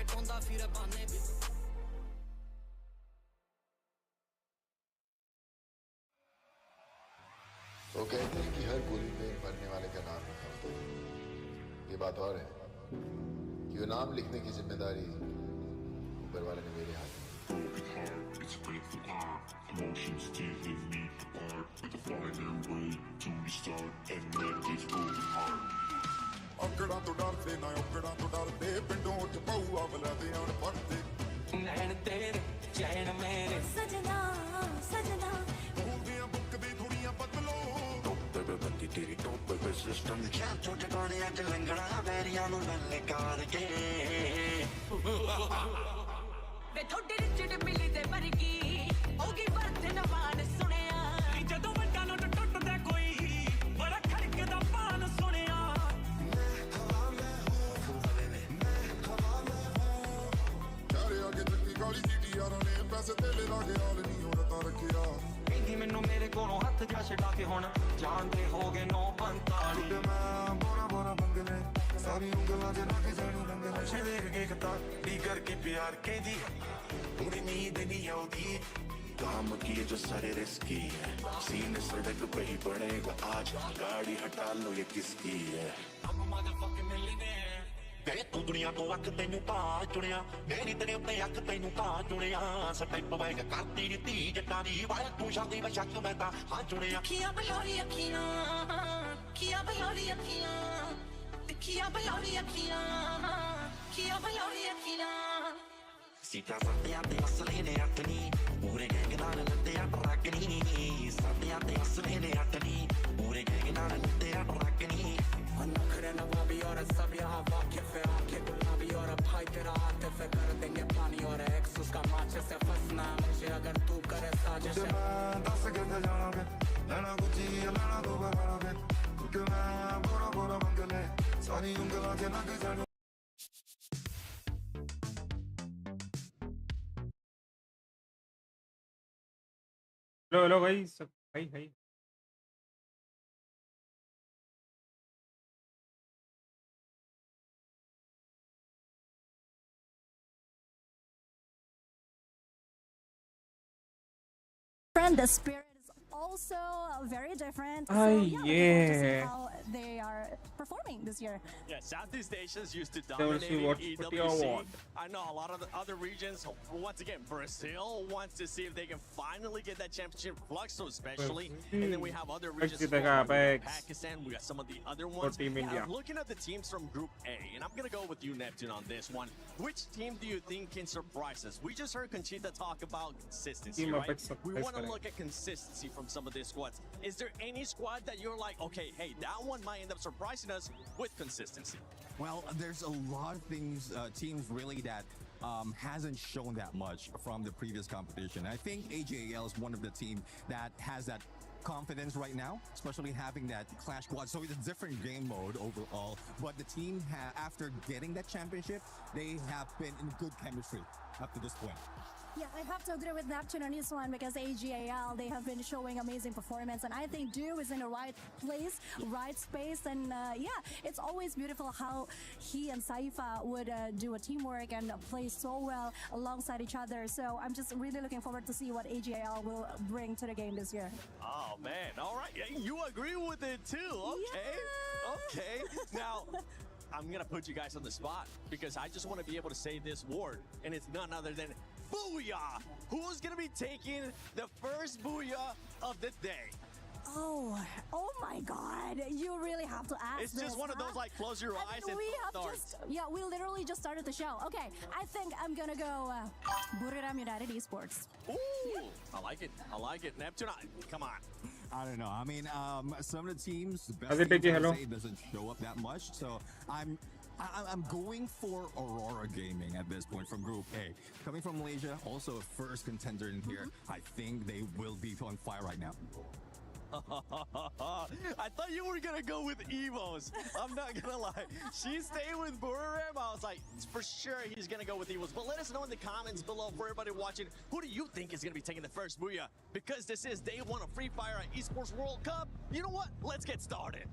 वो कहते हैं कि हर गोली में मरने वाले का नाम लिखा होता है। ये बात और है कि वो नाम लिखने की जिम्मेदारी ऊपर वाले ने मेरे हाथ में। It's painful hard, emotions still leave me apart. With a final way to restart, and then it's broken heart. ਔਕੜਾਂ ਤੋਂ ਡਰਦੇ ਨਾ ਔਕੜਾਂ ਤੋਂ ਡਰਦੇ ਪਿੰਡੋਂ ਉੱਠ ਪਊਆ ਬਲਦੇ ਆਣ ਪੜਦੇ ਨੈਣ ਤੇਰੇ ਚੈਨ ਮੇਰੇ सजना सजना ਬੋਲਦੀਆਂ ਬੁੱਕ ਦੀ ਥੋੜੀਆਂ ਬਦਲੋ टोपे पे बंदी तेरी टोपे पे सिस्टम ਛੋਟੇ ਟੋੜਿਆਂ ਚ ਲੰਗੜਾ ਬੈਰੀਆਂ ਨੂੰ ਨੱਲੇ ਕਰਕੇ ਵੇ ਥੋੜੀ ਰਿਚੜ ਮਿਲੀ ਤੇ ਵਰਗੀ ਹੋਗੀ ਵਰਤ ਨਵਾਨ ਸੁਣਿਆ ਜਦੋਂ ਵੱਡਾ ਨੋਟ ਟੁੱਟਦਾ ਕੋਈ ਬੜਾ ਖੜਕਦਾ ਪਾਨ ਸੁਣਿਆ ਚਾਰੇ ਅੱਗੇ ਚੱਕੀ ਕਾਲੀ ਸੀਟੀ ਯਾਰਾਂ ਨੇ ਪੈਸੇ ਤੇਲੇ ਲਾ ਕੇ ਹਾਲ ਨਹੀਂ ਹੁਣ ਤਾਂ ਰੱਖਿਆ ਕਹਿੰਦੀ ਮੈਨੂੰ ਮੇਰੇ ਕੋਲੋਂ ਹੱਥ ਜਾ ਛਡਾ ਕੇ ਹੁਣ ਜਾਣਦੇ ਹੋਗੇ 9:45 ਮੈਂ ਬੋਰਾ ਬੋਰਾ ਬੰਗਲੇ ਸਾਰੀ ਉਂਗਲਾਂ 'ਚ ਲੱਗ ਜਾਣੀ ਰੰਗਲੇ ਮੁਝੇ ਦੇਖ ਕੇ ਕਤਾ ਦੀ ਕਰਕੇ ਪਿਆਰ ਕਹਿੰਦੀ ਪੂਰੀ ਨੀਂਦ ਨਹੀਂ ਆਉਂਦੀ काम किए जो सारे रिस्की है सीने सड़क पे ही पड़ेगा आज गाड़ी हटा लो ये किसकी है I'm a motherfucking millionaire ਵੇ ਤੂੰ ਦੁਨੀਆ ਤੋਂ ਅੱਖ ਤੈਨੂੰ ਤਾਂ ਚੁਣਿਆ ਮੇਰੀ ਤੇਰੇ ਉੱਤੇ ਅੱਖ ਤੈਨੂੰ ਤਾਂ ਚੁਣਿਆ ਸਟੈਪ ਪਵੇਗਾ ਕਰਦੀ ਨੀ ਧੀ ਜੱਟਾਂ ਦੀ ਵਾਇਰ ਤੂੰ ਸ਼ਾਦੀ ਵਿੱਚ ਸ਼ੱਕ ਮੈਂ ਤਾਂ ਹਾਂ ਚੁਣਿਆ ਅੱਖੀਆਂ ਬਲੋਰੀ ਅੱਖੀਆਂ ਅੱਖੀਆਂ ਬਲੋਰੀ ਅੱਖੀਆਂ ਅੱਖੀਆਂ ਬਲੋਰੀ ਅੱਖੀਆਂ ਅੱਖੀਆਂ ਬਲੋਰੀ ਅੱਖੀਆਂ ਸੀਟਾਂ ਸੱਤਿਆਂ ਤੇ ਅਸਲੇ ਨੇ ਅੱਟਣੀ ਪੂਰੇ ਗੈਂਗ ਨਾਲ ਲੱਦਿਆ ਟਰੱਕਣੀ ਸੱਤਿਆਂ ਤੇ ਅਸਲੇ ਨੇ ਅੱਟਣੀ ਪੂਰੇ ਗੈਂਗ ਨਾਲ ਲੱਦਿਆ ਟਰੱਕਣੀ नखरे नवाबी और सब यहाँ वाकिफ है आंखें गुलाबी और भाई तेरा आतिफ है कर देंगे पानी और एक्स उसका माचे से फंसना मुझे अगर तू करे साजिश ਤੇ ਮੈਂ ਦੱਸ ਕਿੱਥੇ ਜਾਣਾਂਗੇ ਲੈਣਾ ਗੁੱਚੀ ਲੈਣਾ ਦੋ ਬਗਾਣਾਂਗੇ ਕਿ ਮੈਂ ਬੋਰਾ ਬੋਰਾ ਬੰਗਲੇ ਸਾਰੀ ਉਂਗਲਾਂ 'ਚ ਲੱਗ ਜਾਣੀ हेलो भाई सब भाई the spirit is also very different. So, Ah, looking forward to see yeah. how they are performing this year. Yeah, Southeast Asia's used to They will see dominating what your EWC. award. I know a lot of the other regions, once again, Brazil wants to see if they can finally get that championship flux, so especially. And then we have other regions, Actually, they from got bags. Pakistan, we got some of the other ones. Team India. I'm looking at the teams from Group A, and I'm going to go with you, Neptune, on this one. Which team do you think can surprise us? We just heard Conchita talk about consistency, Team right? Apex We surprise want to करेंगे. look at consistency from some of these squads. Is there any squad that you're like, okay, hey, that one might end up surprising us with consistency? Well, there's a lot of things, teams really that hasn't shown that much from the previous competition. I think AJAL is one of the teams that has that confidence right now, especially having that Clash Squad. So it's a different game mode overall, but the team, after getting that championship, they have been in good chemistry up to this point. Yeah, I have to agree with Neptune on this one because AGAL, they have been showing amazing performance, and I think Dew is in the right place, right space, and yeah, it's always beautiful how he and Saifa would do a teamwork and play so well alongside each other. So I'm just really looking forward to see what AGAL will bring to the game this year. Oh man, all right. Yeah, you agree with it too. Okay. Yeah. Okay. Now, I'm gonna put you guys on the spot because I just want to be able to say this word, and it's none other than Booyah! Who's gonna be taking the first Booyah of the day? Oh my God! You really have to ask. It's just this, one of those like close your eyes and we have start. we literally just started the show. Okay, I think I'm gonna go Buriram United Esports. Ooh, I like it. I like it. Neptune, come on. I don't know. I mean, some of the teams, the best Aditya, teams, I would hello. say, doesn't show up that much. So I'm going for Aurora Gaming at this point from Group A. Coming from Malaysia, also a first contender in here. I think they will be on fire right now. I thought you were gonna go with Evos. I'm not gonna lie. She stayed with Buriram. I was like, for sure he's gonna go with Evos. But let us know in the comments below for everybody watching, who do you think is gonna be taking the first Booyah? Because this is day one of Freefire at Esports World Cup. You know what? Let's get started.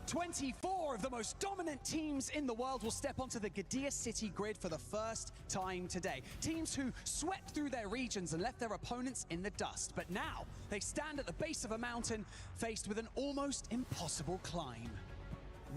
24 of the most dominant teams in the world will step onto the Gadir City grid for the first time today. Teams who swept through their regions and left their opponents in the dust. But now they stand at the base of a mountain faced with an almost impossible climb.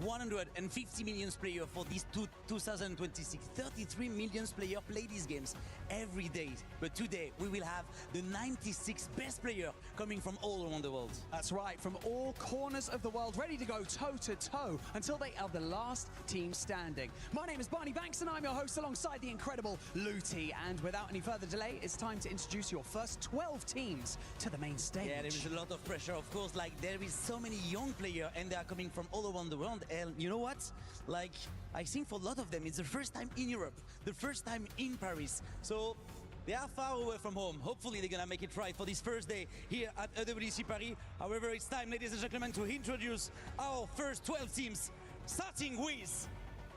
150 million players for this 2026. 33 million players play these games every day. But today we will have the 96 best players coming from all around the world. That's right, from all corners of the world, ready to go toe-to-toe until they are the last team standing. My name is Barney Banks and I'm your host alongside the incredible Luti. And without any further delay, it's time to introduce your first 12 teams to the main stage. Yeah, there is a lot of pressure, of course. Like, there is so many young players and they are coming from all around the world. And you know what? Like, I think for a lot of them, it's the first time in Europe, the first time in Paris. So they are far away from home. Hopefully they're gonna make it right for this first day here at EWC Paris. However, it's time, ladies and gentlemen, to introduce our first 12 teams, starting with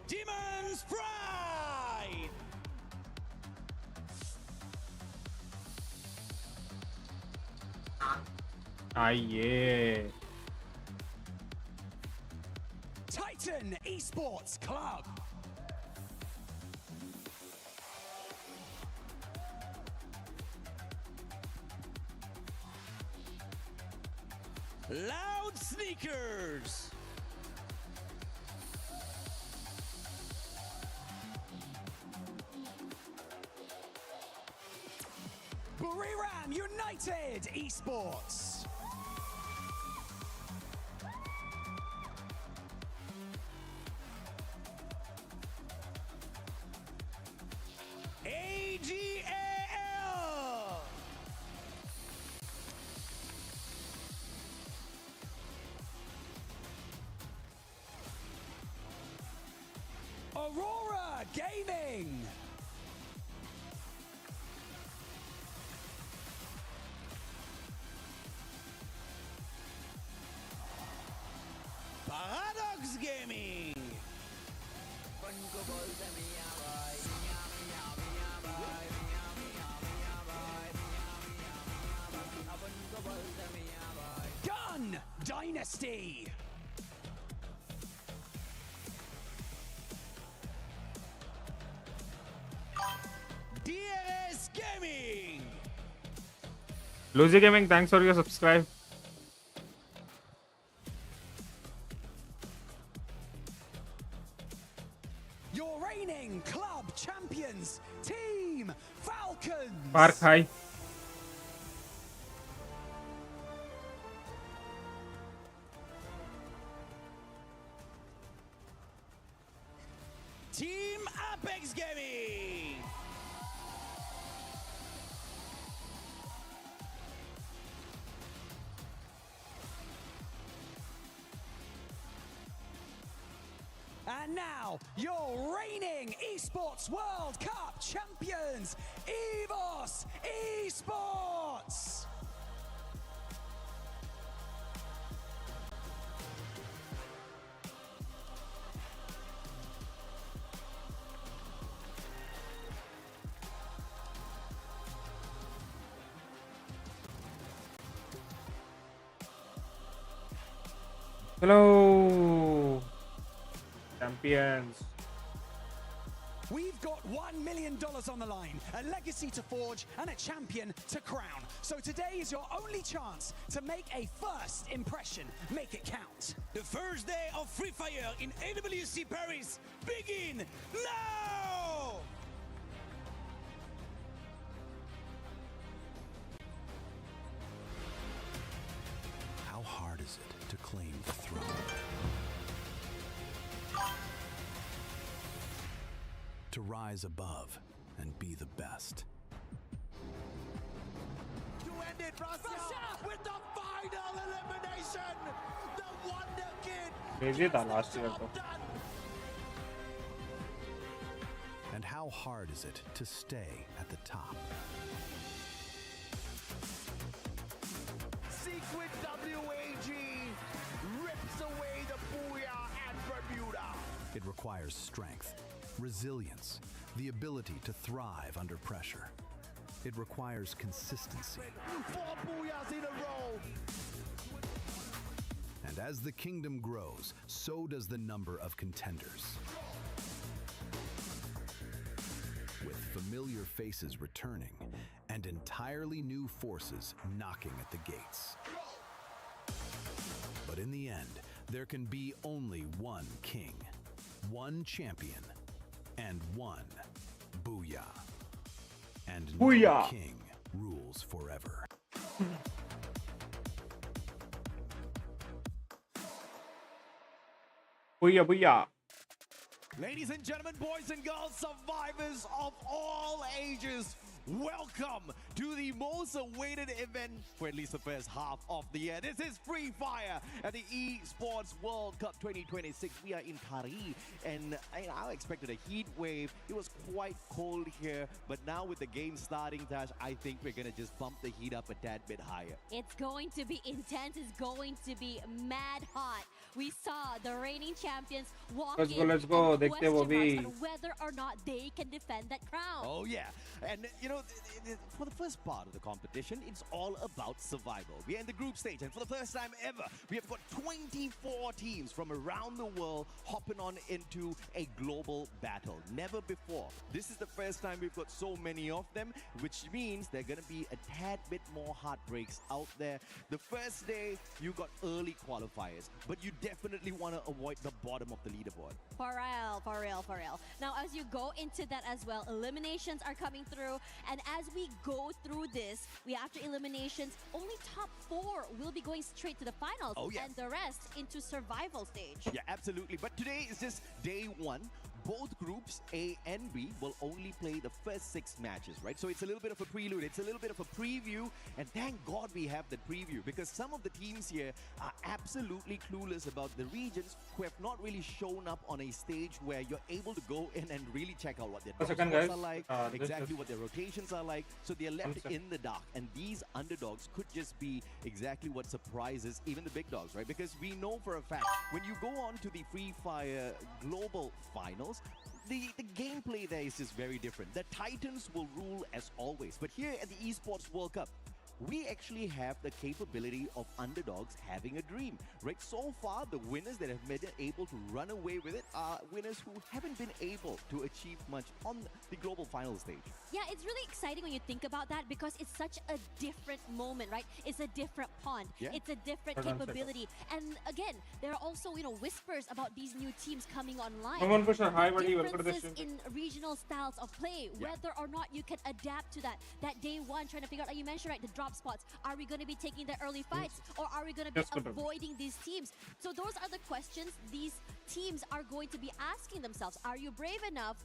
Demon's Pride! Yeah. Titan Esports Club. Loud Sneakers. Buriram United Esports. AGAL. Aurora Gaming. Paradox Gaming. Gun Dynasty. DRS Gaming. Lucy Gaming, thanks for your subscribe. Your reigning club champions, Team Falcons. Park High. Team Apex Gaming. And now, your reigning Esports World Cup champions, EVOS Esports. Hello, champions. We've got $1 million on the line, a legacy to forge, and a champion to crown. So today is your only chance to make a first impression. Make it count. The first day of Freefire in EWC Paris begin now! How hard is it to claim the throne? To rise above and be the best. To end it, Russia with the final elimination. The Wonder Kid. Crazy था last year तो. And how hard is it to stay at the top? Secret WAG rips away the Booyah and Bermuda. It requires strength, resilience, the ability to thrive under pressure. It requires consistency. 4 Booyahs in a row. And as the kingdom grows, so does the number of contenders. With familiar faces returning and entirely new forces knocking at the gates. But in the end, there can be only one king, one champion, and one Booyah. And no Booyah. king rules forever. Booyah, booyah. Ladies and gentlemen, boys and girls, survivors of all ages, welcome to the most awaited event for at least the first half of the year. This is Free Fire at the Esports World Cup 2026. We are in Paris, and I expected a heat wave. It was quite cold here, but now with the game starting, Tash, I think we're going to just bump the heat up a tad bit higher. It's going to be intense. It's going to be mad hot. We saw the reigning champions walk in. Let's go. And देखते वो भी. question marks on whether or not they can defend that crown. Oh, yeah. And, you know, for the first part of the competition, it's all about survival. We are in the group stage, and for the first time ever, we have got 24 teams from around the world hopping on into a global battle. Never before. This is the first time we've got so many of them, which means there are going to be a tad bit more heartbreaks out there. The first day, you got early qualifiers, but you definitely want to avoid the bottom of the leaderboard. For real. Now, as you go into that as well, eliminations are coming through. And as we go through this, after eliminations, only top 4 will be going straight to the finals. Oh, yeah. And the rest into survival stage. Yeah, absolutely. But today is just day 1. Both groups, A and B, will only play the first 6 matches, right? So it's a little bit of a prelude. It's a little bit of a preview. And thank God we have the preview, because some of the teams here are absolutely clueless about the regions who have not really shown up on a stage where you're able to go in and really check out what their drop spots are like, exactly what their rotations are like. So they're left in the dark. And these underdogs could just be exactly what surprises even the big dogs, right? Because we know for a fact, when you go on to the Free Fire Global Finals, the gameplay there is just very different. The Titans will rule as always. But here at the Esports World Cup, we actually have the capability of underdogs having a dream, right? So far, the winners that have been able to run away with it are winners who haven't been able to achieve much on the global final stage. Yeah, it's really exciting when you think about that because it's such a different moment, right? It's a different pond. Yeah. It's a different capability. And again, there are also, whispers about these new teams coming online. Come on, Pusha. Hi, buddy. Welcome to the Differences stream. in regional styles of play, whether or not you can adapt to that. That day one, trying to figure out, like you mentioned, right, the drop spots. Are we going to be taking the early fights or are we going to be avoiding these teams? So those are the questions these teams are going to be asking themselves. Are you brave enough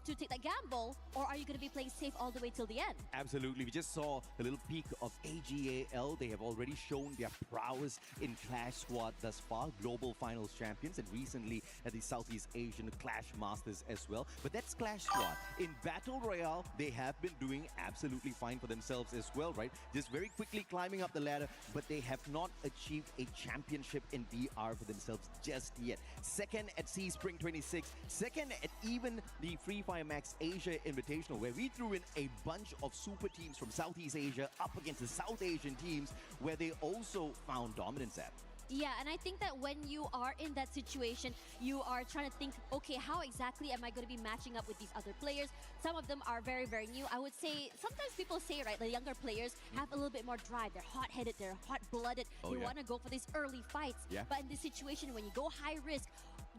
to take that gamble, or are you going to be playing safe all the way till the end? Absolutely. We just saw a little peek of AGAL. They have already shown their prowess in Clash Squad thus far, global finals champions, and recently at the Southeast Asian Clash Masters as well. But that's Clash Squad. In Battle Royale, they have been doing absolutely fine for themselves as well, right? Just very quickly climbing up the ladder, but they have not achieved a championship in BR for themselves just yet. Second at Sea Spring 26, second at even the Freefire Max Asia Invitational, where we threw in a bunch of super teams from Southeast Asia up against the South Asian teams, where they also found dominance at. Yeah, and I think that when you are in that situation, you are trying to think, okay, how exactly am I going to be matching up with these other players? Some of them are very, very new. I would say, sometimes people say, right, the younger players have a little bit more drive. They're hot-headed, they're hot-blooded. They want to go for these early fights. But in this situation, when you go high risk,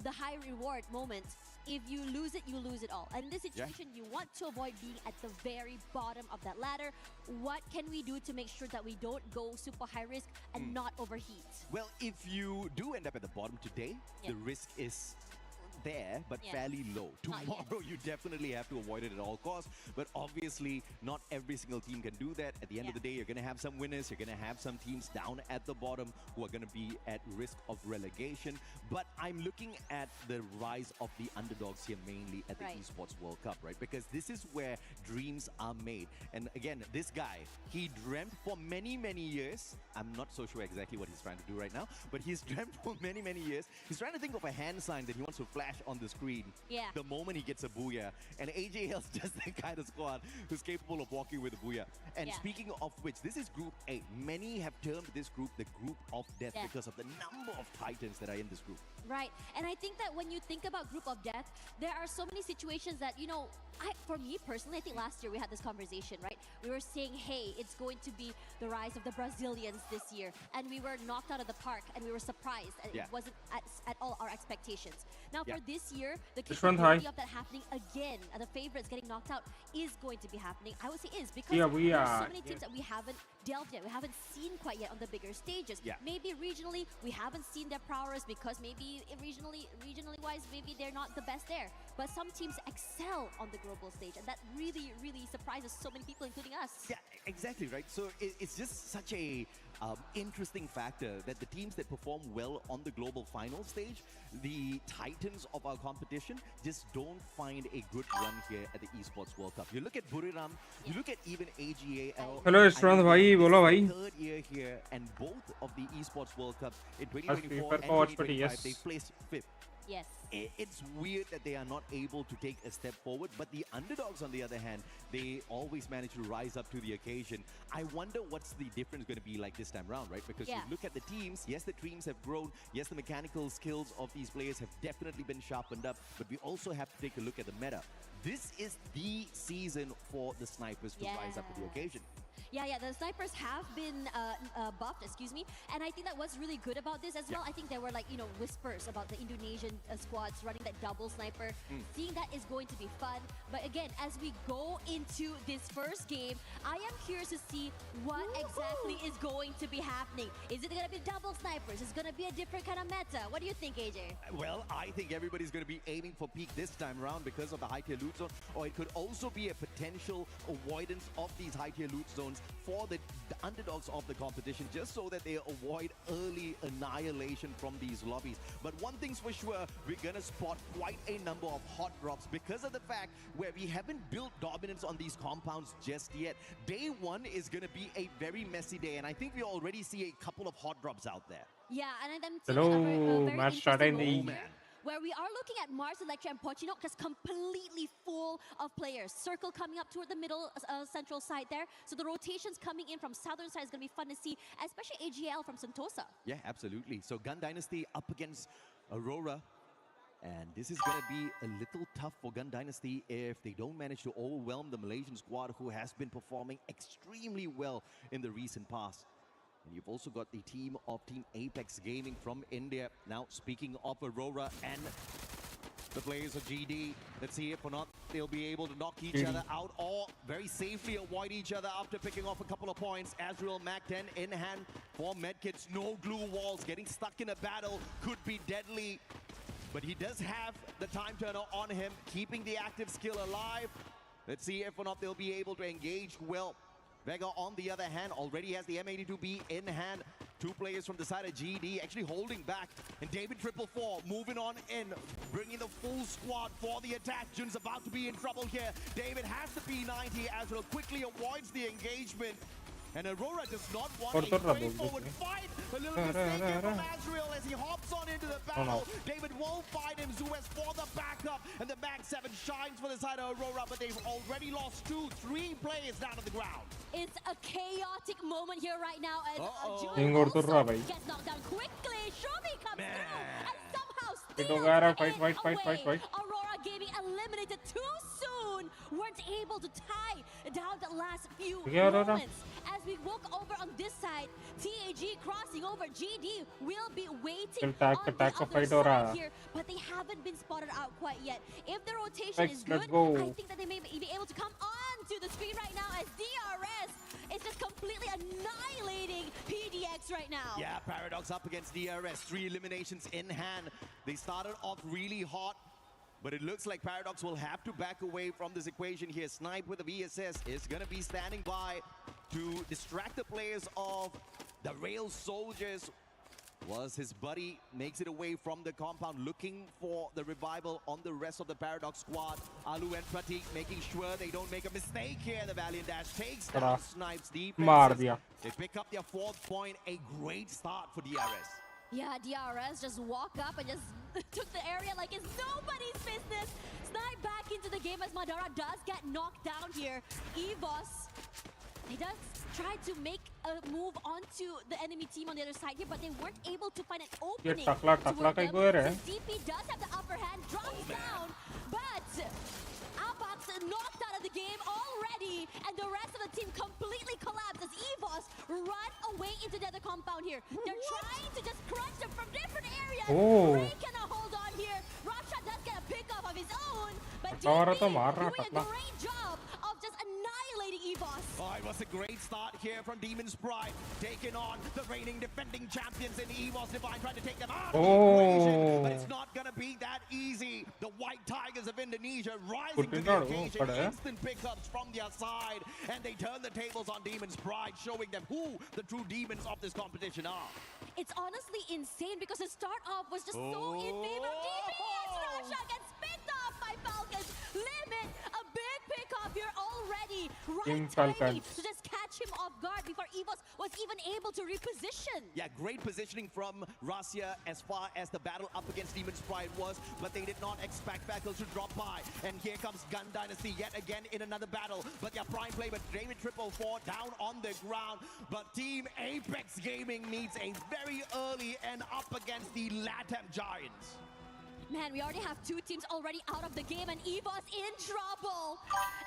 the high reward moment, if you lose it, you lose it all. And in this situation, you want to avoid being at the very bottom of that ladder. What can we do to make sure that we don't go super high risk and not overheat? Well, if you do end up at the bottom today, the risk is there, but fairly low. Tomorrow, you definitely have to avoid it at all costs. But obviously, not every single team can do that. At the end of the day, you're going to have some winners. You're going to have some teams down at the bottom who are going to be at risk of relegation. But I'm looking at the rise of the underdogs here, mainly at the Esports World Cup, right? Because this is where dreams are made. And again, this guy, he dreamt for many, many years. I'm not so sure exactly what he's trying to do right now, but he's dreamt for many, many years. He's trying to think of a hand sign that he wants to flash on the screen the moment he gets a booyah. And AJL's just the kind of squad who's capable of walking with a booyah. And speaking of which, this is Group A. Many have termed this group the Group of Death because of the number of titans that are in this group. Right. And I think that when you think about Group of Death, there are so many situations that, for me personally, I think last year we had this conversation, right? We were saying, hey, it's going to be the rise of the Brazilians this year. And we were knocked out of the park and we were surprised. And it wasn't at all our expectations. Now, for this year, the capability of that happening again, the favorites getting knocked out, is going to be happening. I would say is because there are so many teams that we haven't dealt yet. We haven't seen quite yet on the bigger stages. Maybe regionally, we haven't seen their prowess because maybe regionally wise, maybe they're not the best there. But some teams excel on the global stage, and that really, really surprises so many people, including us. Yeah, exactly, right? So it's just such a interesting factor that the teams that perform well on the global final stage, the titans of our competition, just don't find a good run here at the Esports World Cup. You look at Buriram, you look at even AGAL. Hello, Ishwant bhai, bolo bhai. Third year here, and both of the Esports World Cup in 2024 and 2025, they placed 5th. Yes. It's weird that they are not able to take a step forward, but the underdogs, on the other hand, they always manage to rise up to the occasion. I wonder what's the difference going to be like this time around, right? Because you look at the teams, yes, the teams have grown, yes, the mechanical skills of these players have definitely been sharpened up, but we also have to take a look at the meta. This is the season for the snipers to rise up to the occasion. Yeah, the snipers have been buffed, and I think that what's really good about this as well, I think there were whispers about the Indonesian squads running that double sniper. Seeing that is going to be fun, but again, as we go into this first game, I am curious to see what exactly is going to be happening. Is it going to be double snipers? Is it going to be a different kind of meta? What do you think, AJ? Well, I think everybody's going to be aiming for peak this time around because of the high tier loot zone, or it could also be a potential avoidance of these high tier loot zones for the underdogs of the competition, just so that they avoid early annihilation from these lobbies. But one thing's for sure, we're gonna spot quite a number of hot drops because of the fact where we haven't built dominance on these compounds just yet. Day one is gonna be a very messy day, and I think we already see a couple of hot drops out there. Yeah, and I'm Hello, match started. where we are looking at Mars, Electra, and Pochino just completely full of players. Circle coming up toward the middle central side there. So the rotations coming in from southern side is going to be fun to see, especially AGL from Sentosa. Yeah, absolutely. So Gun Dynasty up against Aurora. And this is going to be a little tough for Gun Dynasty if they don't manage to overwhelm the Malaysian squad, who has been performing extremely well in the recent past. And you've also got the team of Team Apex Gaming from India. Now, speaking of Aurora and the players of GD, let's see if or not they'll be able to knock each other out or very safely avoid each other after picking off a couple of points. Azrael Mac 10 in hand for medkits. No glue walls. Getting stuck in a battle could be deadly. But he does have the time turner on him, keeping the active skill alive. Let's see if or not they'll be able to engage well. Vega, on the other hand, already has the M82B in hand. Two players from the side of GD actually holding back. And David 444 moving on in, bringing the full squad for the attack. Jun's about to be in trouble here. David has the P90 as well, quickly avoids the engagement. And Aurora does not want a straightforward fight. A little mistake here from Azrael as he hops on into the battle. David won't fight him. Zuez for the backup. And the Mag 7 shines for the side of Aurora, but they've already lost 2-3 players down on the ground. It's a chaotic moment here right now as Julian also gets knocked down quickly. Shrovi comes through and somehow steals away. Aurora Gaming eliminated too soon. Weren't able to tie down the last few moments. As we walk over on this side, TAG crossing over. GD will be waiting on the other side here, but they haven't been spotted out quite yet. If the rotation is good, I think that they may be able to come on to the screen right now as DRS is just completely annihilating PDX right now. Yeah, Paradox up against DRS. 3 eliminations in hand. They started off really hot, but it looks like Paradox will have to back away from this equation here. Snipe with the VSS is going to be standing by to distract the players of the Rail Soldiers. Was his buddy makes it away from the compound, looking for the revival on the rest of the Paradox squad. Alu and Pratik making sure they don't make a mistake here. The Valiant Dash takes down Snipe's defense. They pick up their 4th point. A great start for DRS. Yeah, DRS just walk up and just took the area like it's nobody's business. Snipe back into the game as Madara does get knocked down here. EVOS, he does try to make a move onto the enemy team on the other side here, but they weren't able to find an opening. DP does have the upper hand, drops down, but Abax knocked out of the game already, and the rest of the team completely collapsed as EVOS run away into the other compound here. They're trying to just crunch them from different areas. Ray cannot hold on here. Raksha does get a pick off of his own, but DP doing a great job of just annihilating EVOS. Oh, it was a great start here from Demon's Pride, taking on the reigning defending champions in EVOS Divine, trying to take them out of the equation, but it's not going to be that easy. The White Tigers of Indonesia rising to the occasion, instant pickups from their side, and they turn the tables on Demon's Pride, showing them who the true demons of this competition are. It's honestly insane because the start off was just so in favor of DPS. Rasha gets picked off by Falcons. Limit, a big pick off here already. Right timing to just catch him off guard before EVOS was even able to reposition. Yeah, great positioning from Russia as far as the battle up against Demon's Pride was, but they did not expect Fackles to drop by. And here comes Gun Dynasty yet again in another battle. But their prime play with David 444 down on the ground. But Team Apex Gaming needs a very early and up against the LATAM Giants. Man, we already have 2 teams already out of the game, and EVOS in trouble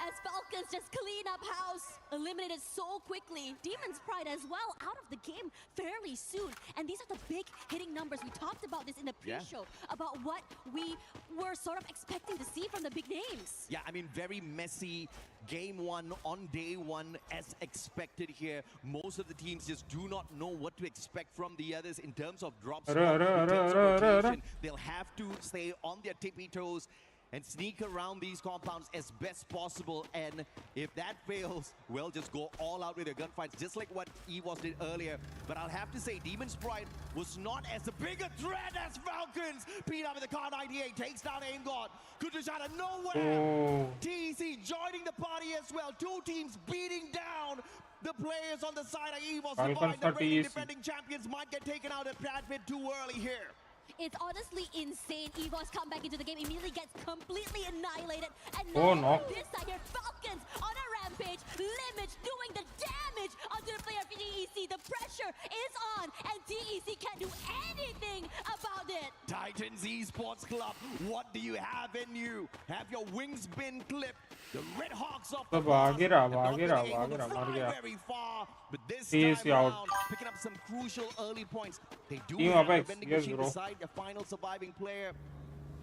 as Falcons just clean up house. Eliminated so quickly. Demon's Pride as well out of the game fairly soon. And these are the big hitting numbers. We talked about this in the pre-show, about what we were sort of expecting to see from the big names. Yeah, I mean, very messy game 1 on day 1 as expected here. Most of the teams just do not know what to expect from the others in terms of drops, in terms of rotation. They'll have to stay on their tippy toes and sneak around these compounds as best possible. And if that fails, well, just go all out with their gunfights, just like what EVOS did earlier. But I'll have to say, Demon's Pride was not as a big a threat as Falcons. Peter with the car 98 takes down Aim God. Kutush out of nowhere. TEC joining the party as well. 2 teams beating down the players on the side of EVOS. The reigning defending champions might get taken out a tad bit too early here. It's honestly insane. EVOS come back into the game, immediately gets completely annihilated. And Oh, now no. this side here, Falcons on a rampage. Limit doing the damage onto the player of DEC. The pressure is on, and DEC can't do anything about it. Titans Esports Club, what do you have in you? Have your wings been clipped? The Red Hawks of the past have not been able to fly very far, but this time around, picking up some crucial early points. They do Team have a Apex, vending yes, machine bro. beside the final surviving player,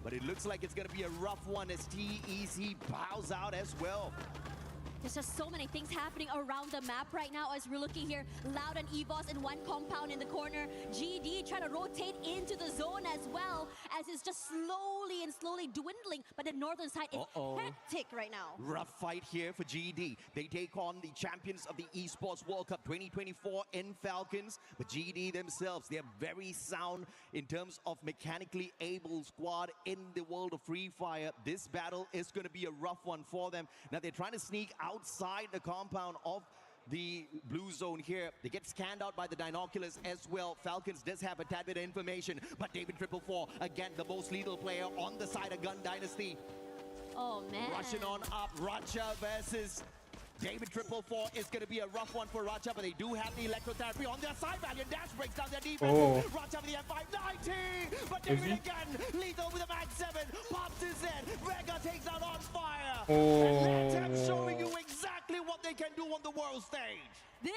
but it looks like it's going to be a rough one as TEC bows out as well. There's just so many things happening around the map right now as we're looking here. Loud and EVOS in one compound in the corner. GD trying to rotate into the zone as well as it's just slowly dwindling. But the northern side is hectic right now. Rough fight here for GD. They take on the champions of the Esports World Cup 2024 in Falcons. But GD themselves, they're very sound in terms of mechanically able squad in the world of Free Fire. This battle is going to be a rough one for them. Now they're trying to sneak outside the compound of the blue zone here. They get scanned out by the binoculars as well. Falcons does have a tad bit of information, but David 444, again, the most lethal player on the side of Gun Dynasty. Oh, man. Rushing on up, Racha versus David 444 is going to be a rough one for Racha, but they do have the electrotherapy on their side. Valiant Dash breaks down their defense. Racha with the M590, but David again, lethal with a Mag 7, pops his head. Vega takes out On Fire. And Latam showing you exactly what they can do on the world stage. This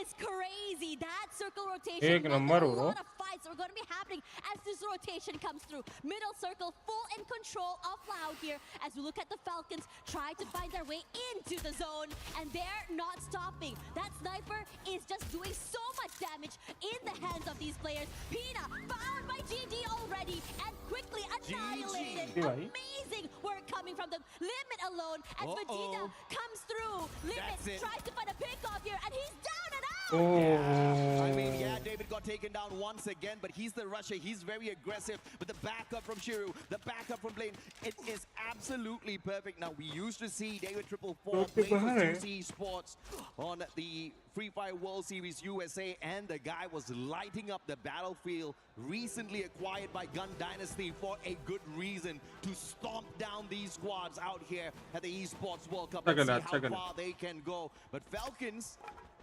is crazy. That circle rotation. Ek number, a bro. lot of fights are going to be happening as this rotation comes through. Middle circle, full in control of Loud here. As we look at the Falcons try to find their way into the zone, and they're not stopping. That sniper is just doing so much damage in the hands of these players. Pina found by GD already and quickly annihilated. Amazing work coming from the Limit alone as Vegeta comes through. Limit tries to find a pick-off here, and he's down and out. I mean, yeah, David got taken down once again, but he's the rusher. He's very aggressive. But the backup from Shiru, the backup from Blaine, it is absolutely perfect. Now, we used to see David 444 play for Juicy Sports on the Free Fire World Series USA, and the guy was lighting up the battlefield. Recently acquired by Gun Dynasty for a good reason, to stomp down these squads out here at the Esports World Cup. Let's see how far they can go. But Falcons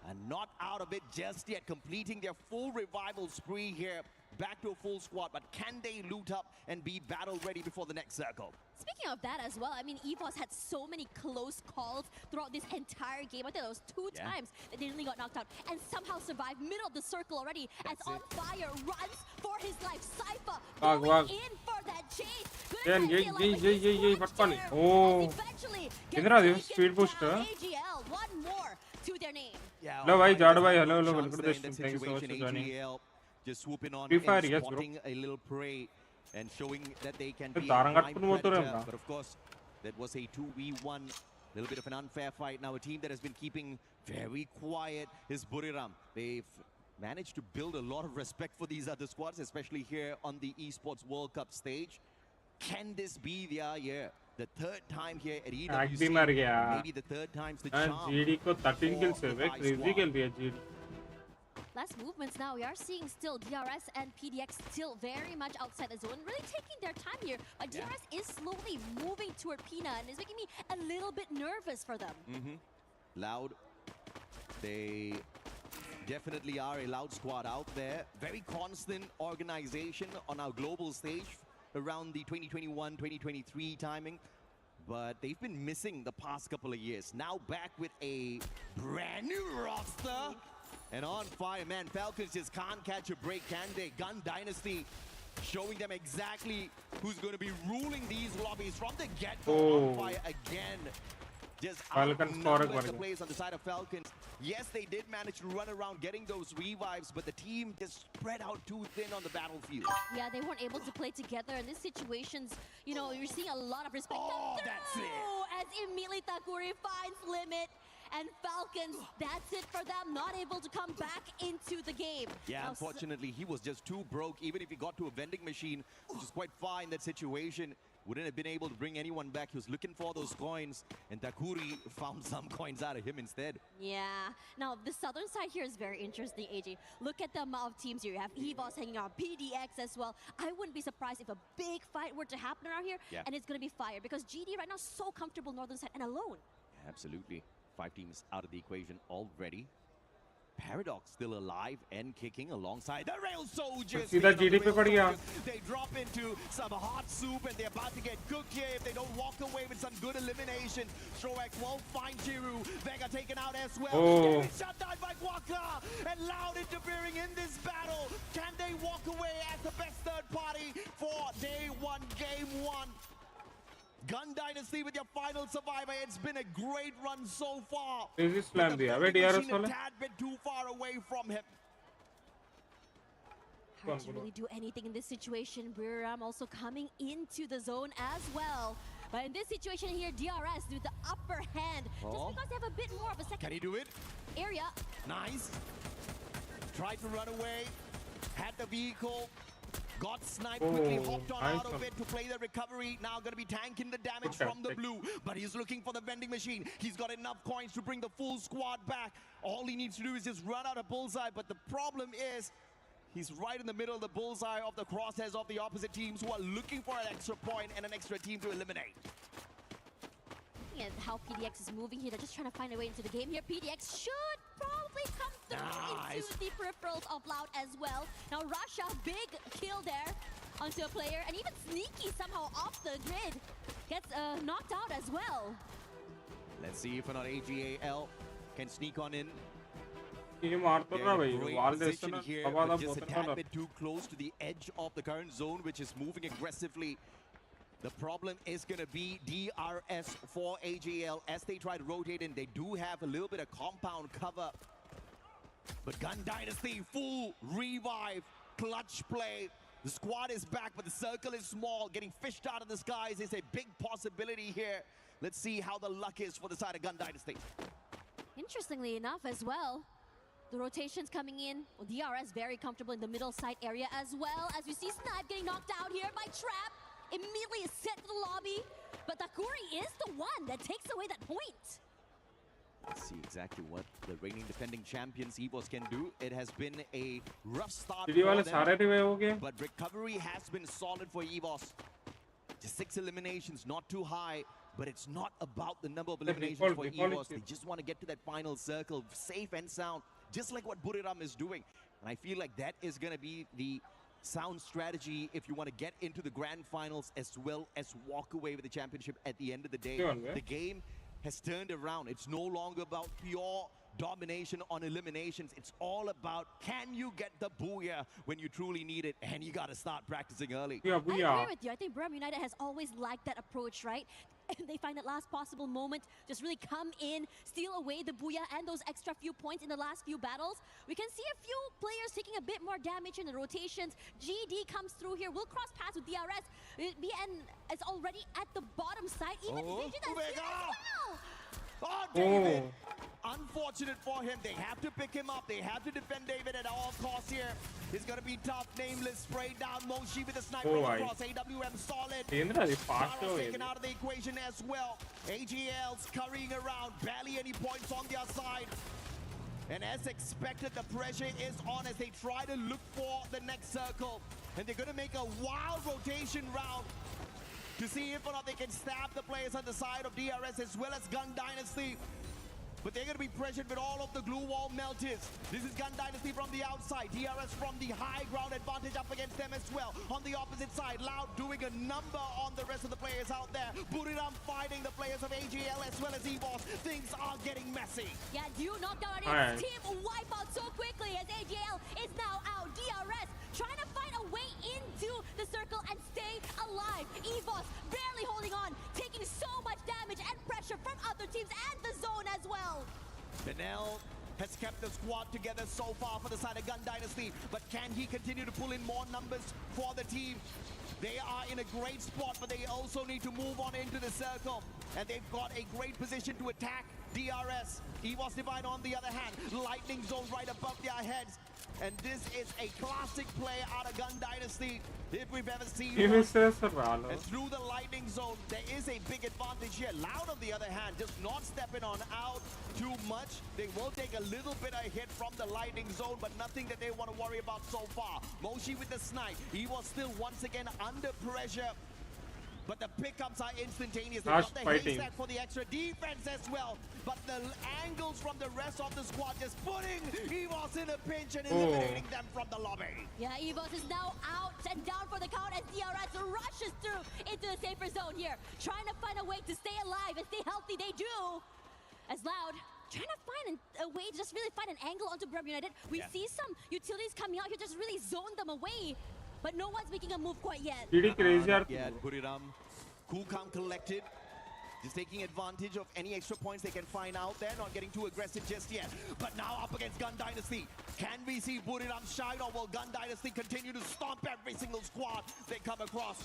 are not out of it just yet, completing their full revival spree here. Back to a full squad, but can they loot up and be battle ready before the next circle? Speaking of that as well, I mean, EVOS had so many close calls throughout this entire game. I think it was two times that they nearly got knocked out and somehow survived middle of the circle already. As On Fire runs for his life. Cypher going in for that chase. Eventually, speed booster. AGL, one more to their name. Hello, bhai, Jad bhai. Hello, welcome to the stream. Thank you so much for joining. AGL just swooping on Freefire, and yes, bro. spotting a little prey and showing that they can be a Tarangat prime pun predator. But of course, that was a 2v1, little bit of an unfair fight. Now a team that has been keeping very quiet is Buriram. They've managed to build a lot of respect for these other squads, especially here on the Esports World Cup stage. Can this be their year? The third time here at EWC, maybe the third time's the charm. GD ko 13 kills hai, crazy kill bhi hai GD. Last movements now, we are seeing still DRS and PDX still very much outside the zone, really taking their time here. But DRS is slowly moving toward Pina, and it's making me a little bit nervous for them. Loud. They definitely are a Loud squad out there. Very constant organization on our global stage around the 2021-2023 timing. But they've been missing the past couple of years. Now back with a brand new roster. And On Fire, man, Falcons just can't catch a break, can they? Gun Dynasty showing them exactly who's going to be ruling these lobbies from the get-go. On Fire again. Just outnumbered the players on the side of Falcons. Yes, they did manage to run around getting those revives, but the team just spread out too thin on the battlefield. Yeah, they weren't able to play together in these situations. You know, you're seeing a lot of respect. That's it. As immediately Takuri finds Limit. And Falcons, that's it for them, not able to come back into the game. Yeah, unfortunately, he was just too broke. Even if he got to a vending machine, which is quite far in that situation, wouldn't have been able to bring anyone back. He was looking for those coins, and Takuri found some coins out of him instead. Yeah. Now, the southern side here is very interesting, AJ. Look at the amount of teams here. You have EVOS hanging out, PDX as well. I wouldn't be surprised if a big fight were to happen around here, and it's going to be Fire, because GD right now is so comfortable northern side and alone. Absolutely. 5 teams out of the equation already. Paradox still alive and kicking alongside the Rail Soldiers. They drop into some hot soup and they're about to get cooked here if they don't walk away with some good elimination. Stroax won't find Jiru. Vega taken out as well. Shut down by Guaka, and Loud interfering in this battle. Can they walk away as the best third party for day 1, game 1? Gun Dynasty with your final survivor. It's been a great run so far. Easy slam diya. Abhi DRS a tad bit too far away from him. Hard to really do anything in this situation. Buriram also coming into the zone as well. But in this situation here, DRS with the upper hand. Just because they have a bit more of a second. Can he do it? Area. Nice. Tried to run away. Had the vehicle. Got sniped, quickly hopped on out of it to play the recovery. Now going to be tanking the damage from the blue. But he's looking for the vending machine. He's got enough coins to bring the full squad back. All he needs to do is just run out of bullseye. But the problem is, he's right in the middle of the bullseye of the crosshairs of the opposite teams who are looking for an extra point and an extra team to eliminate. And how PDX is moving here. They're just trying to find a way into the game here. PDX should probably come through into the peripherals of Loud as well. Now Rasha, big kill there onto a player. And even Sneaky somehow off the grid. Gets knocked out as well. Let's see if or not AGAL can sneak on in. Position here, but just a tad bit too close to the edge of the current zone, which is moving aggressively. The problem is going to be DRS for AGL as they try to rotate in. They do have a little bit of compound cover. But Gun Dynasty, full revive, clutch play. The squad is back, but the circle is small. Getting fished out of the skies is a big possibility here. Let's see how the luck is for the side of Gun Dynasty. Interestingly enough as well, the rotations coming in. Well, DRS very comfortable in the middle side area as well. As we see Snipe getting knocked out here by Trap. Immediately is sent to the lobby, but Takuri is the one that takes away that point. Let's see exactly what the reigning defending champions EVOS can do. It has been a rough start for them, but recovery has been solid for EVOS. Just 6 eliminations, not too high, but it's not about the number of eliminations for EVOS. They just want to get to that final circle, safe and sound, just like what Buriram is doing. And I feel like that is going to be the sound strategy if you want to get into the grand finals as well as walk away with the championship at the end of the day. The game has turned around. It's no longer about pure domination on eliminations. It's all about, can you get the booyah when you truly need it? And you got to start practicing early. I agree with you. I think Buriram United has always liked that approach, right? They find that last possible moment, just really come in, steal away the booyah and those extra few points in the last few battles. We can see a few players taking a bit more damage in the rotations. GD comes through here, will cross paths with DRS. BN is already at the bottom side. Even Vision as well. Oh, David! Unfortunate for him. They have to pick him up. They have to defend David at all costs here. It's going to be tough. Nameless sprayed down. Moshi with a sniper across. AWM solid. Taken out of the equation as well. AGL's currying around. Barely any points on their side. And as expected, the pressure is on as they try to look for the next circle. And they're going to make a wild rotation round to see if or not they can stab the players on the side of DRS as well as Gun Dynasty. But they're going to be pressured with all of the glue wall melters. This is Gun Dynasty from the outside. DRS from the high ground advantage up against them as well. On the opposite side, Loud doing a number on the rest of the players out there. Buriram fighting the players of AGL as well as EVOS. Things are getting messy. Yeah, do knock down his team wipe out so quickly as AGL is now out. DRS trying to find a way into the circle and stay alive. EVOS barely holding on, taking so much damage and pressure from other teams and the zone as well. Benel has kept the squad together so far for the side of Gun Dynasty, but can he continue to pull in more numbers for the team? They are in a great spot, but they also need to move on into the circle, and they've got a great position to attack DRS. EVOS Divine on the other hand, lightning zone right above their heads. And this is a classic play out of Gun Dynasty, if we've ever seen He one. misses a ralo. And through the lightning zone, there is a big advantage here. Loud, on the other hand, just not stepping on out too much. They will take a little bit of hit from the lightning zone, but nothing that they want to worry about so far. Moshi with the snipe. He was still once again under pressure. But the pickups are instantaneous. They got the haystack for the extra defense as well. But the angles from the rest of the squad just putting EWC in a pinch and eliminating them from the lobby. Yeah, EWC is now out and down for the count as DRS rushes through into the safer zone here. Trying to find a way to stay alive and stay healthy. They do. As Loud trying to find a way to just really find an angle onto Brum United. We see some utilities coming out here, just really zone them away. But no one's making a move quite yet. Yeah, Buriram, cool, calm, collected. Just taking advantage of any extra points they can find out there. Not getting too aggressive just yet. But now up against Gun Dynasty. Can we see Buriram shine, or will Gun Dynasty continue to stomp every single squad they come across?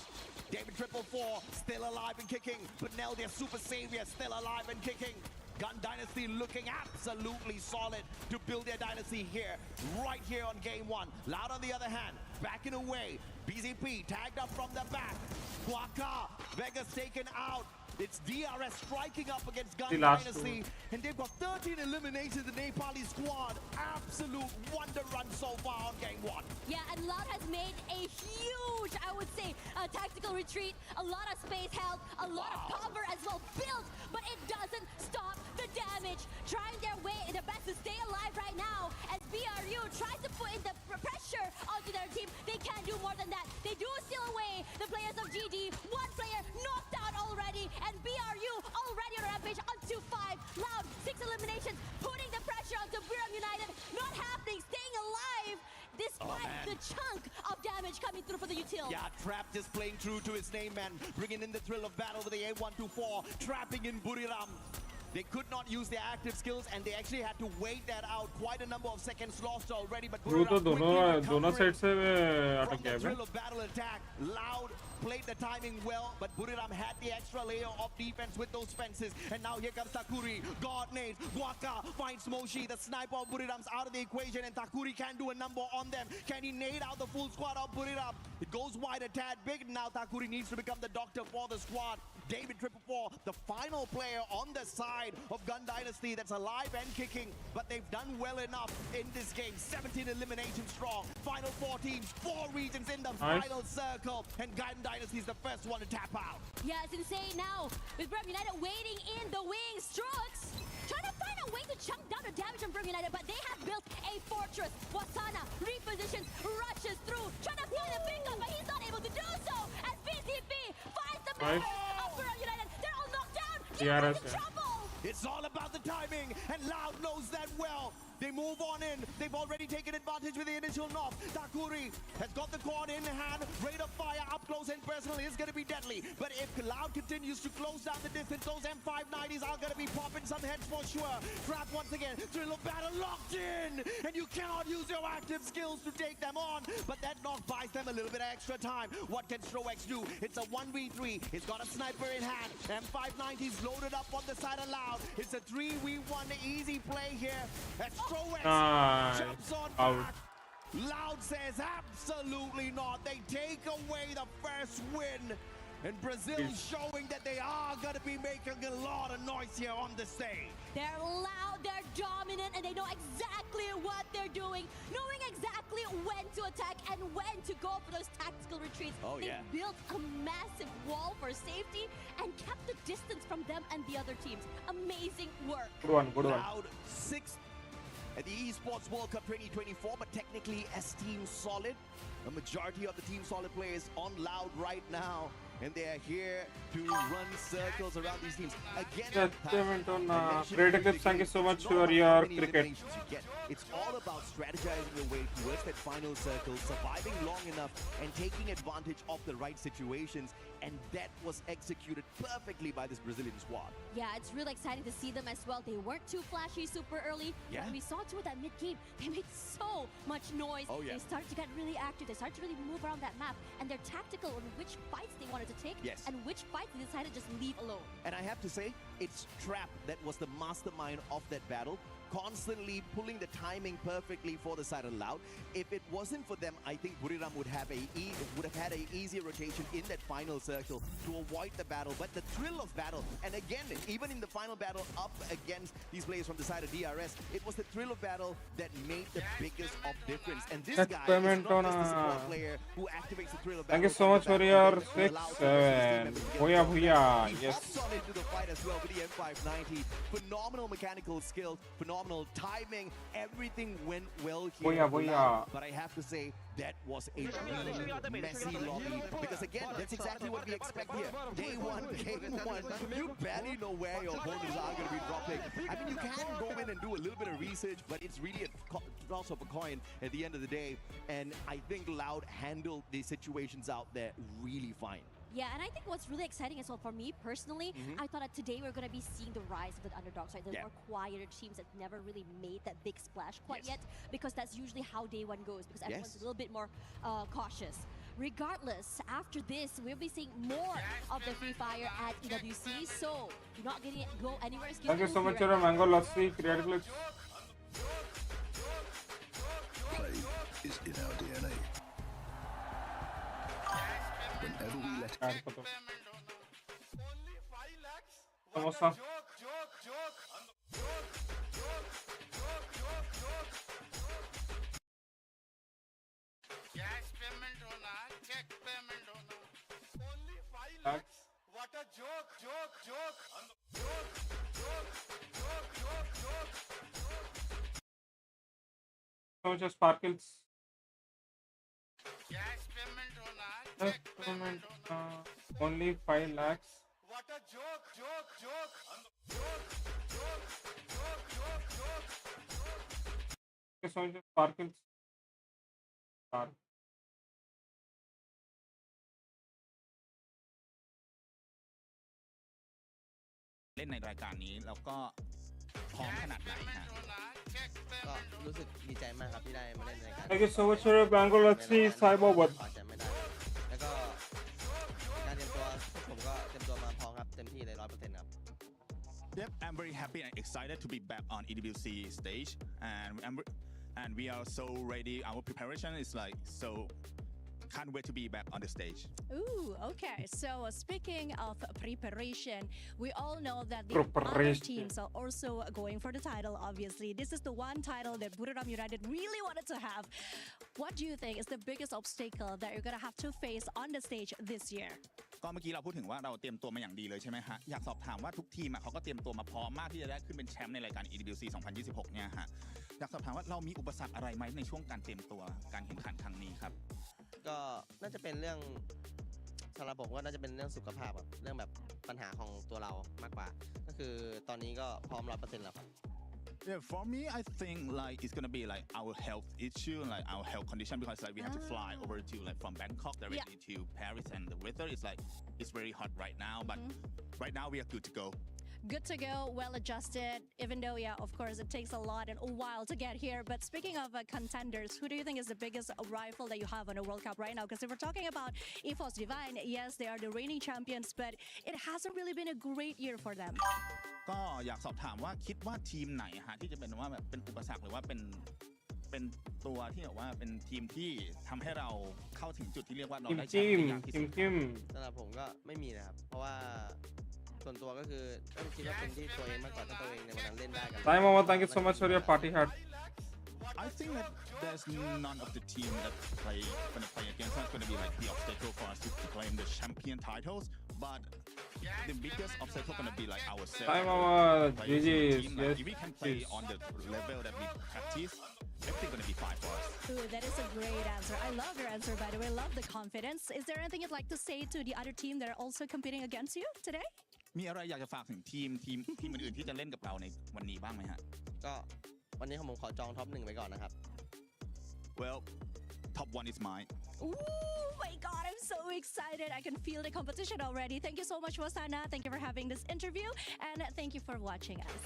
David 444 still alive and kicking. But Nell, their super savior, still alive and kicking. Gun Dynasty looking absolutely solid to build their dynasty here, right here on game one. Loud, on the other hand, backing away. BZP tagged up from the back. Waka, Vegas taken out. It's DRS striking up against Gun Dynasty. And they've got 13 eliminations in the Nepali squad. Absolute wonder run so far on game one. Yeah, and Loud has made a huge, I would say, tactical retreat. A lot of space held, a lot of cover as well built, but it doesn't stop the damage. Trying their best to stay alive right now as BRU tries to put in the pressure onto their team. They can't do more than that. They do steal away the players of GD. One player knocked out already, and BRU already on a rampage on 2-5. Loud, 6 eliminations, putting the pressure onto Brum United. Not happening, staying alive despite the chunk of damage coming through for the util. Yeah, Trap just playing true to his name, man. Bringing in the thrill of battle with the A124, trapping in Buriram. They could not use their active skills, and they actually had to wait that out. Quite a number of seconds lost already, but Buriram दोनों side से अटक गया है. thrill of battle attack. Loud played the timing well, but Buriram had the extra layer of defense with those fences. And now here comes Takuri. God nades. Guaka finds Moshi. The sniper of Buriram's out of the equation, and Takuri can do a number on them. Can he nade out the full squad of Buriram? It goes wide a tad big. Now Takuri needs to become the doctor for the squad. David 444, the final player on the side of Gun Dynasty that's alive and kicking, but they've done well enough in this game. 17 eliminations strong. Final 4 teams, 4 regions in the final circle, and Gun Dynasty is the first one to tap out. Yeah, it's insane now. With Brum United waiting in the wings. Strokes trying to find a way to chunk down the damage on Brum United, but they have built a fortress. Wasana repositions, rushes through, trying to find a pickup, but he's not able to do so as BCP finds the middle of Brum United. They're all knocked down. They're in trouble. It's all about the timing, and Loud knows that well. They move on in. They've already taken advantage with the initial knock. Takuri has got the quad in hand. Rate of fire up close and personal is going to be deadly. But if Loud continues to close down the distance, those M590s are going to be popping some heads for sure. Trap once again. Thrill of battle locked in. And you cannot use your active skills to take them on. But that knock buys them a little bit of extra time. What can Strowex do? It's a 1v3. He's got a sniper in hand. M590s loaded up on the side of Loud. It's a 3v1 easy play here. Strowex jumps on back. Loud says absolutely not. They take away the first win. And Brazil showing that they are going to be making a lot of noise here on the stage. They're loud, they're dominant, and they know exactly what they're doing, knowing exactly when to attack and when to go for those tactical retreats. They built a massive wall for safety and kept the distance from them and the other teams. Amazing work. Good one. Loud 6th at the Esports World Cup 2024, but technically as Team Solid. A majority of the Team Solid players on Loud right now, and they are here to run circles around these teams. Again, thank you so much for your cricket. It's all about strategizing your way towards that final circle, surviving long enough, and taking advantage of the right situations. And that was executed perfectly by this Brazilian squad. Yeah, it's really exciting to see them as well. They weren't too flashy super early. Yeah. When we saw too at that mid-game, they made so much noise. They started to get really active. They started to really move around that map. And they're tactical on which fights they wanted to take and which fights they decided to just leave alone. And I have to say, it's Trap that was the mastermind of that battle. constantly pulling the timing perfectly for the side of Loud. If it wasn't for them, I think Buriram would have had a easier rotation in that final circle to avoid the battle. But the thrill of battle, and again, even in the final battle up against these players from the side of DRS, it was the thrill of battle that made the biggest of difference. And this guy is not just a support player who activates the thrill of battle. Thank you so much for your 6-7. Booyah. Yes. Hops on into the fight as well with the M590. Phenomenal mechanical skills, phenomenal timing. Everything went well here. But I have to say, that was a really messy lobby. Because again, that's exactly what we expect here. Day one, game one, you barely know where your opponents are going to be dropping. I mean, you can go in and do a little bit of research, but it's really a toss of a coin at the end of the day. And I think Loud handled the situations out there really fine. Yeah, and I think what's really exciting as well for me personally, I thought that today we're going to be seeing the rise of the underdogs, right? The more quieter teams that never really made that big splash quite yet, because that's usually how day one goes, because everyone's a little bit more cautious. Regardless, after this, we'll be seeing more of the Freefire at EWC, so you're not going to go anywhere. Thank you so much, Mango Lassi, Creative Clips. Play is in our DNA. Whenever we let Samosa. Cash payment hona, check payment hona. Only 5 lakhs. What a joke. So much Sparkles. Cash payment hona, Cash check payment, payment hona. only 5 lakhs. What a joke. So much Sparkles.เล่นในรายการนี้แล้วก็พร้อมขนาดไหนฮะก็รู้สึกดีใจมากครับที่ได้มาเล่นในรายการ Thank you so much for your Mango Lassi, Cyberbot. พอใจไม่ได้แล้วก็การเตรียมตัวผมก็เตรียมตัวมาพร้อมครับเต็มที่เลย 100% ครับ Yep, I'm very happy and excited to be back on EWC stage, and we are so ready. Our preparation is like so. Can't wait to be back on the stage. Ooh, okay. So speaking of preparation, we all know that the other teams are also going for the title, obviously. This is the one title that Buriram United really wanted to have. What do you think is the biggest obstacle that you're going to have to face on the stage this year? ก็เมื่อกี้เราพูดถึงว่าเราเตรียมตัวมาอย่างดีเลยใช่ไหมฮะอยากสอบถามว่าทุกทีมเขาก็เตรียมตัวมาพร้อมมากที่จะได้ขึ้นเป็นแชมป์ในรายการ EWC 2026 เนี่ยฮะอยากสอบถามว่าเรามีอุปสรรคอะไรไหมในช่วงการเตรียมตัวการแข่งขันครั้งนี้ครับก็น่าจะเป็นเรื่องสำหรับผมก็น่าจะเป็นเรื่องสุขภาพครับเรื่องแบบปัญหาของตัวเรามากกว่าก็คือตอนนี้ก็พร้อม 100% แล้วครับ Yeah, for me, I think like it's gonna be like our health issue, like our health condition, because like we have to fly over to like from Bangkok directly to Paris, and the weather is like it's very hot right now, but right now we are good to go. Good to go, well adjusted, even though, yeah, of course, it takes a lot and a while to get here. But speaking of contenders, who do you think is the biggest rival that you have on the World Cup right now? Because if we're talking about EFOS Divine, yes, they are the reigning champions, but it hasn't really been a great year for them. ก็อยากสอบถามว่าคิดว่าทีมไหนฮะที่จะเป็นว่าแบบเป็นอุปสรรคหรือว่าเป็นตัวที่แบบว่าเป็นทีมที่ทำให้เราเข้าถึงจุดที่เรียกว่าเราได้แชมป์ยากที่สุดสำหรับผมก็ไม่มีนะครับเพราะว่าส่วนตัวก็คือต้องคิดว่าเป็นที่ตัวเองมากกว่าถ้าตัวเองในวันนั้นเล่นได้กัน Bye Mama, thank you so much for your party hat. I think that there's none of the team that gonna play against us gonna be like the obstacle for us to claim the champion titles, but the biggest obstacle gonna be like ourselves. Bye Mama, GG's, yes. If we can play on the level that we practice, everything gonna be fine for us. Ooh, that is a great answer. I love your answer, by the way. Love the confidence. Is there anything you'd like to say to the other team that are also competing against you today? มีอะไรอยากจะฝากถึงทีมอื่นๆที่จะเล่นกับเราในวันนี้บ้างไหมฮะก็วันนี้ผมขอจองท็อป 1 ไว้ก่อนนะครับ Well, top 1 is mine. Ooh, my God, I'm so excited. I can feel the competition already. Thank you so much, Wasana. Thank you for having this interview, and thank you for watching us.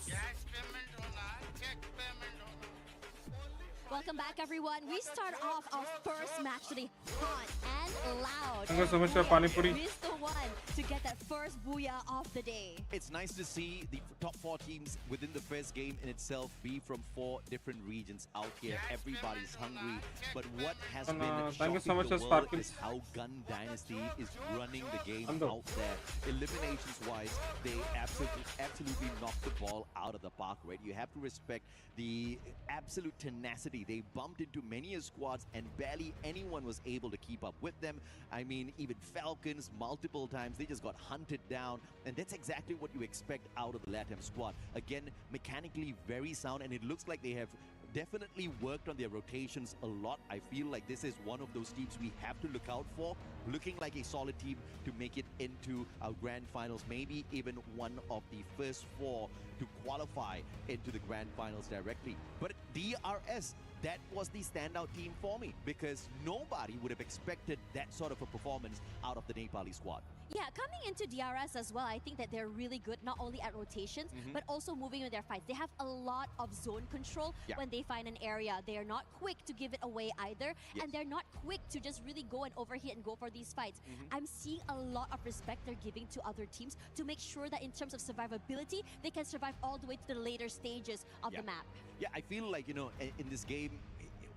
Welcome back, everyone. We start off our first match today hot and loud. Thank you so much for Pani Puri. With the fun to get that first booyah of the day. It's nice to see the top 4 teams within the first game in itself be from 4 different regions out here. Everybody's hungry. But what has been thank you so shocking much, the world Sparkles. is how Gun Dynasty is running the game Ando. out there. Eliminations-wise, they absolutely knocked the ball out of the park, right? You have to respect the absolute tenacity. They bumped into many squads and barely anyone was able to keep up with them. I mean, even Falcons, multiple times, they just got hunted down. And that's exactly what you expect out of the LATAM squad. Again, mechanically very sound, and it looks like they have definitely worked on their rotations a lot. I feel like this is one of those teams we have to look out for, looking like a solid team to make it into our grand finals, maybe even one of the first 4 to qualify into the grand finals directly. But DRS, that was the standout team for me because nobody would have expected that sort of a performance out of the Nepali squad. Yeah, coming into DRS as well, I think that they're really good, not only at rotations, but also moving in their fights. They have a lot of zone control when they find an area. They are not quick to give it away either, and they're not quick to just really go and overhit and go for these fights. I'm seeing a lot of respect they're giving to other teams to make sure that in terms of survivability, they can survive all the way to the later stages of the map. Yeah, I feel like, you know, in this game,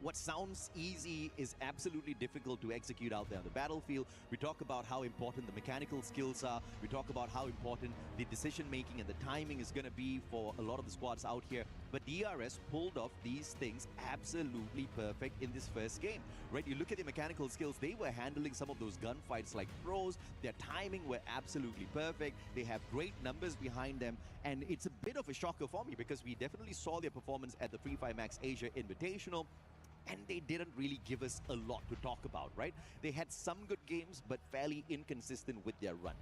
what sounds easy is absolutely difficult to execute out there on the battlefield. We talk about how important the mechanical skills are. We talk about how important the decision making and the timing is going to be for a lot of the squads out here. But DRS pulled off these things absolutely perfect in this first game, right? You look at the mechanical skills, they were handling some of those gunfights like pros. Their timing were absolutely perfect. They have great numbers behind them. And it's a bit of a shocker for me because we definitely saw their performance at the Freefire Max Asia Invitational. And they didn't really give us a lot to talk about, right? They had some good games, but fairly inconsistent with their run.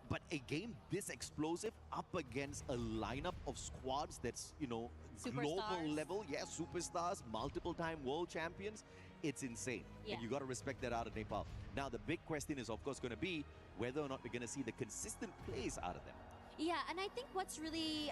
But a game this explosive up against a lineup of squads that's, you know, global level, superstars, multiple-time world champions, it's insane. And you got to respect that out of Nepal. Now, the big question is, of course, going to be whether or not we're going to see the consistent plays out of them. Yeah, and I think what's really,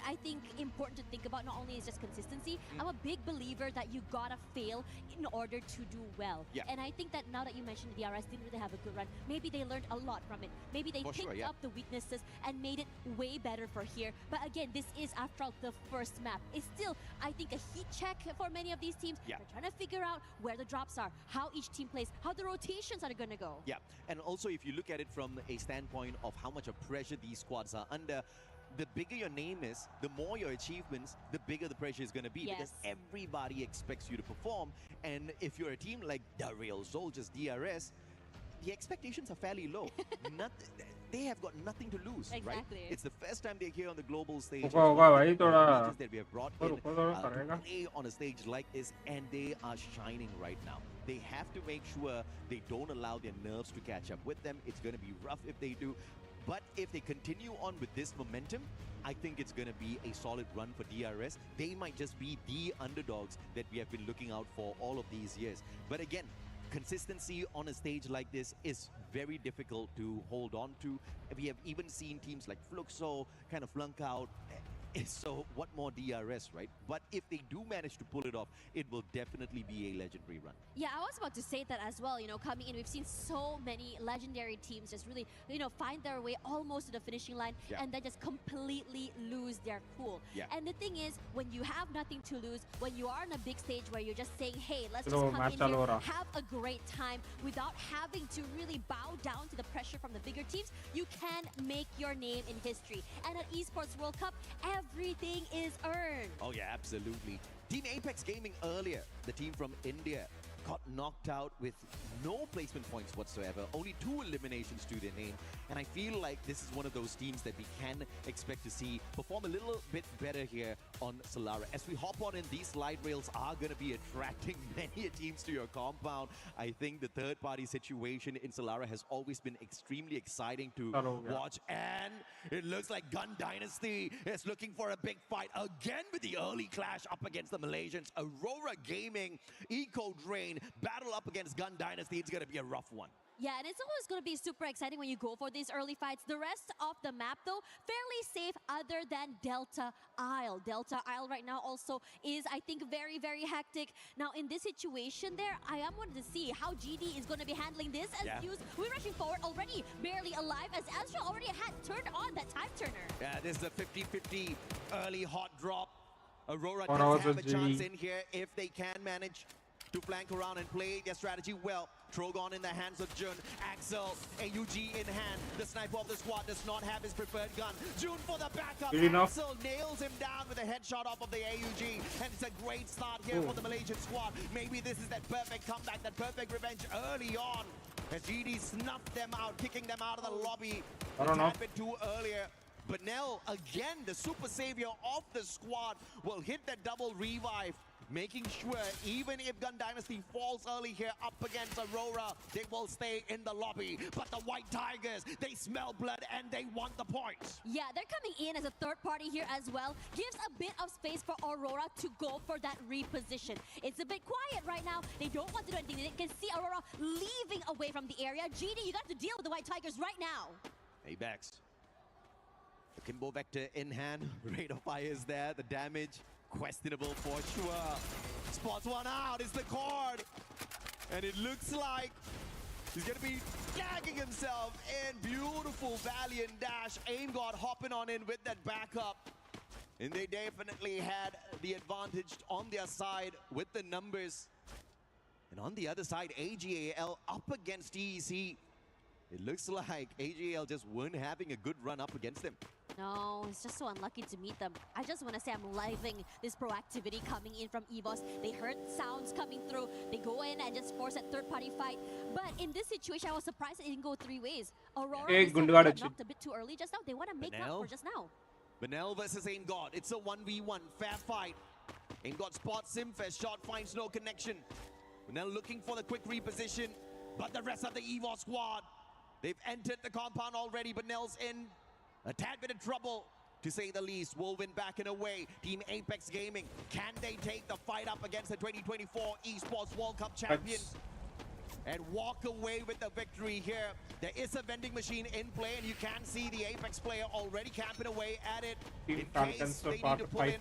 important to think about not only is just consistency. I'm a big believer that you gotta fail in order to do well. Yeah. And I think that now that you mentioned the DRS didn't really have a good run, maybe they learned a lot from it. Maybe they picked up the weaknesses and made it way better for here. But again, this is, after all, the first map. It's still, I think, a heat check for many of these teams. They're trying to figure out where the drops are, how each team plays, how the rotations are gonna go. Yeah, and also if you look at it from a standpoint of how much of pressure these squads are under, the bigger your name is, the more your achievements, the bigger the pressure is going to be. Because everybody expects you to perform. And if you're a team like the Real Soldiers, DRS, the expectations are fairly low. They have got nothing to lose, right? It's the first time they're here on the global stage. It's one of the regions that we have brought in to play on a stage like this, and they are shining right now. They have to make sure they don't allow their nerves to catch up with them. It's going to be rough if they do. But if they continue on with this momentum, I think it's going to be a solid run for DRS. They might just be the underdogs that we have been looking out for all of these years. But again, consistency on a stage like this is very difficult to hold on to. We have even seen teams like Fluxo kind of flunk out. So what more DRS, right? But if they do manage to pull it off, it will definitely be a legendary run. Yeah, I was about to say that as well. You know, coming in, we've seen so many legendary teams just really, find their way almost to the finishing line and then just completely lose their cool. And the thing is, when you have nothing to lose, when you are on a big stage where you're just saying, hey, let's just come in here, have a great time without having to really bow down to the pressure from the bigger teams, you can make your name in history. And at Esports World Cup, everything is earned. Oh yeah, absolutely. Team Apex Gaming earlier, the team from India, got knocked out with no placement points whatsoever. Only 2 eliminations to their name. And I feel like this is one of those teams that we can expect to see perform a little bit better here on Solara. As we hop on in, these light rails are going to be attracting many teams to your compound. I think the third-party situation in Solara has always been extremely exciting to watch. And it looks like Gun Dynasty is looking for a big fight again with the early clash up against the Malaysians. Aurora Gaming, Eco Drain, battle up against Gun Dynasty. It's going to be a rough one. Yeah, and it's always going to be super exciting when you go for these early fights. The rest of the map, though, fairly safe other than Delta Isle. Delta Isle right now also is, I think, very, very hectic. Now, in this situation there, I am wanting to see how GD is going to be handling this. As we're rushing forward already, barely alive, as Astra already had turned on that time turner. Yeah, this is a 50-50 early hot drop. Aurora Or does also have a chance GD. in here if they can manage to flank around and play their strategy well. Trogon in the hands of Jun. Axel, AUG in hand. The sniper of the squad does not have his preferred gun. Jun for the backup. Good enough. Axel nails him down with a headshot off of the AUG. And it's a great start here for the Malaysian squad. Maybe this is that perfect comeback, that perfect revenge early on. As GD snuffed them out, kicking them out of the lobby. I don't know. A bit too earlier. But Nell, again, the super savior of the squad, will hit that double revive, making sure even if Gun Dynasty falls early here up against Aurora, they will stay in the lobby. But the White Tigers, they smell blood and they want the points. Yeah, they're coming in as a third party here as well. Gives a bit of space for Aurora to go for that reposition. It's a bit quiet right now. They don't want to do anything. They can see Aurora leaving away from the area. GD, you got to deal with the White Tigers right now. Apex. The Kimbo Vector in hand. Rate of fire is there. The damage, questionable for sure. Spots one out. It's the cord. And it looks like he's going to be gagging himself in. Beautiful Valiant dash. Aim God hopping on in with that backup. And they definitely had the advantage on their side with the numbers. And on the other side, AGAL up against EEC. It looks like AGL just weren't having a good run up against them. No, it's just so unlucky to meet them. I just want to say I'm loving this proactivity coming in from EVOS. They heard sounds coming through. They go in and just force that third-party fight. But in this situation, I was surprised it didn't go three ways. Aurora got knocked a bit too early just now. They want to make up for just now. Benel versus Aim God. It's a 1v1. Fair fight. Aim God spots him. Fair shot finds no connection. Benel looking for the quick reposition. But the rest of the EVOS squad, they've entered the compound already, but Nell's in a tad bit of trouble, to say the least. Wolven back and away. Team Apex Gaming, can they take the fight up against the 2024 Esports World Cup champions and walk away with the victory here? There is a vending machine in play, and you can see the Apex player already camping away at it. In case they need to put in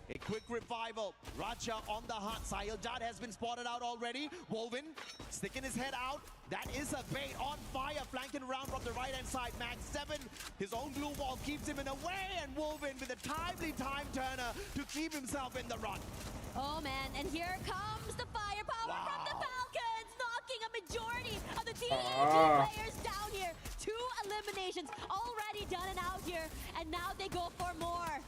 a quick revival. Raja on the hunt. Sahil Jad has been spotted out already. Wolven sticking his head out. That is a bait on fire, flanking around from the right-hand side. Max 7, his own glue wall keeps him in a way, and Wolven with a timely time turner to keep himself in the run. Oh man, and here comes the firepower from the Falcons, knocking a majority of the TAG players down here. 2 eliminations already done and out here, and now they go for more.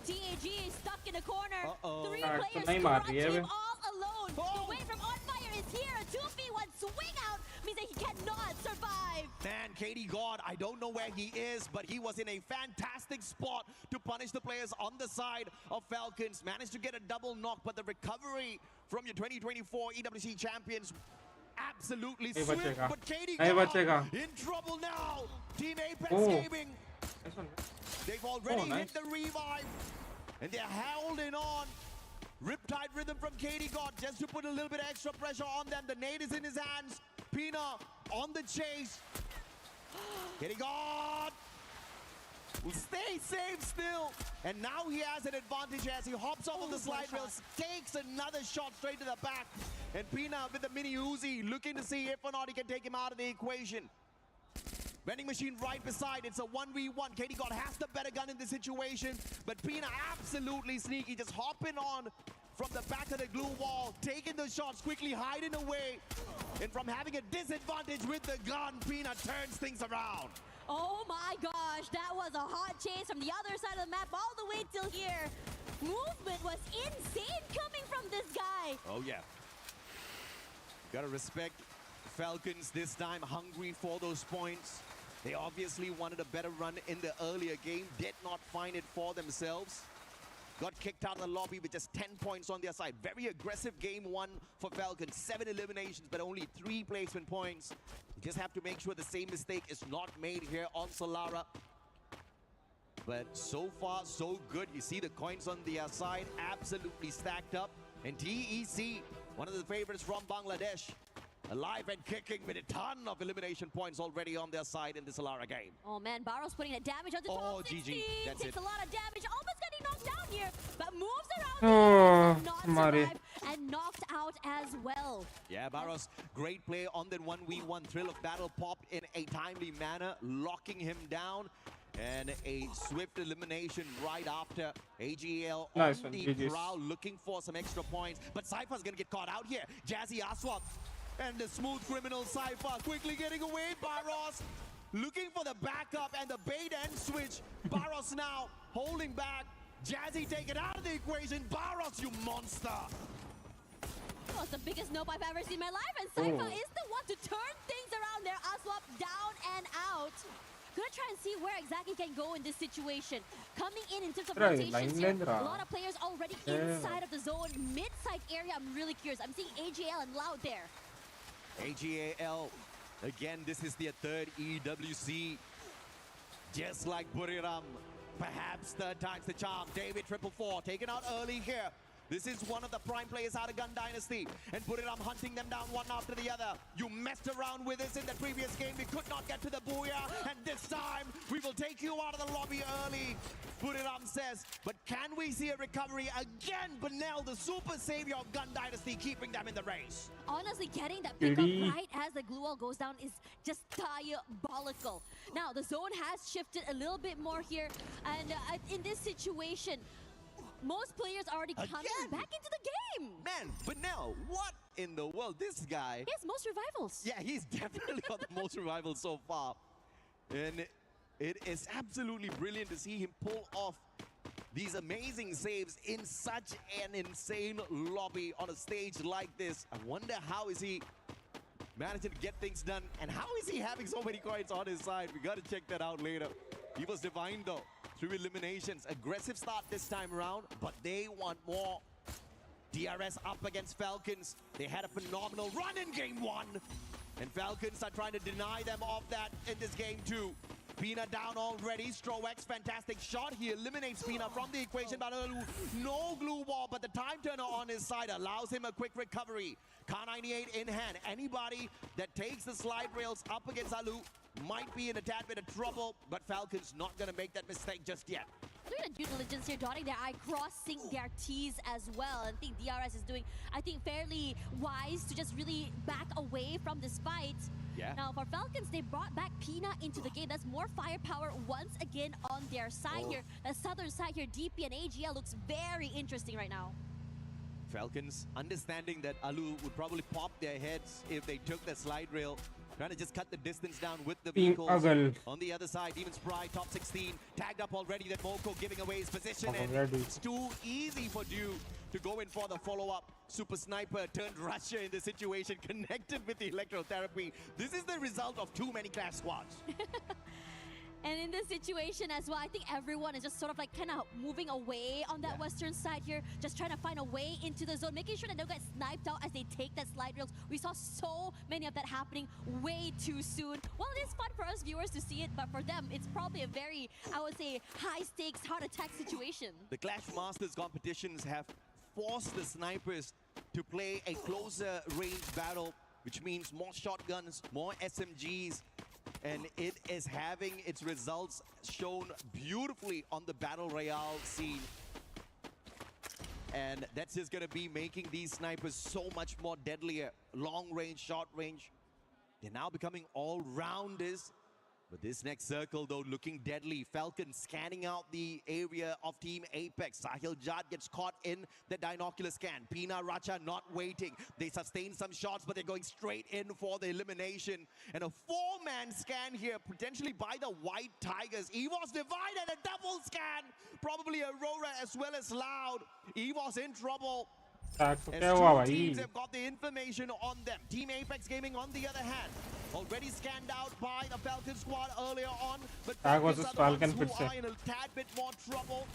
TAG is stuck in a corner. 3 players crunching all alone. The wave from On Fire is here. A 2v1 swing out means that he cannot survive. Man, Katie God, I don't know where he is, but he was in a fantastic spot to punish the players on the side of Falcons. Managed to get a double knock, but the recovery from your 2024 EWC champions absolutely swift. But Katie God in trouble now. Team Apex Gaming, they've already hit the revive, and they're holding on. Riptide rhythm from Katie God just to put a little bit of extra pressure on them. The nade is in his hands. Pina on the chase. Katie God will stay safe still. And now he has an advantage as he hops off of the slide rails, takes another shot straight to the back. And Pina with the mini Uzi looking to see if or not he can take him out of the equation. Vending machine right beside. It's a 1v1. Katie God has the better gun in this situation, but Pina absolutely sneaky, just hopping on from the back of the glue wall, taking the shots, quickly hiding away. And from having a disadvantage with the gun, Pina turns things around. Oh my gosh, that was a hot chase from the other side of the map all the way till here. Movement was insane coming from this guy. Oh yeah. Gotta respect Falcons this time, hungry for those points. They obviously wanted a better run in the earlier game, did not find it for themselves. Got kicked out of the lobby with just 10 points on their side. Very aggressive game 1 for Falcons. 7 eliminations, but only 3 placement points. You just have to make sure the same mistake is not made here on Solara. But so far, so good. You see the coins on their side absolutely stacked up. And TEC, one of the favorites from Bangladesh, alive and kicking with a ton of elimination points already on their side in this Alara game. Oh man, Barrow's putting a damage on the top 16. GG. That's Takes it. a lot of damage, almost getting knocked down here, but moves around Oh, not Mari. survive and knocked out as well. Yeah, Barros, great play on the 1v1 thrill of battle, popped in a timely manner, locking him down. And a swift elimination right after. AGL Nice on one, the GG's. prowl, looking for some extra points. But Cypher's gonna get caught out here. Jazzy Aswad and the smooth criminal Cypher quickly getting away. Barros looking for the backup and the bait and switch. Barros now holding back. Jazzy taken out of the equation. Barros, you monster! Oh, it's the biggest nope I've ever seen in my life, and Cypher Oh. is the one to turn things around there. Aswap down and out. Gonna try and see where exactly can go in this situation. Coming in terms of Right, rotations line here, ra. a lot of players already Yeah. inside of the zone. Mid-side area, I'm really curious. I'm seeing AGL and Loud there. AGAL, again, this is their third EWC. Just like Buriram, perhaps third time's the charm. David 444 taken out early here. This is one of the prime players out of Gun Dynasty. And Buriram hunting them down one after the other. You messed around with us in the previous game. We could not get to the Booyah. And this time, we will take you out of the lobby early. Buriram says, but can we see a recovery again? Benel, the super savior of Gun Dynasty, keeping them in the race. Honestly, getting that pickup Really? right as the glue wall goes down is just diabolical. Now, the zone has shifted a little bit more here. And in this situation, most players are already coming back into the game. Man, Benel, what in the world? This guy. Yes, most revivals. Yeah, he's definitely got the most revivals so far. And it is absolutely brilliant to see him pull off these amazing saves in such an insane lobby on a stage like this. I wonder how is he managing to get things done, and how is he having so many coins on his side? We got to check that out later. He was divine though, through eliminations. Aggressive start this time around, but they want more. DRS up against Falcons. They had a phenomenal run in game one, and Falcons are trying to deny them of that in this game too. Pina down already. Strowex, fantastic shot. He eliminates Pina from the equation, but no glue wall, but the time turner on his side allows him a quick recovery. K98 in hand. Anybody that takes the slide rails up against Alu might be in a tad bit of trouble, but Falcon's not going to make that mistake just yet. Look at the due diligence here, dotting their I, crossing their T's as well. And I think DRS is doing, I think, fairly wise to just really back away from this fight. Yeah. Now, for Falcons, they brought back Pina into the game. That's more firepower once again on their side here. The southern side here, DP and AGL looks very interesting right now. Falcons understanding that Alu would probably pop their heads if they took the slide rail. Trying to just cut the distance down with the Team vehicles. Agal. On the other side, Demon's Pride, top 16. Tagged up already, that Moko giving away his position. And Already. it's too easy for Dew to go in for the follow-up. Super Sniper turned Russia in the situation, connected with the electrotherapy. This is the result of too many clash squads. And in this situation as well, I think everyone is just sort of like kind of moving away on that western side here, just trying to find a way into the zone, making sure that they don't get sniped out as they take that slide rails. We saw so many of that happening way too soon. Well, it is fun for us viewers to see it, but for them, it's probably a very, I would say, high-stakes, heart-attack situation. The Clash Masters competitions have forced the snipers to play a closer range battle, which means more shotguns, more SMGs, and it is having its results shown beautifully on the Battle Royale scene. And that's just gonna be making these snipers so much more deadlier. Long range, short range. They're now becoming all-rounders. But this next circle, though, looking deadly. Falcon scanning out the area of Team Apex. Sahil Jad gets caught in the binocular scan. Pina Racha not waiting. They sustain some shots, but they're going straight in for the elimination. And a four-man scan here, potentially by the White Tigers. EVOS divided, a double scan. Probably Aurora as well as Loud. EVOS in trouble. As two teams have got the information on them. Team Apex Gaming, on the other hand, already scanned out by the Falcon squad earlier on, but Falcons are the ones who are in a tad bit more trouble.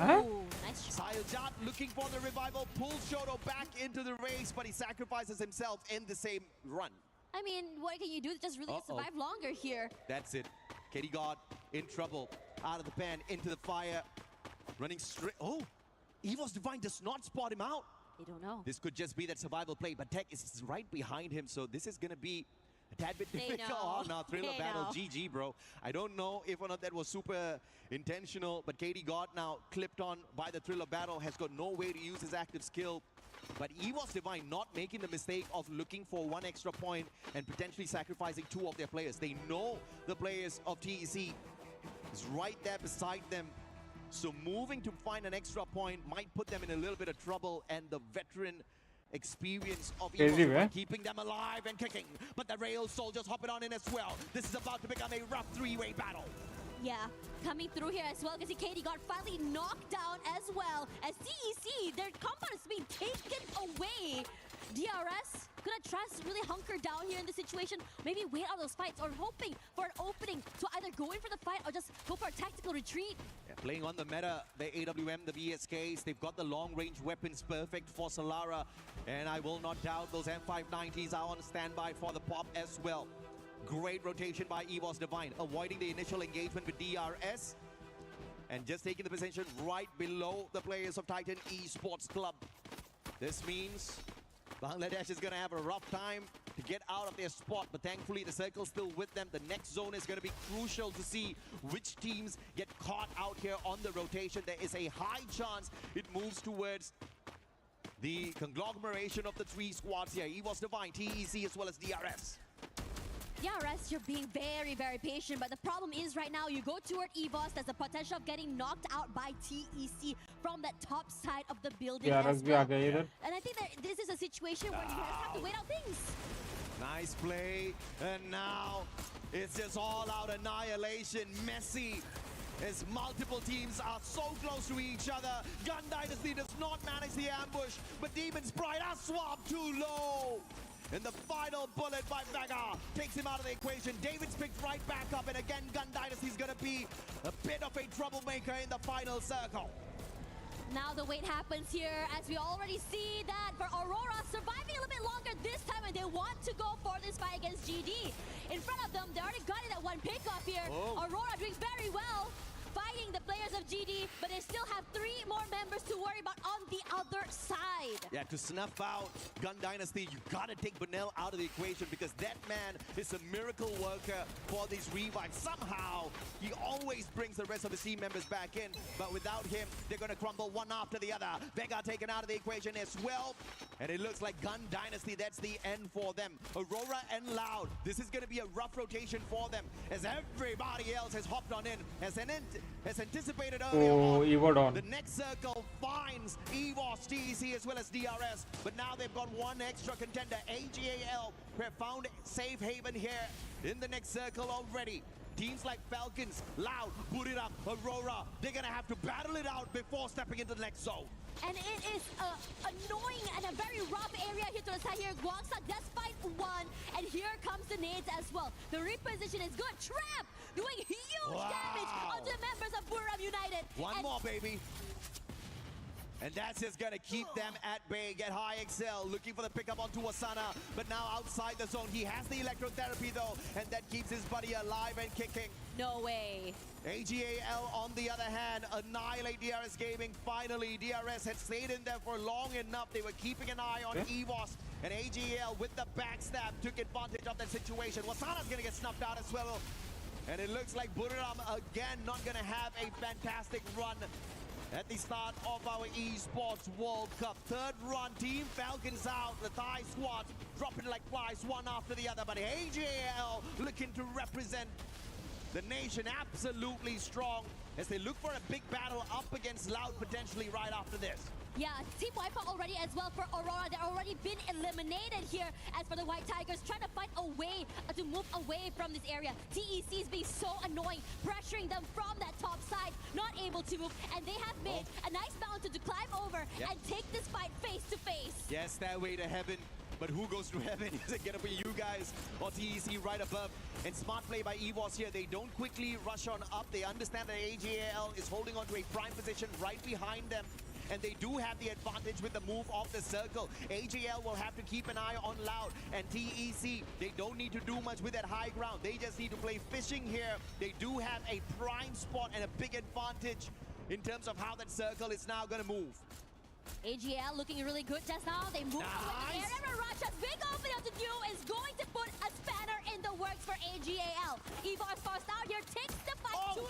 Ooh, nice shot. Sahyajat looking for the revival, pulls Shoto back into the race, but he sacrifices himself in the same run. I mean, what can you do to just really survive longer here? That's it. Katie God in trouble. Out of the pan, into the fire. Running straight. Oh, EVOS Divine does not spot him out. They don't know. This could just be that survival play, but Tech is right behind him, so this is going to be a tad bit They difficult. know. Oh, now Thriller They battle, know. GG, bro. I don't know if or not that was super intentional, but KD got now clipped on by the Thriller battle, has got no way to use his active skill. But EWC Divine not making the mistake of looking for one extra point and potentially sacrificing two of their players. They know the players of TEC is right there beside them. So moving to find an extra point might put them in a little bit of trouble, and the veteran experience of Crazy, EWC man. keeping them alive and kicking. But the Rail Soldiers hopping on in as well. This is about to become a rough three-way battle. Yeah, coming through here as well, because KD got finally knocked down as well. As TEC, their compound is being taken away. DRS gonna trust really hunker down here in this situation. Maybe wait out those fights, or hoping for an opening to either go in for the fight or just go for a tactical retreat. Yeah, playing on the meta, the AWM, the BSKs, they've got the long-range weapons perfect for Solara. And I will not doubt those M590s are on standby for the pop as well. Great rotation by EWC Divine, avoiding the initial engagement with DRS. And just taking the position right below the players of Titan Esports Club. This means Bangladesh is going to have a rough time to get out of their spot, but thankfully the circle's still with them. The next zone is going to be crucial to see which teams get caught out here on the rotation. There is a high chance it moves towards the conglomeration of the three squads here. EWC Divine, TEC, as well as DRS. DRS, you're being very, very patient, but the problem is right now you go toward EVOS, there's a potential of getting knocked out by TEC from that top side of the building as well. And I think that this is a situation where you guys have to wait out things. Nice play, and now it's just all-out annihilation. Messy, as multiple teams are so close to each other. Gun Dynasty does not manage the ambush, but Demon's Pride are swapped too low. And the final bullet by Vega takes him out of the equation. David's picked right back up, and again, Gun Dynasty's gonna be a bit of a troublemaker in the final circle. Now the wait happens here, as we already see that for Aurora surviving a little bit longer this time, and they want to go for this fight against GD. In front of them, they already got it at one pickoff here. Oh. Aurora doing very well, fighting the players of GD, but they still have 3 more members to worry about on the other side. Yeah, to snuff out Gun Dynasty, you gotta take Benel out of the equation, because that man is a miracle worker for these revives. Somehow, he always brings the rest of the team members back in, but without him, they're gonna crumble one after the other. Vega taken out of the equation as well, and it looks like Gun Dynasty, that's the end for them. Aurora and Loud, this is gonna be a rough rotation for them, as everybody else has hopped on in, as anticipated earlier on. Evo down. The next circle finds EVOS, TEC, as well as DRS, but now they've got one extra contender. AGAL have found safe haven here in the next circle already. Teams like Falcons, Loud, Buriram, Aurora, they're gonna have to battle it out before stepping into the next zone. And it is annoying and a very rough area here to the side here. Guangsa does fight one, and here comes the nades as well. The reposition is good. Trap doing huge damage onto the members of Buriram United. One more, baby. And that's just gonna keep them at bay. Get High Excel looking for the pickup onto Asana, but now outside the zone. He has the electrotherapy though, and that keeps his buddy alive and kicking. No way. AGAL on the other hand, annihilate DRS Gaming. Finally, DRS had stayed in there for long enough. They were keeping an eye on EVOS, and AGAL with the backstab took advantage of that situation. Wasana's gonna get snuffed out as well. And it looks like Buriram again not gonna have a fantastic run at the start of our Esports World Cup. Third run, Team Falcons out. The Thai squad dropping like flies one after the other. But AGAL looking to represent the nation absolutely strong as they look for a big battle up against Loud potentially right after this. Yeah, Team Wipeout already as well for Aurora. They've already been eliminated here. As for the White Tigers, trying to find a way to move away from this area. TEC is being so annoying, pressuring them from that top side, not able to move. And they have made a nice mountain to climb over and take this fight face to face. Yes, that way to heaven. But who goes to heaven? Is it gonna be you guys or TEC right above? And smart play by EVOS here. They don't quickly rush on up. They understand that AGAL is holding on to a prime position right behind them. And they do have the advantage with the move off the circle. AGL will have to keep an eye on Loud. And TEC, they don't need to do much with that high ground. They just need to play fishing here. They do have a prime spot and a big advantage in terms of how that circle is now going to move. AGL looking really good just now. They moved away the air. Russia's big opening to do is going to put a spanner in the works for AGAL. EVOS forced out here, takes the fight too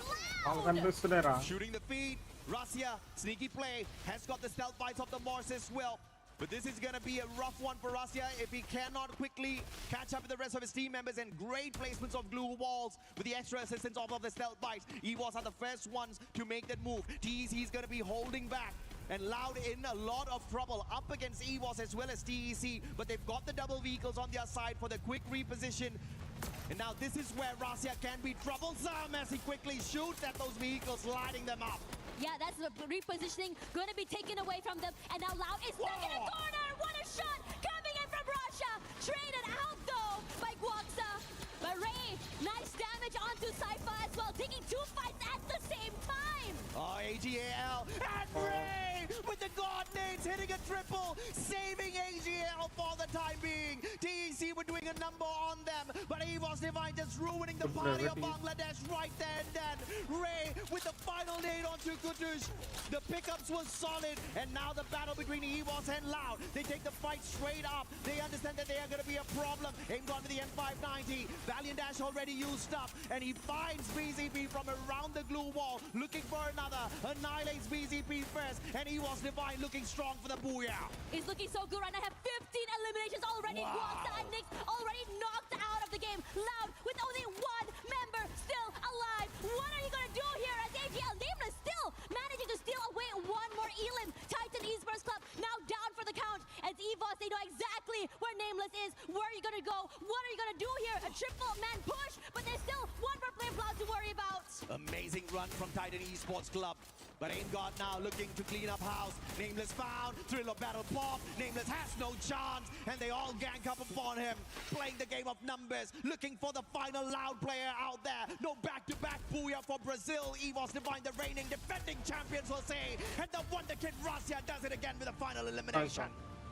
loud. Shooting the feed. Russia, sneaky play, has got the stealth bites of the Morse as well. But this is going to be a rough one for Russia if he cannot quickly catch up with the rest of his team members, and great placements of glue walls with the extra assistance of the stealth bites. EVOS are the first ones to make that move. TEC is going to be holding back. And Loud in a lot of trouble up against EVOS as well as TEC, but they've got the double vehicles on their side for the quick reposition. And now this is where Russia can be troublesome as he quickly shoots at those vehicles, lighting them up. Yeah, that's the repositioning going to be taken away from them. And now Loud is stuck in a corner. What a shot coming in from Russia. Traded out though by Guaxa. But Ray, nice damage onto Cypher as well, taking two fights at the same time. Oh, AGAL and Ray with the God nades hitting a triple, saving AGAL for the time being. TEC were doing a number on them, but EVOS Divine just ruining the party of Bangladesh right there and then. Ray with the final nade onto Kutush. The pickups were solid, and now the battle between EVOS and Loud. They take the fight straight up. They understand that they are going to be a problem. Aim gone to the M590. Valiant Dash already used up, and he finds BZP from around the glue wall, looking for another. Annihilates BZP first, and EVOS Divine looking strong for the Booyah. He's looking so good right now. Have 15 eliminations already. Guaxa and Nyx already knocked out of the game. Loud with only one member still alive. What are you going to do here as AGL? Nameless still managing to steal away one more elim. Titan Esports Club now down for the count. As EVOS, they know exactly where Nameless is. Where are you going to go? What are you going to do here? A triple man push, but there's still one more player Cloud to worry about. Amazing run from Titan Esports Club. But Aim God now looking to clean up house. Nameless found, Thriller battle pop. Nameless has no chance, and they all gang up upon him. Playing the game of numbers, looking for the final Loud player out there. No back-to-back Booyah for Brazil. EVOS Divine, the reigning defending champions, will say. And the wonder kid Russia does it again with a final elimination.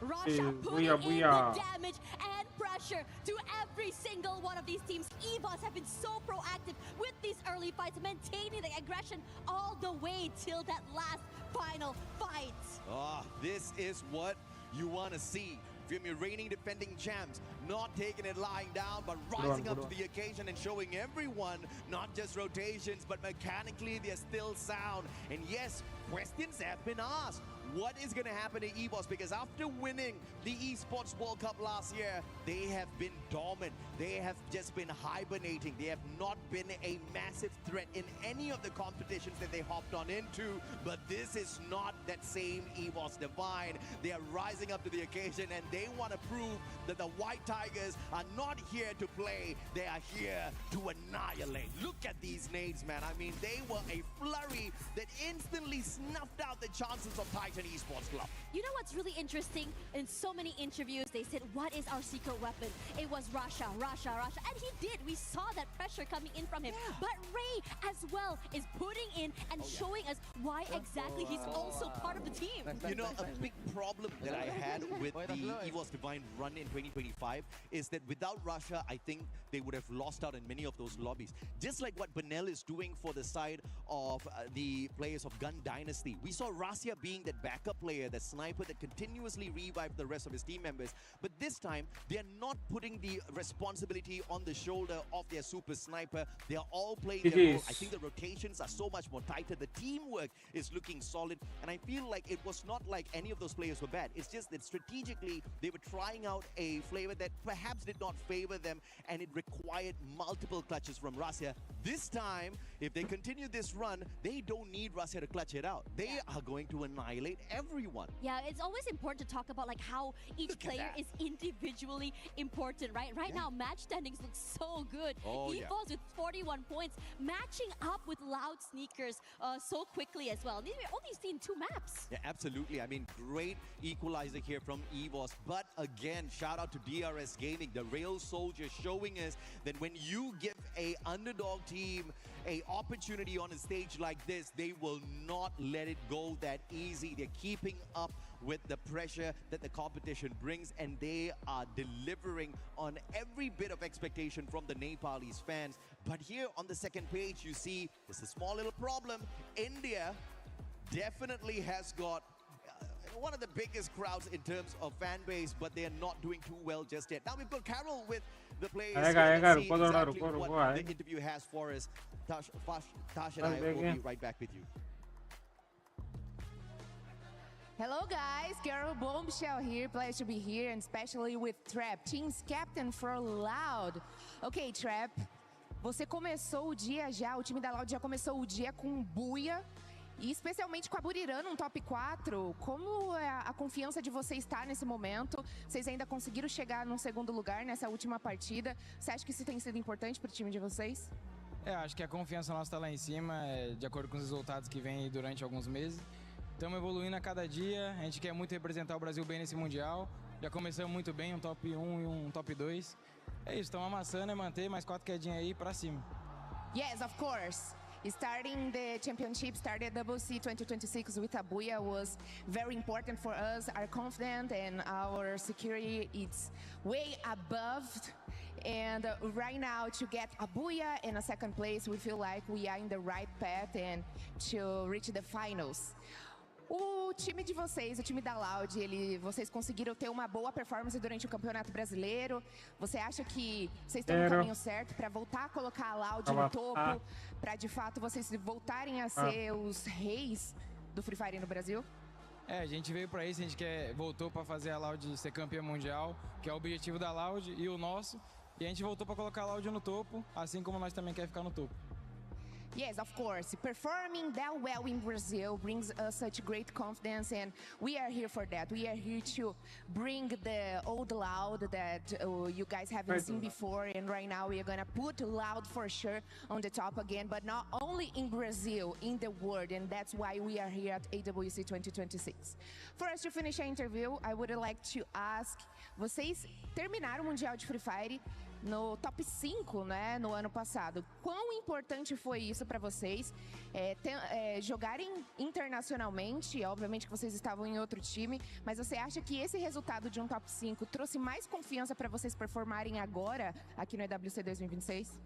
Russia putting in the damage and pressure to every single one of these teams. EVOS have been so proactive with these early fights, maintaining the aggression all the way till that last final fight. Oh, this is what you want to see from your reigning defending champs. Not taking it lying down, but rising up to the occasion and showing everyone not just rotations, but mechanically they're still sound. And yes, questions have been asked. What is going to happen to EVOS? Because after winning the Esports World Cup last year, they have been dormant. They have just been hibernating. They have not been a massive threat in any of the competitions that they hopped on into. But this is not that same EVOS Divine. They are rising up to the occasion, and they want to prove that the White Tigers are not here to play. They are here to annihilate. Look at these nades, man. I mean, they were a flurry that instantly snuffed out the chances of Titan Esports Club. You know what's really interesting? In so many interviews, they said, what is our secret weapon? It was Russia, Russia, Russia. And he did. We saw that pressure coming in from him. But Ray as well is putting in and showing us why exactly he's also part of the team. You know, a big problem that I had with the EVOS Divine run in 2025 is that without Russia, I think they would have lost out in many of those lobbies. Just like what Benel is doing for the side of the players of Gun Dynasty. We saw Russia being that backup player, that sniper that continuously revived the rest of his team members. But this time, they are not putting the responsibility on the shoulder of their super sniper. They are all playing their role. I think the rotations are so much more tighter. The teamwork is looking solid. And I feel like it was not like any of those players were bad. It's just that strategically, they were trying out a flavor that perhaps did not favor them, and it required multiple clutches from Russia. This time, if they continue this run, they don't need Russia to clutch it out. They are going to annihilate everyone. Yeah, it's always important to talk about like how each player is individually important, right? Right now, match standings look so good. EVOS with 41 points, matching up with Loud Sneakers so quickly as well. They've only seen 2 maps. Yeah, absolutely. I mean, great equalizer here from EVOS. But again, shout out to DRS Gaming, the Rail Soldier, showing us that when you give a underdog team a opportunity on a stage like this, they will not let it go that easy. They're keeping up with the pressure that the competition brings, and they are delivering on every bit of expectation from the Nepalese fans. But here on the second page, you see there's a small little problem. India definitely has got one of the biggest crowds in terms of fan base, but they are not doing too well just yet. Now we've got Carol with the players. Let's see exactly what the interview has for us. Tash and I will be right back with you. Hello guys, Carol Bombshell here, pleasure to be here, and especially with Trap, team's captain for Loud. Okay, Trap, você começou o dia já, o time da Loud já começou o dia com buia, e especialmente com a Buriram no top 4. Como é a confiança de você estar nesse momento? Vocês ainda conseguiram chegar num segundo lugar nessa última partida? Você acha que isso tem sido importante para o time de vocês? Acho que a confiança nossa está lá em cima, de acordo com os resultados que vêm durante alguns meses. Estamos evoluindo a cada dia, a gente quer muito representar o Brasil bem nesse Mundial. Já começamos muito bem, um top 1 e um top 2. É isso, estamos amassando e manter mais 4 quedinhas aí pra cima. Yes, of course. Starting the championship, started EWC 2026 with Abuya was very important for us. Our confidence and our security, it's way above. And right now, to get Abuya in a second place, we feel like we are in the right path and to reach the finals. O time de vocês, o time da Loud, vocês conseguiram ter uma boa performance durante o Campeonato Brasileiro. Você acha que vocês estão no caminho certo para voltar a colocar a Loud no topo, para de fato vocês voltarem a ser os reis do Free Fire no Brasil? A gente veio para isso, a gente voltou para fazer a Loud ser campeã mundial, que é o objetivo da Loud e o nosso. E a gente voltou para colocar a Loud no topo, assim como nós também queremos ficar no topo. Yes, of course. Performing that well in Brazil brings us such great confidence, and we are here for that. We are here to bring the old Loud that you guys haven't seen before, and right now we are gonna put Loud for sure on the top again, but not only in Brazil, in the world, and that's why we are here at EWC 2026. For us to finish our interview, I would like to ask, vocês terminaram o Mundial de Free Fire no top 5, né, no ano passado. Quão importante foi isso para vocês? Jogarem internacionalmente, obviamente que vocês estavam em outro time, mas você acha que esse resultado de um top 5 trouxe mais confiança para vocês performarem agora aqui no EWC 2026?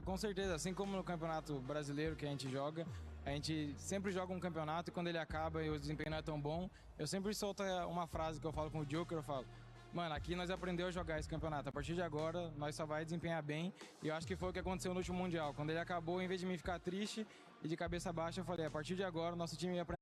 Com certeza, assim como no Campeonato Brasileiro que a gente sempre joga um campeonato e quando ele acaba e o desempenho não é tão bom, eu sempre solto uma frase que eu falo com o Joker, eu falo: mano, aqui nós aprendemos a jogar esse campeonato. A partir de agora, nós só vai desempenhar bem. E eu acho que foi o que aconteceu no último Mundial. Quando ele acabou, em vez de mim ficar triste e de cabeça baixa, eu falei: a partir de agora, o nosso time ia aprender.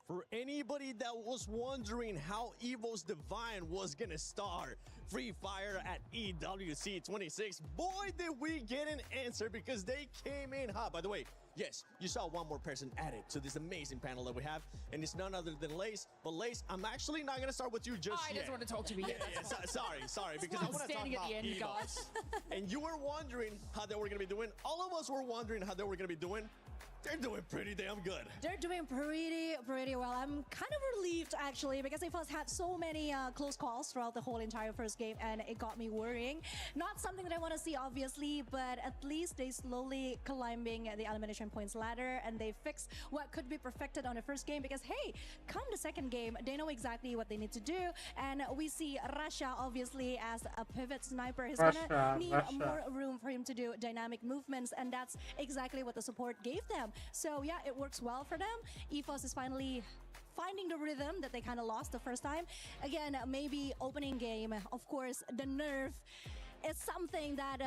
For anybody that was wondering how Evo's Divine was gonna start Free Fire at EWC 26, boy did we get an answer, because they came in hot. By the way, yes, you saw one more person added to this amazing panel that we have, and it's none other than Lace. But Lace, I'm actually not gonna start with you just yet. I just want to talk to me. Sorry, because I want to talk about Evo. Guys. And you were wondering how they were gonna be doing. All of us were wondering how they were gonna be doing. They're doing pretty damn good. They're doing pretty well. I'm kind of relieved, actually, because EVO's had so many close calls throughout the whole entire first game, and it got me worrying. Not something that I want to see, obviously, but at least they slowly climbing the elimination points ladder, and they fix what could be perfected on the first game, because, hey, come the second game, they know exactly what they need to do, and we see Rasha, obviously, as a pivot sniper. He's gonna need more room for him to do dynamic movements, and that's exactly what the support gave them. So yeah, it works well for them. EVOS is finally finding the rhythm that they kind of lost the first time. Again, maybe opening game, of course, the nerf is something that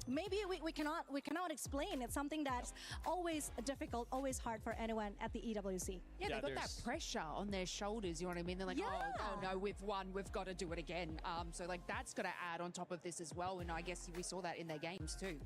maybe we cannot explain. It's something that's always difficult, always hard for anyone at the EWC. Yeah, they've got that pressure on their shoulders, you know what I mean? They're like, oh no, we've won, we've got to do it again. So like that's got to add on top of this as well, and I guess we saw that in their games too.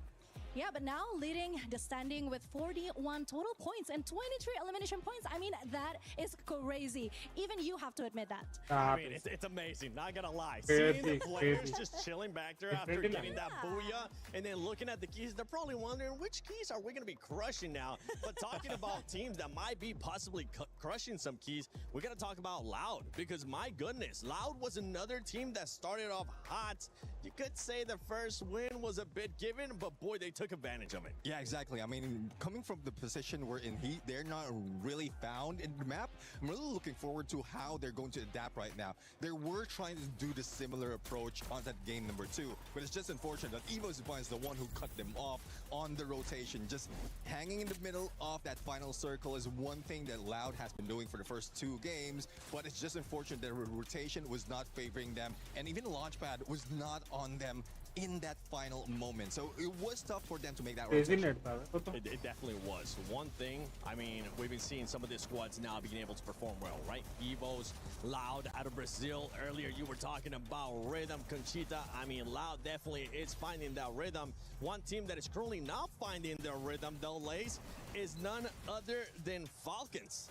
Yeah, but now leading the standing with 41 total points and 23 elimination points. I mean, that is crazy. Even you have to admit that. I mean, it's amazing, not gonna lie. Seeing the players just chilling back there after getting that booyah and then looking at the keys, they're probably wondering, which keys are we gonna be crushing now? But talking about teams that might be possibly crushing some keys, we gotta talk about Loud, because my goodness, Loud was another team that started off hot. You could say the first win was a bit given, but boy, they took advantage of it. Yeah, exactly. I mean, coming from the position we're in, they're not really found in the map. I'm really looking forward to how they're going to adapt right now. They were trying to do the similar approach on that game number 2, but it's just unfortunate that EWC is the one who cut them off on the rotation. Just hanging in the middle of that final circle is one thing that Loud has been doing for the first 2 games, but it's just unfortunate that rotation was not favoring them, and even Launchpad was not on them in that final moment. So it was tough for them to make that rotation. It definitely was. One thing, I mean, we've been seeing some of these squads now being able to perform well, right? Evo's, Loud out of Brazil. Earlier you were talking about rhythm, Conchita. I mean, Loud definitely is finding that rhythm. One team that is currently not finding their rhythm, though, Lace, is none other than Falcons.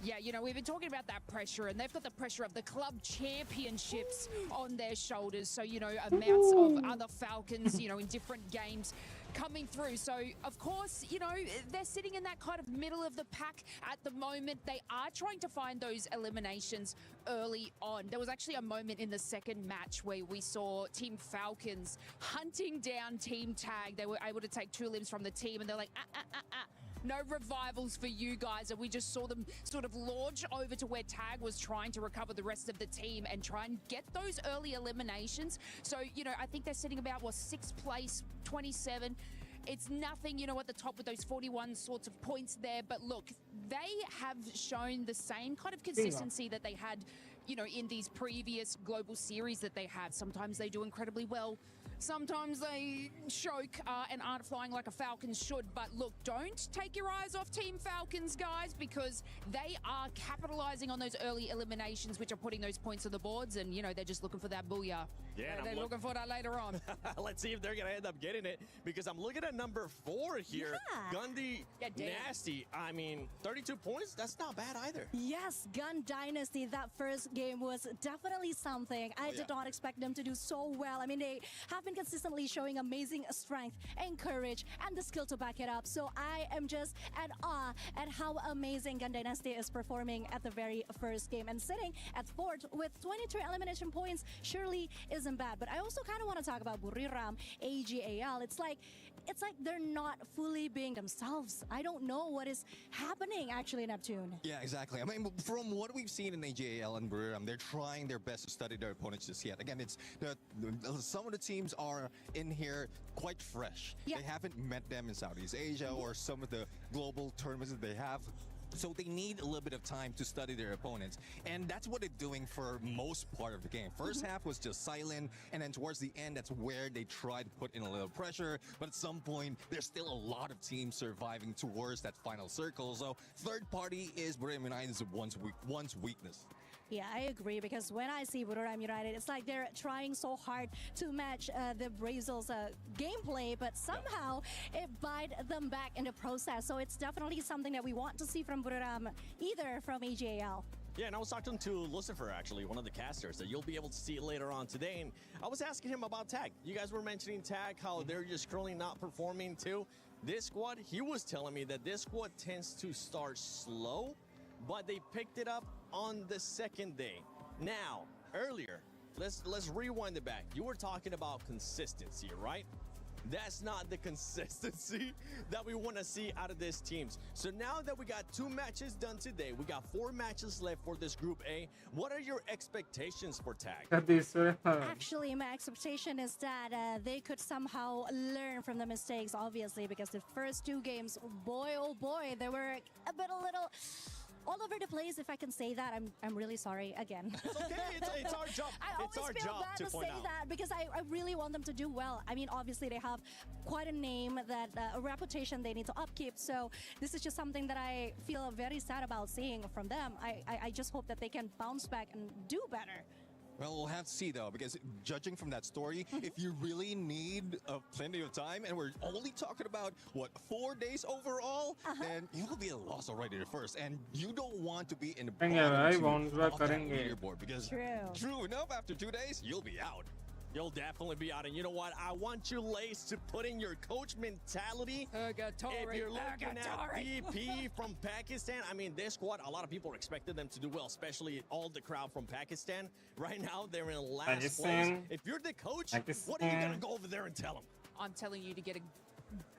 Yeah, you know, we've been talking about that pressure, and they've got the pressure of the club championships on their shoulders. So, you know, amounts of other Falcons, you know, in different games coming through. So, of course, you know, they're sitting in that kind of middle of the pack at the moment. They are trying to find those eliminations early on. There was actually a moment in the second match where we saw Team Falcons hunting down Team Tag. They were able to take 2 limbs from the team, and they're like, no revivals for you guys. And we just saw them sort of launch over to where Tag was trying to recover the rest of the team and try and get those early eliminations. So, you know, I think they're sitting about, 6th place, 27. It's nothing, you know, at the top with those 41 sorts of points there. But look, they have shown the same kind of consistency that they had, you know, in these previous global series that they had. Sometimes they do incredibly well. Sometimes they choke and aren't flying like a Falcon should. But look, don't take your eyes off Team Falcons, guys, because they are capitalizing on those early eliminations, which are putting those points on the boards. And, you know, they're just looking for that booyah. Yeah, they're looking for that later on. Let's see if they're going to end up getting it, because I'm looking at number 4 here. Yeah. Gundy Nasty. I mean, 32 points? That's not bad either. Yes, Gun Dynasty, that first game was definitely something. I did not expect them to do so well. I mean, they have been consistently showing amazing strength and courage and the skill to back it up. So I am just at awe at how amazing Gun Dynasty is performing at the very first game. And sitting at 4th with 23 elimination points surely isn't bad. But I also kind of want to talk about Buriram, AGAL. It's like they're not fully being themselves. I don't know what is happening actually, Neptune. Yeah, exactly. I mean, from what we've seen in AJAL and Buriram, they're trying their best to study their opponents just yet. Again, it's some of the teams are in here quite fresh. Yeah. They haven't met them in Southeast Asia or some of the global tournaments that they have. So they need a little bit of time to study their opponents. And that's what they're doing for most part of the game. First half was just silent, and then towards the end, that's where they tried to put in a little pressure. But at some point, there's still a lot of teams surviving towards that final circle. So third party is Buriram United's one's weakness. Yeah, I agree, because when I see Buriram United, it's like they're trying so hard to match the Brazil's gameplay, but somehow it bite them back in the process. So it's definitely something that we want to see from Buriram, either from AJL. Yeah, and I was talking to Lucifer, actually, one of the casters, that you'll be able to see later on today. And I was asking him about Tag. You guys were mentioning Tag, how they're just currently not performing too. This squad, he was telling me that this squad tends to start slow, but they picked it up on the second day. Now, earlier, let's rewind it back. You were talking about consistency, right? That's not the consistency that we want to see out of these teams. So now that we got 2 matches done today, we got 4 matches left for this Group A. What are your expectations for Tag? Actually, my expectation is that they could somehow learn from the mistakes, obviously, because the first 2 games, boy, oh boy, they were a little all over the place, if I can say that. I'm really sorry again. It's okay. It's our job. It's our job to say that, because I really want them to do well. I mean, obviously they have quite a name, that a reputation they need to upkeep. So this is just something that I feel very sad about seeing from them. I just hope that they can bounce back and do better. Well, we'll have to see, though, because judging from that story, if you really need plenty of time, and we're only talking about, 4 days overall, then you'll be a loss already at first, and you don't want to be in the bottom of that leaderboard, because true enough, after 2 days, you'll be out. You'll definitely be out. And you know what? I want you, Lace, to put in your coach mentality. If you're looking at DP from Pakistan, I mean, this squad, a lot of people expected them to do well, especially all the crowd from Pakistan. Right now, they're in last place. If you're the coach, what are you going to go over there and tell them? I'm telling you to get a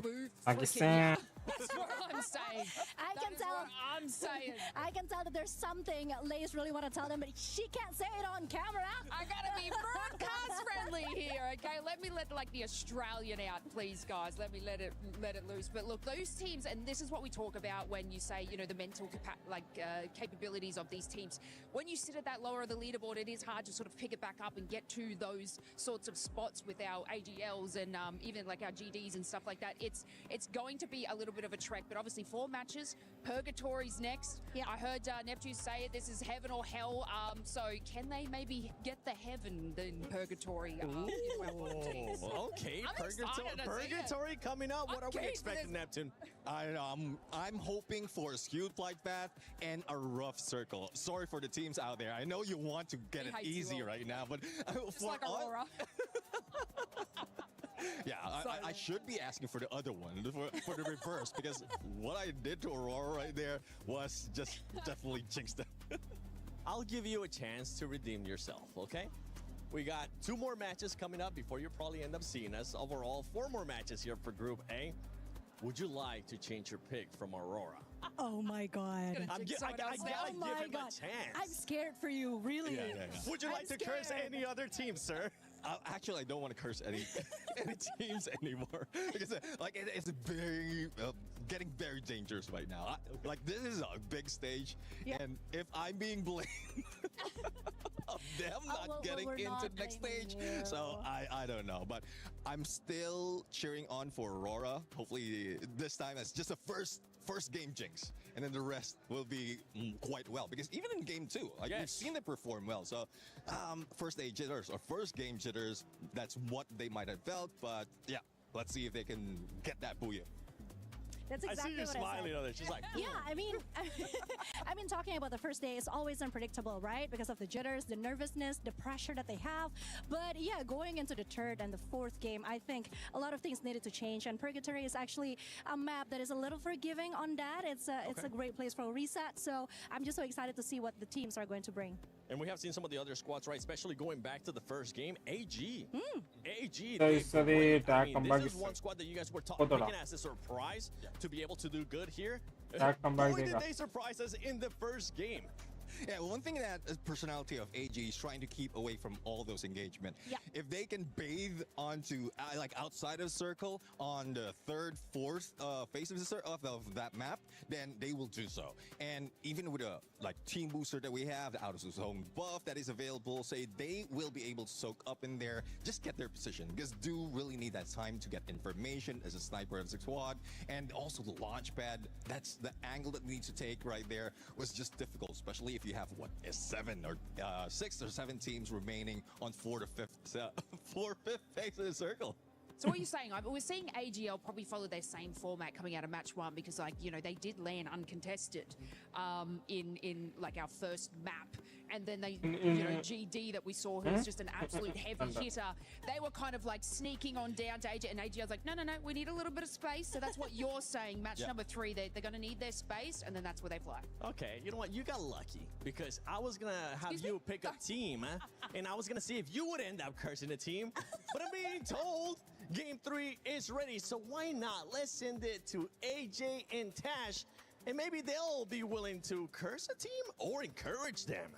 boo freaking Pakistan. yeah. That's what I'm saying. I That can is tell. what I'm saying. I can tell that there's something Lace really want to tell them, but she can't say it on camera. I gotta be broadcast friendly here, okay? Let me let like the Australian out, please, guys. Let me let it loose. But look, those teams, and this is what we talk about when you say, you know, the mental capabilities of these teams. When you sit at that lower of the leaderboard, it is hard to sort of pick it back up and get to those sorts of spots with our AGLs and even like our GDs and stuff like that. It's going to be a little bit of a trek, but obviously 4 matches. Purgatory's next. Yeah. I heard Neptune say it. This is heaven or hell. So can they maybe get the heaven than Purgatory? Okay, Purgatory coming up. What are we expecting, Neptune? I'm hoping for a skewed flight path and a rough circle. Sorry for the teams out there. I know you want to get it easy right now, but Just like Aurora. Yeah, I should be asking for the other one, for the reverse, because what I did to Aurora right there was just definitely jinxed them. I'll give you a chance to redeem yourself, okay? We got 2 more matches coming up before you probably end up seeing us. Overall, 4 more matches here for Group A. Would you like to change your pick from Aurora? Oh my God. I gotta give him a chance. I'm scared for you, really. Would you like to curse any other team, sir? Actually, I don't want to curse any teams anymore, because it's very getting very dangerous right now. This is a big stage, and if I'm being blamed of them not getting into the next stage, so I don't know, but I'm still cheering on for Aurora. Hopefully this time it's just a first game jinx, and then the rest will be quite well, because even in game 2, we've seen them perform well. So first day jitters or first game jitters, that's what they might have felt, but yeah, let's see if they can get that booyah. That's exactly I see you what smiling I said. on it. She's like, yeah, I mean, talking about the first day is always unpredictable, right? Because of the jitters, the nervousness, the pressure that they have. But yeah, going into the 3rd and the 4th game, I think a lot of things needed to change. And Purgatory is actually a map that is a little forgiving on that. It's a great place for a reset. So I'm just so excited to see what the teams are going to bring. And we have seen some of the other squads, right? Especially going back to the first game, AG. AG. This is one squad that you guys were picking as a surprise to be able to do good here. Boy, did they surprise us in the first game. Yeah, one thing that the personality of AG is trying to keep away from all those engagement. Yeah. If they can bathe onto outside of circle on the 3rd, 4th phase of that map, then they will do so. And even with a team booster that we have, the out of zone buff that is available, say they will be able to soak up in there, just get their position, because do really need that time to get information as a sniper of the squad, and also the launch pad. That's the angle that we need to take right there was just difficult, especially if you have 6 or 7 teams remaining on 4th to 5th phase of the circle. So what are you saying? We're seeing AGL probably follow their same format coming out of match 1, because they did land uncontested in our first map, and then they GD that we saw, who's just an absolute heavy hitter. They were kind of sneaking on down to AGL, and AGL's like, no, we need a little bit of space. So that's what you're saying. Match number 3, they're going to need their space, and then that's where they fly. Okay, you know what? You got lucky, because I was going to have you pick a team, and I was going to see if you would end up cursing a team, but I'm being told Game 3 is ready, so why not? Let's send it to AJ and Tash, and maybe they'll be willing to curse a team or encourage them.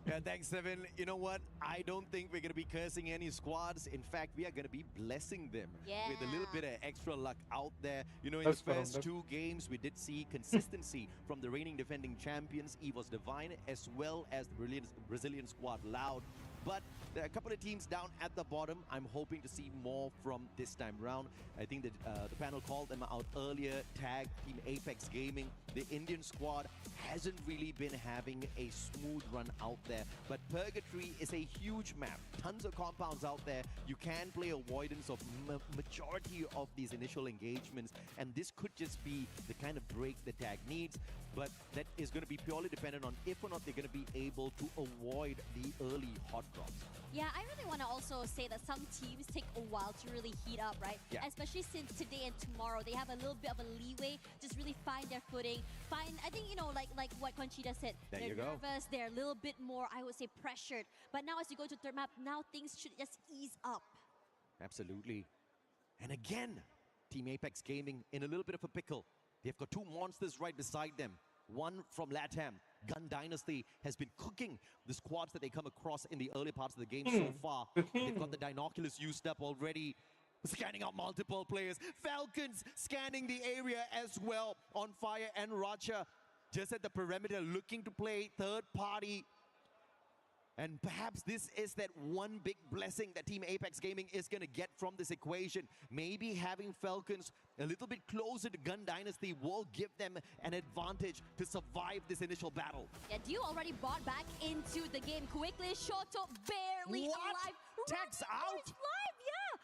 Yeah, thanks, Seven. You know what? I don't think we're going to be cursing any squads. In fact, we are going to be blessing them with a little bit of extra luck out there. You know, in the first 2 games, we did see consistency from the reigning defending champions, EVOS Divine, as well as the Brazilian squad, Loud. But there are a couple of teams down at the bottom. I'm hoping to see more from this time round. I think that the panel called them out earlier. Tag, Team Apex Gaming. The Indian squad hasn't really been having a smooth run out there. But Purgatory is a huge map. Tons of compounds out there. You can play avoidance of majority of these initial engagements. And this could just be the kind of break the Tag needs. But that is going to be purely dependent on if or not they're going to be able to avoid the early hot drops. Yeah, I really want to also say that some teams take a while to really heat up, right? Yeah. Especially since today and tomorrow, they have a little bit of a leeway, just really find their footing. I think, like what Conchita said, they're nervous, they're a little bit more, I would say, pressured. But now as you go to 3rd map, now things should just ease up. Absolutely. And again, Team Apex Gaming in a little bit of a pickle. They've got two monsters right beside them. One from LATAM. Gun Dynasty has been cooking the squads that they come across in the early parts of the game so far. They've got the Dinoculus used up already. Scanning out multiple players. Falcons scanning the area as well. On Fire and Racha just at the perimeter looking to play third party. And perhaps this is that one big blessing that Team Apex Gaming is going to get from this equation. Maybe having Falcons a little bit closer to Gun Dynasty will give them an advantage to survive this initial battle. Yeah, Dio already bought back into the game quickly. Shoto barely alive. Tags out? Live, yeah.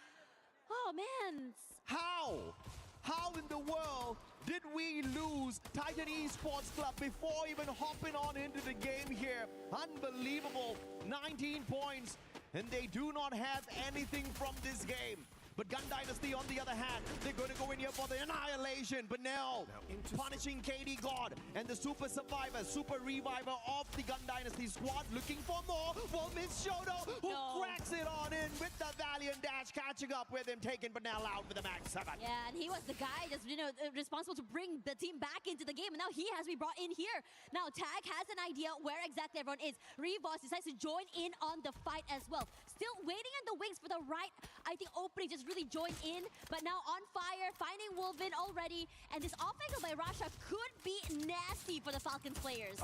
Oh, man. How in the world did we lose Titan Esports Club before even hopping on into the game here? Unbelievable. 19 points, and they do not have anything from this game. But Gun Dynasty, on the other hand, they're going to go in here for the annihilation. But now punishing KD God and the Super Survivor, Super Reviver of the Gun Dynasty squad, looking for more. Well, Miss Shoto, who cracks it on in with the Valiant Dash, catching up with him, taking Benel out with the Max 7. Yeah, and he was the guy that's responsible to bring the team back into the game, and now he has to be brought in here. Now Tag has an idea where exactly everyone is. Revoss decides to join in on the fight as well. Still waiting in the wings for the right, I think, opening, just really join in. But now on Fire, finding Wolvin already, and this off angle by Rasha could be nasty for the Falcons players.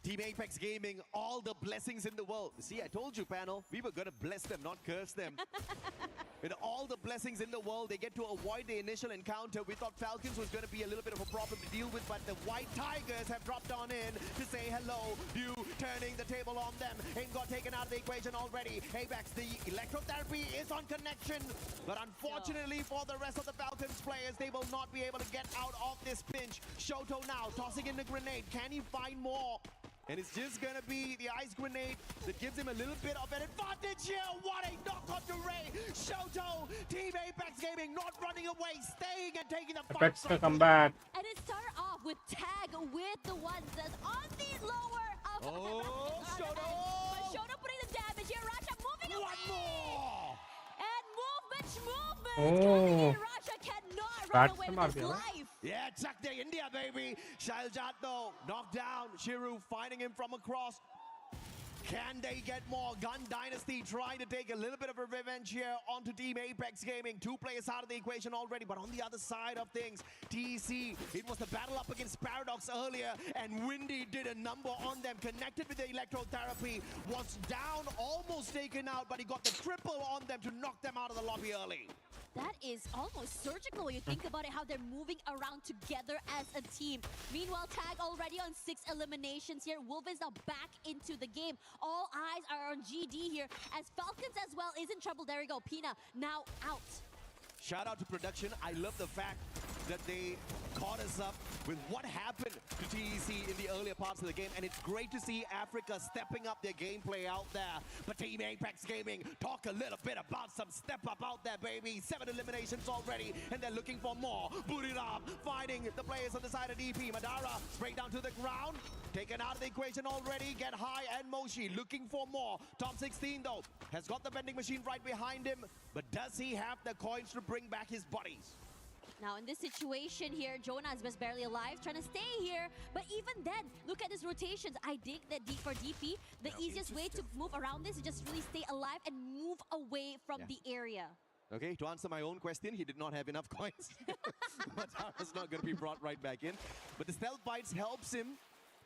Team Apex Gaming, all the blessings in the world. See, I told you, panel, we were going to bless them, not curse them. With all the blessings in the world, they get to avoid the initial encounter. We thought Falcons was going to be a little bit of a problem to deal with, but the White Tigers have dropped on in to say hello. You turning the table on them. Ain't got taken out of the equation already. Apex, the electrotherapy is on connection, but unfortunately for the rest of the Falcons players, they will not be able to get out of this pinch. Shoto now tossing in the grenade. Can he find more? And it's just going to be the ice grenade that gives him a little bit of an advantage here. What a knock on to Ray. Shoto, Team Apex Gaming not running away, staying and taking the fight. Apex ka comeback. And it started off with Tag with the ones that's on the lower of Shoto! But Shoto putting the damage here. Rasha moving away. One more! And movement. Oh. Rasha cannot run That's away smart, with his yeah. life. Yeah, Chuck Day, India, baby. Shailjat, though, knocked down. Shiru finding him from across. Can they get more? Gun Dynasty trying to take a little bit of a revenge here onto Team Apex Gaming. Two players out of the equation already, but on the other side of things, TEC, it was the battle up against Paradox earlier, and Windy did a number on them. Connected with the electrotherapy, was down, almost taken out, but he got the triple on them to knock them out of the lobby early. That is almost surgical when you think about it, how they're moving around together as a team. Meanwhile, Tag already on 6 eliminations here. Wolf is now back into the game. All eyes are on GD here, as Falcons as well is in trouble. There we go, Pina now out. Shout out to production. I love the fact that they caught us up with what happened to TEC in the earlier parts of the game, and it's great to see Africa stepping up their gameplay out there. But Team Apex Gaming, talk a little bit about some step up out there, baby. 7 eliminations already, and they're looking for more. Buriram finding the players on the side of DP. Madara straight down to the ground, taken out of the equation already. Get high, and Moshi looking for more. Top 16 though has got the vending machine right behind him, but does he have the coins to bring back his buddies? Now in this situation here, Jonas was barely alive, trying to stay here. But even then, look at his rotations. I think that for DP, the easiest way to move around this is just really stay alive and move away from the area. Okay, to answer my own question, he did not have enough coins. Madara's not going to be brought right back in. But the stealth bites helps him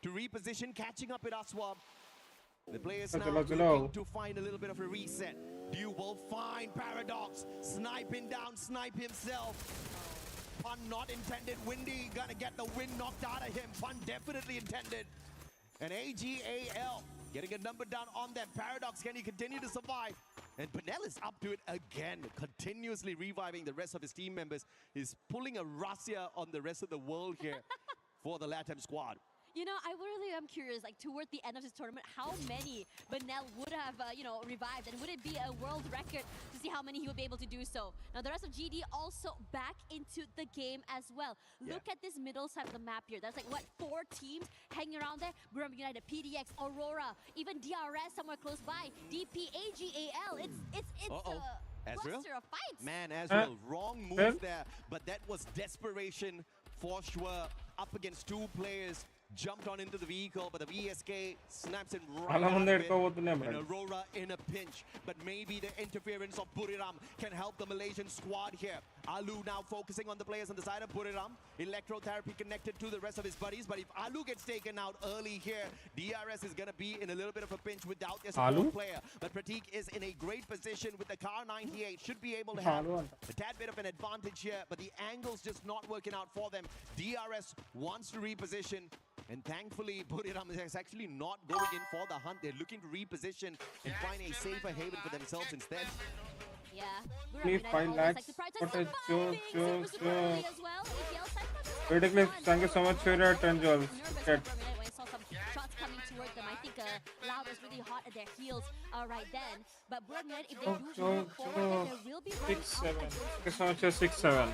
to reposition, catching up with Aswab. The players now looking to find a little bit of a reset. You will find Paradox sniping down Snipe himself. Pun not intended. Windy gonna get the wind knocked out of him. Pun definitely intended. And AGAL getting a number down on them. Paradox, can he continue to survive? And Benel is up to it again, continuously reviving the rest of his team members. He's pulling a razzia on the rest of the world here for the LATAM squad. You know, I really am curious, like, toward the end of this tournament, how many Benel would have, revived, and would it be a world record to see how many he would be able to do so? Now, the rest of GD also back into the game as well. Look at this middle side of the map here. That's like, what, 4 teams hanging around there? Buram United, PDX, Aurora, even DRS somewhere close by, DP, AGAL. It's Azrael? cluster of fights. Man, Azrael, wrong move there, but that was desperation for sure. Up against two players, jumped on into the vehicle, but the VSK snaps him right out of it. And Aurora in a pinch, but maybe the interference of Buriram can help the Malaysian squad here. Alu now focusing on the players on the side of Buriram. Electrotherapy connected to the rest of his buddies, but if Alu gets taken out early here, DRS is going to be in a little bit of a pinch without their support player. But Prateek is in a great position with the Car 98, should be able to have a tad bit of an advantage here, but the angle's just not working out for them. DRS wants to reposition, and thankfully Buriram is actually not going in for the hunt. They're looking to reposition and find a safer haven for themselves instead. Yeah. Please 5 lakhs. What a joke. Ridiculous. Thank you so much for your 10 jewels. When I saw some shots coming toward them, I think Loud was really hot at their heels right then. But Brunette, if they do move forward, then there will be 6-7. Thank you so much for 6-7.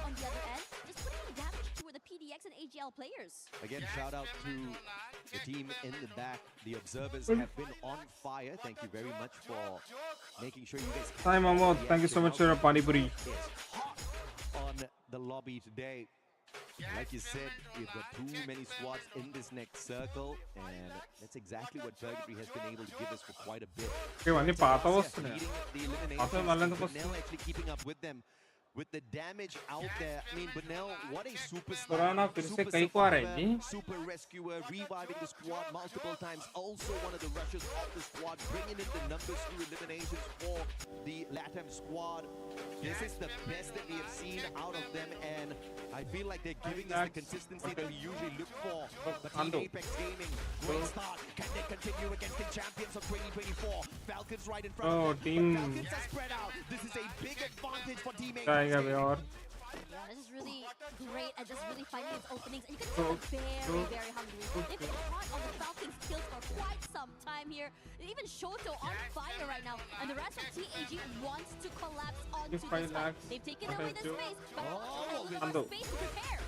on the other end. Just putting damage toward the PDX and AGL players. Again, shout out to the team in the back. The observers have been on fire. Thank you very much for making sure you guys... Hi Mahmood, thank you so much for your pani puri. It's hot on the lobby today. Like you said, we've got too many squads in this next circle, and that's exactly what Purgatory has been able to give us for quite a bit. Now actually keeping up with them. With the damage out there, I mean, Benel, what a superstar, super rescuer, reviving the squad multiple times. Also one of the rushers of the squad, bringing in the numbers through eliminations for the LATAM squad. This is the best that we have seen out of them, and I feel like they're giving us the consistency that we usually look for. But Team Apex Gaming, great start. Can they continue against the champions of 2024? Falcons right in front of them. Falcons are spread out. This is a big advantage for Team Apex. Yeah, this is really great at just really finding its openings. And you can tell they're very hungry. They've been hot on the Falcons' kills for quite some time here. Even Shoto on fire right now. And the rest of TAG wants to collapse onto this fight. They've taken away the space, but also has space to prepare.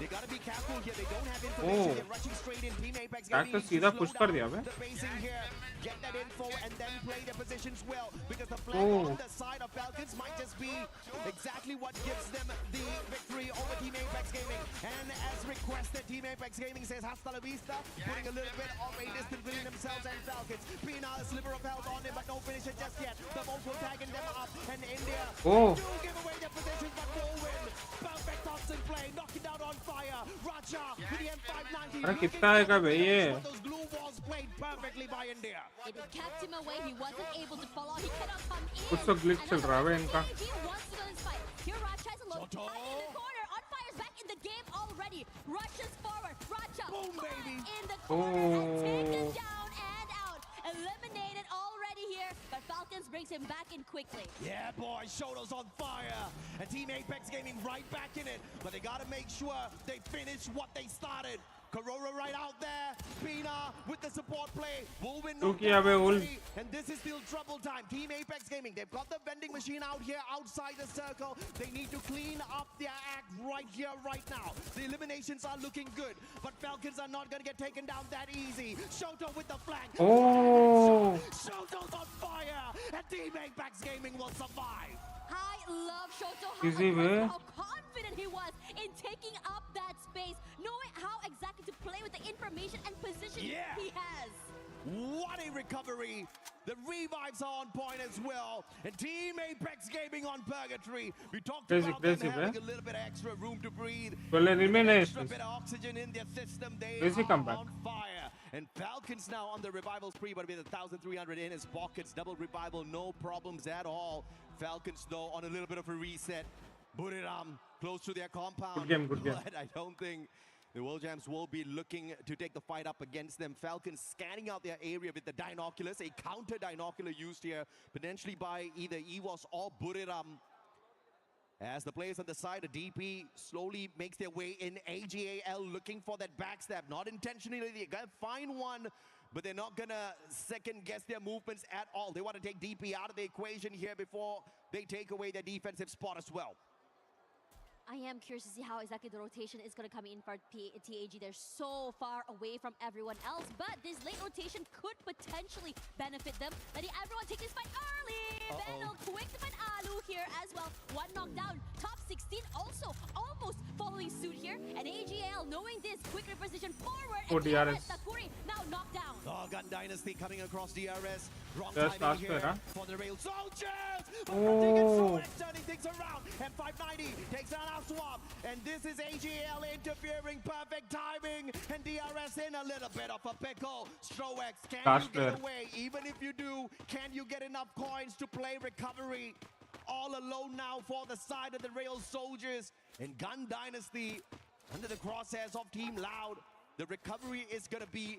They gotta be careful here. They don't have information. They're rushing straight in. Team Apex to सीधा push कर दिया बे. The pacing here. Get that info and then play their positions well, because the flank on the side of Falcons might just be exactly what gives them the victory over Team Apex Gaming. And as requested, Team Apex Gaming says hasta la vista, putting a little bit of a distance between themselves and Falcons. Pina, a sliver of health on him, but no finisher just yet. The vocal tagging them up, and India do give away their positions, but will win. Perfect Thompson play, knocking down on fire. Raja with the M590. अरे कितना आएगा बे ये? Those glue walls played perfectly by India. It kept him away. He wasn't able to follow. He cannot come in. कुछ तो glitch चल रहा है इनका. He wants to go this fight. Here Racha is alone. In the corner. On fire's back in the game already. Rushes forward. Racha in the corner and taken down and out. Eliminated already here, but Falcons brings him back in quickly. Yeah, boy, Shoto's on fire. And Team Apex Gaming right back in it. But they gotta make sure they finish what they started. Corora right out there. Pina with the support play. Wolvin and this is still trouble time. Team Apex Gaming, they've got the vending machine out here outside the circle. They need to clean up their act right here, right now. The eliminations are looking good, but Falcons are not gonna get taken down that easy. Shoto with the flank. Shoto's on fire, and Team Apex Gaming will survive. I love Shoto, how confident he was in taking up that space, knowing how exactly to play with the information and position he has. What a recovery. The revives are on point as well. And Team Apex Gaming on Purgatory. We talked about them having a little bit of extra room to breathe. Extra bit of oxygen in their system. They are on fire. And Falcons now on the revival spree, but with 1,300 in his pockets. Double revival, no problems at all. Falcons, though, on a little bit of a reset. Buriram close to their compound. Good game. But I don't think the World Jams will be looking to take the fight up against them. Falcons scanning out their area with the Dinoculus, a counter Dinocular used here, potentially by either EWOS or Buriram. As the players on the side of DP slowly makes their way in, AGAL looking for that backstab. Not intentionally, they're gonna find one, but they're not gonna second guess their movements at all. They want to take DP out of the equation here before they take away their defensive spot as well. I am curious to see how exactly the rotation is going to come in for TAG. They're so far away from everyone else, but this late rotation could potentially benefit them. Letting everyone take this fight early. Vandal quick to find Alu here as knocked down. Top 16 also almost following suit here. And AGL, knowing this, quick reposition forward. Oh, And DRS. Takuri now knocked down. Oh, Gun Dynasty coming across DRS. Wrong Just timing last here player, huh? for the Rail Soldiers. Oh. Turning things around. And 590 takes down our swap. And this is AGL interfering. Perfect timing. And DRS in a little bit of a pickle. Stroex, can Last you get player. away? Even if you do, can you get enough coins to play recovery? All alone now for the side of the Rail Soldiers. And Gun Dynasty under the crosshairs of Team Loud. The recovery is going to be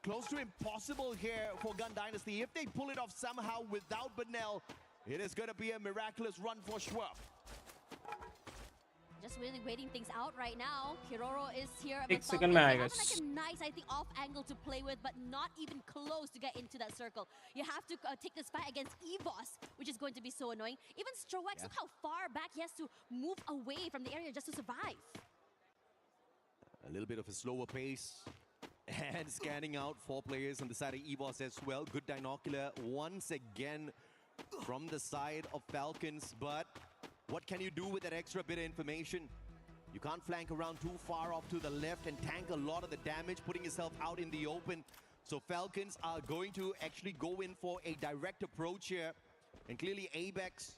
close to impossible here for Gun Dynasty. If they pull it off somehow without Benel, it is going to be a miraculous run for Schwab. Just really waiting things out right now. Kiroro is here. 6 But second Falcons, में they आएगा. have like a nice, I think, off angle to play with, but not even close to get into that circle. You have to take this fight against EVOS, which is going to be so annoying. Even Stroex, look how far back he has to move away from the area just to survive. A little bit of a slower pace. And scanning out 4 players on the side of EVOS as well. Good binocular once again from the side of Falcons. But what can you do with that extra bit of information? You can't flank around too far off to the left and tank a lot of the damage, putting yourself out in the open. So Falcons are going to actually go in for a direct approach here. And clearly Abex,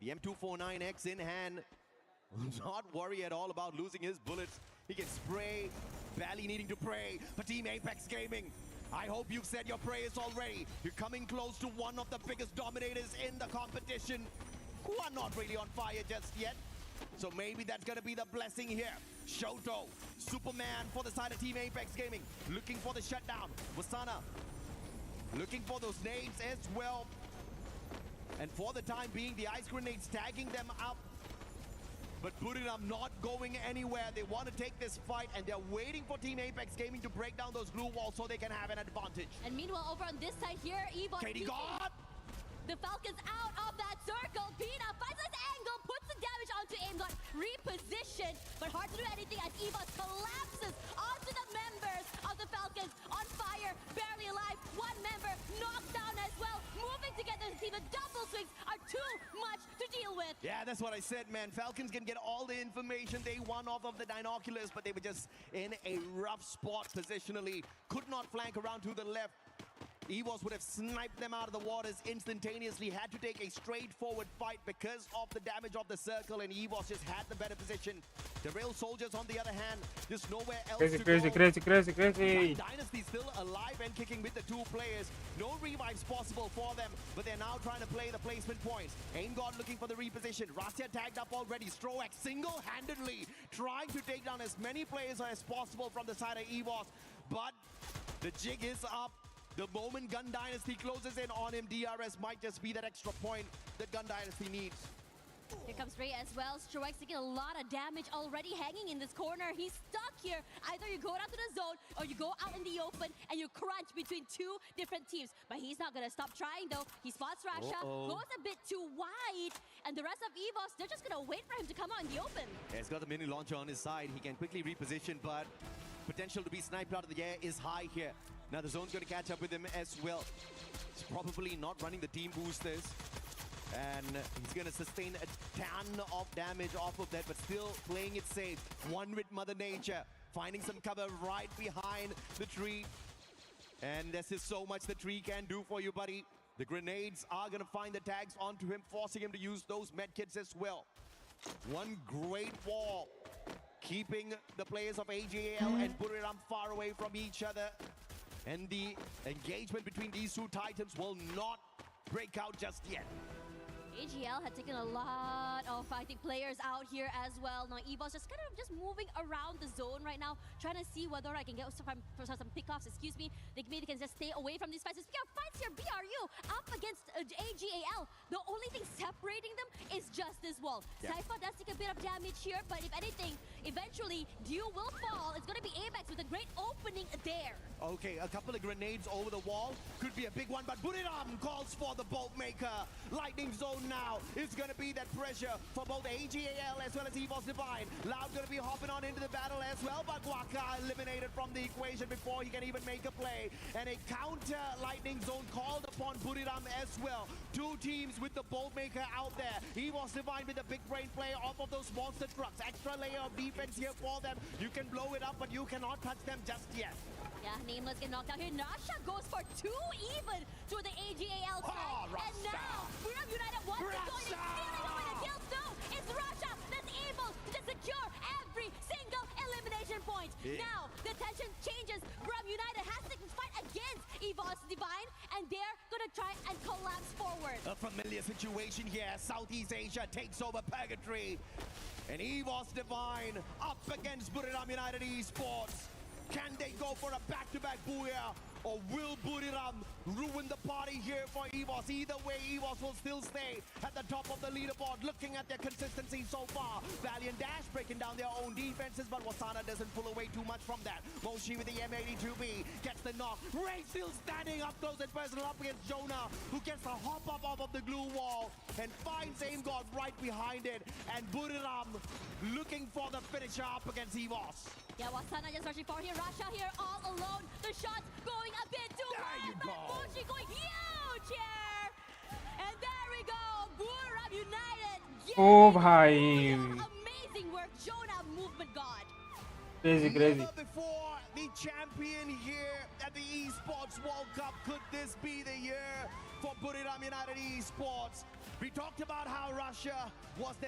the M249X in hand, not worry at all about losing his bullets. He can spray, barely needing to pray for Team Apex Gaming. I hope you've said your prayers already. You're coming close to one of the biggest dominators in the competition, who are not really on fire just yet. So maybe that's gonna be the blessing here. Shoto, Superman for the side of Team Apex Gaming, looking for the shutdown. Wasana, looking for those nades as well. And for the time being, the ice grenades tagging them up. But Buriram not going anywhere. They want to take this fight, and they're waiting for Team Apex Gaming to break down those glue walls so they can have an advantage. And meanwhile, over on this side here, EVOS Katie God! The Falcons out of that circle. Pina finds this angle, puts the damage onto Aimgot, reposition, but hard to do anything as EVOS collapses onto the members of the Falcons. On fire, barely alive. One member knocked down as well. Moving together to see the double swings are too much to deal with. Yeah, that's what I said, man. Falcons can get all the information they want off of the binoculars, but they were just in a rough spot positionally. Could not flank around to the left. EVOS would have sniped them out of the waters instantaneously, had to take a straightforward fight because of the damage of the circle, and EVOS just had the better position. The Rail Soldiers, on the other hand, there's nowhere else to go. Crazy. Dynasty still alive and kicking with the 2 players. No revives possible for them, but they're now trying to play the placement points. AimGod looking for the reposition. Rastia tagged up already. Stroex single-handedly trying to take down as many players as possible from the side of EVOS, but the jig is up. The moment Gun Dynasty closes in on him, DRS might just be that extra point that Gun Dynasty needs. Here comes Ray as well. Stroex taking a lot of damage already hanging in this corner. He's stuck here. Either you go down to the zone or you go out in the open and you crunch between 2 different teams. But he's not going to stop trying though. He spots Rasha, goes a bit too wide, and the rest of EVOS, they're just going to wait for him to come out in the open. Yeah, he's got the mini launcher on his side. He can quickly reposition, but potential to be sniped out of the air is high here. Now the zone's going to catch up with him as well. He's probably not running the team boosters. And he's going to sustain a ton of damage off of that, but still playing it safe. One with Mother Nature, finding some cover right behind the tree. And this is so much the tree can do for you, buddy. The grenades are going to find the tags onto him, forcing him to use those medkits as well. One great wall, keeping the players of AJL and Buriram far away from each other. And the engagement between these 2 titans will not break out just yet. AGL had taken a lot of, I think, players out here as well. Now EVOS just kind of moving around the zone right now, trying to see whether I can get some pickoffs, excuse me. Maybe they can just stay away from these fights. Speaking of fights here, BRU up against AGAL. The only thing separating them is just this wall. Yeah. Sypha does take a bit of damage here, but if anything, eventually, Dew will fall. It's going to be Apex with a great opening there. Okay, a couple of grenades over the wall. Could be a big one, but Buriram calls for the Bolt Maker. Lightning Zone now is going to be that pressure for both AGAL as well as EVOS Divine. Loud going to be hopping on into the battle as well, but Waka eliminated from the equation before he can even make a play. And a counter Lightning Zone called upon Buriram as well. 2 teams with the Bolt Maker out there. EVOS Divine Divine with the big brain play off of those monster trucks. Extra layer of defense here for them. You can blow it up, but you cannot touch them just yet. Yeah, Nameless get knocked out here. Nasha goes for 2 even through the AGAL side. And now, Buram United once again is stealing away the kills. No, it's Russia that's able to secure every single elimination point. Yeah. Now, the tension changes. Buram United has to fight against EVOS Divine, and they're gonna try and collapse forward. A familiar situation here. Southeast Asia takes over Purgatory. And EVOS Divine up against Buriram United Esports. Can they go for a back-to-back Booyah? Or will Buriram ruin the party here for EVOS? Either way, EVOS will still stay at the top of the leaderboard. Looking at their consistency so far. Valiant Dash breaking down their own defenses, but Wasana doesn't pull away too much from that. Moshi with the M82B gets the knock. Ray still standing up close and personal up against Jonah, who gets the hop up off of the glue wall and finds Aim God right behind it. And Buriram looking for the finisher up against EVOS. Yeah, Wasana just rushing forward here. Rasha here all alone. The shots going a bit too wide, but Moshi going huge here. And there we go. Buriram United. Oh, bhai. Amazing work. Jonah, movement god. Crazy. Never before the champion here at the Esports World Cup. Could this be the year for Buriram United Esports? We talked about how Russia was the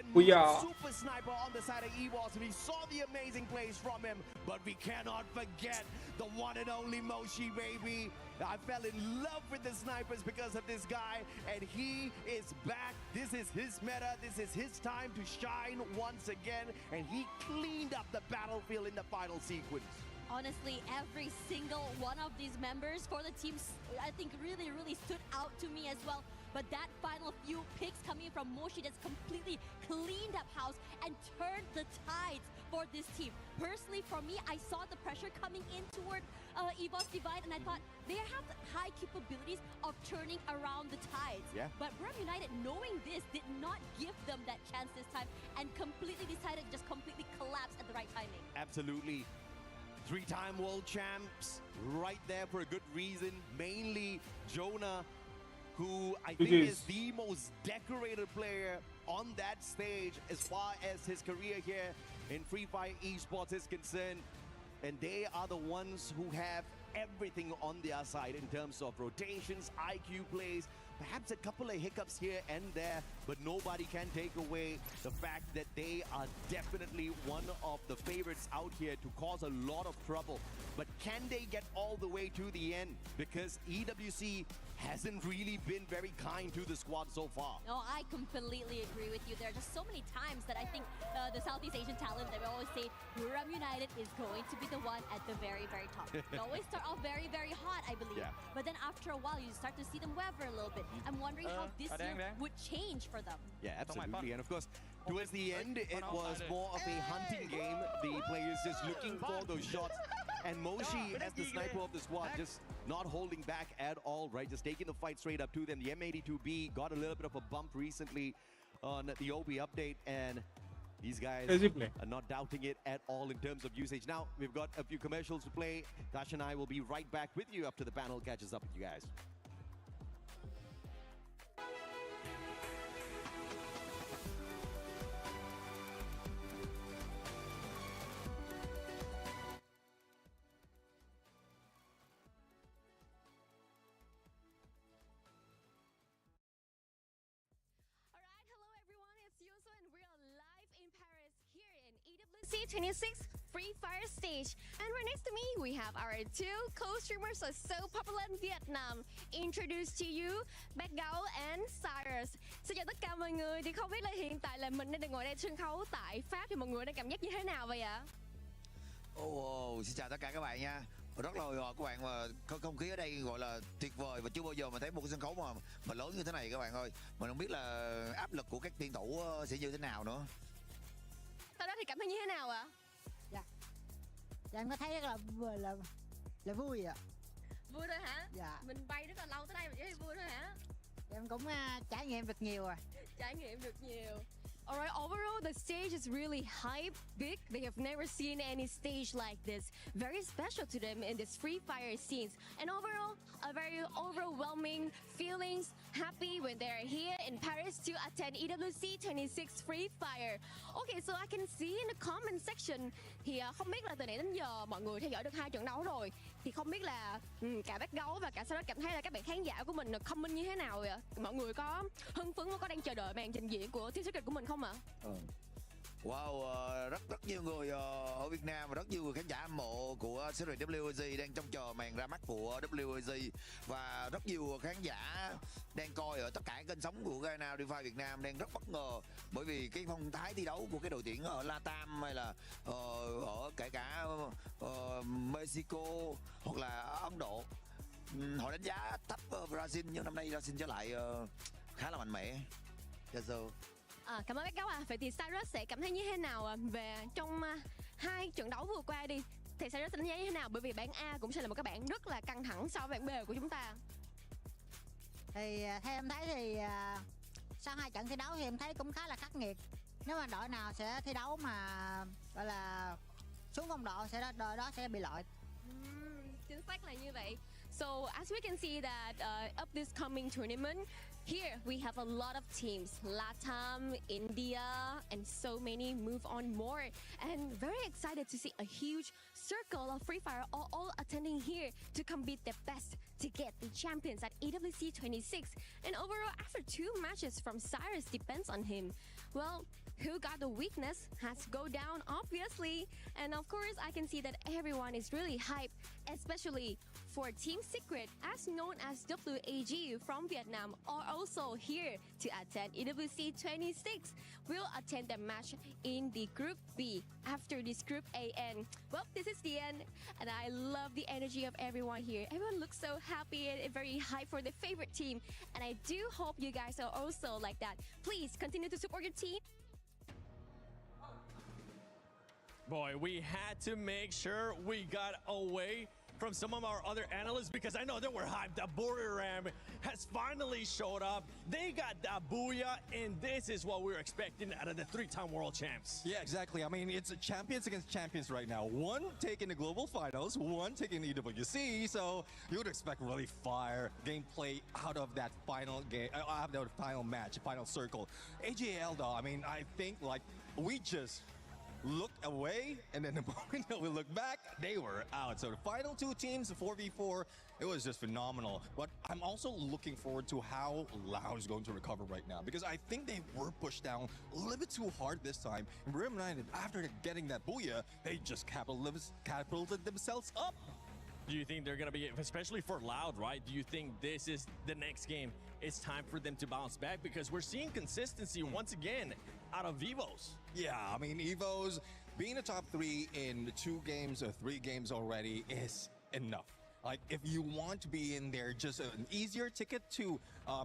super sniper on the side of EVOS. We saw the amazing plays from him, but we cannot forget the one and only Moshi, baby. I fell in love with the snipers because of this guy, and he is back. This is his meta. This is his time to shine once again, and he cleaned up the battlefield in the final sequence. Honestly, every single one of these members for the teams, I think really stood out to me as well. But that final few picks coming from Moshi that's completely cleaned up house and turned the tides for this team. Personally, for me, I saw the pressure coming in toward EVOS Divine, and I thought they have the high capabilities of turning around the tides. Yeah. But Buriram United, knowing this, did not give them that chance this time and completely decided to just completely collapse at the right timing. Absolutely. 3-time world champs right there for a good reason. Mainly Jonah, who I think is the most decorated player on that stage as far as his career here in Freefire Esports is concerned. And they are the ones who have everything on their side in terms of rotations, IQ plays, perhaps a couple of hiccups here and there, but nobody can take away the fact that they are definitely one of the favorites out here to cause a lot of trouble. But can they get all the way to the end? Because EWC hasn't really been very kind to the squad so far. No, I completely agree with you. There are just so many times that I think the Southeast Asian talent that we always say Buriram United is going to be the one at the very top. They always start off very hot, I believe. Yeah. But then after a while, you start to see them waver a little bit. I'm wondering how this year would change for them. Yeah, absolutely. And of course, towards the end, it was more of a hunting game. The players just looking for those shots. And Moshi, as the sniper of the squad, just not holding back at all, right? Just taking the fight straight up to them. The M82B got a little bit of a bump recently on the OB update, and these guys are not doubting it at all in terms of usage. Now, we've got a few commercials to play. Tash and I will be right back with you after the panel catches up with you guys. EWC 26 Freefire stage, and right next to me we have our two co-streamers who are so popular in Vietnam. Introduce to you Backgao and Cyrus. Xin chào tất cả mọi người. Thì không biết là hiện tại là mình đang ngồi đây sân khấu tại Pháp thì mọi người đang cảm giác như thế nào vậy ạ? Xin chào tất cả các bạn nha. Rất là hồi hộp các bạn, mà không khí ở đây gọi là tuyệt vời và chưa bao giờ mà thấy một cái sân khấu mà lớn như thế này các bạn ơi. Mình không biết là áp lực của các tuyển thủ sẽ như thế nào nữa. Sau đó thì cảm thấy như thế nào ạ? Dạ em có thấy rất là vui ạ. Vui thôi hả? Dạ. Mình bay rất là lâu tới đây mà chỉ thấy vui thôi hả? Em cũng trải nghiệm được nhiều rồi. Trải nghiệm được nhiều. Alright, overall the stage is really hype, big. They have never seen any stage like this. Very special to them in this Free Fire scenes. And overall, a very overwhelming feelings, happy when they're here in Paris to attend EWC 26 Free Fire. Okay, so I can see in the comment section thì không biết là từ nãy đến giờ mọi người theo dõi được 2 trận đấu rồi. Thì không biết là cả bác gấu và cả Sarah cảm thấy là các bạn khán giả của mình comment như thế nào vậy? Mọi người có hưng phấn và có đang chờ đợi màn trình diễn của Team Secret của mình không ạ? Wow, rất nhiều người ở Việt Nam và rất nhiều người khán giả hâm mộ của series UPI đang trông chờ màn ra mắt của UPI và rất nhiều khán giả đang coi ở tất cả các kênh sóng của Ghana Freefire Việt Nam đang rất bất ngờ bởi vì cái phong thái thi đấu của cái đội tuyển ở Latam hay là ở kể cả Mexico hoặc là Ấn Độ. Họ đánh giá thấp Brazil nhưng năm nay Brazil trở lại khá là mạnh mẽ. Yes, so. Cảm ơn bác gấu ạ. Vậy thì Cyrus sẽ cảm thấy như thế nào về trong 2 trận đấu vừa qua đi? Thì Cyrus đánh giá như thế nào? Bởi vì bảng A cũng sẽ là một cái bảng rất là căng thẳng so với bảng B của chúng ta. Thì theo em thấy thì sau 2 trận thi đấu thì em thấy cũng khá là khắc nghiệt. Nếu mà đội nào sẽ thi đấu mà gọi là xuống phong độ sẽ đội đó sẽ bị loại. Chính xác là như vậy. So as we can see that of this coming tournament, here we have a lot of teams, Latam, India, and so many move on more. And very excited to see a huge circle of Free Fire all attending here to compete their best to get the champions at EWC 26. And overall, after 2 matches from Cyrus depends on him. Well, who got the weakness has to go down, obviously. And of course, I can see that everyone is really hyped, especially for Team Secret, as known as WAG from Vietnam, are also here to attend EWC 26. We'll attend the match in the Group B after this Group A. And well, this is the end. And I love the energy of everyone here. Everyone looks so happy and very hyped for their favorite team. And I do hope you guys are also like that. Please continue to support your team. Boy, we had to make sure we got away from some of our other analysts because I know they were hyped. The Border Ram has finally showed up. They got that booyah, and this is what we were expecting out of the 3-time world champs. Yeah, exactly. I mean, it's champions against champions right now. One taking the global finals, one taking the EWC. So you would expect really fire gameplay out of that final game, out of the final match, final circle. AJL though, I mean, I think like we just looked away, and then the moment that we look back, they were out. So the final 2 teams, 4v4, it was just phenomenal. But I'm also looking forward to how Lao is going to recover right now, because I think they were pushed down a little bit too hard this time. And Rim United, after getting that booyah, they just catapulted themselves up. Do you think they're going to be, especially for Loud, right? Do you think this is the next game? It's time for them to bounce back because we're seeing consistency once again out of EVOs. Yeah, I mean, EVOs being a top 3 in 2 games or 3 games already is enough. Like, if you want to be in there, just an easier ticket to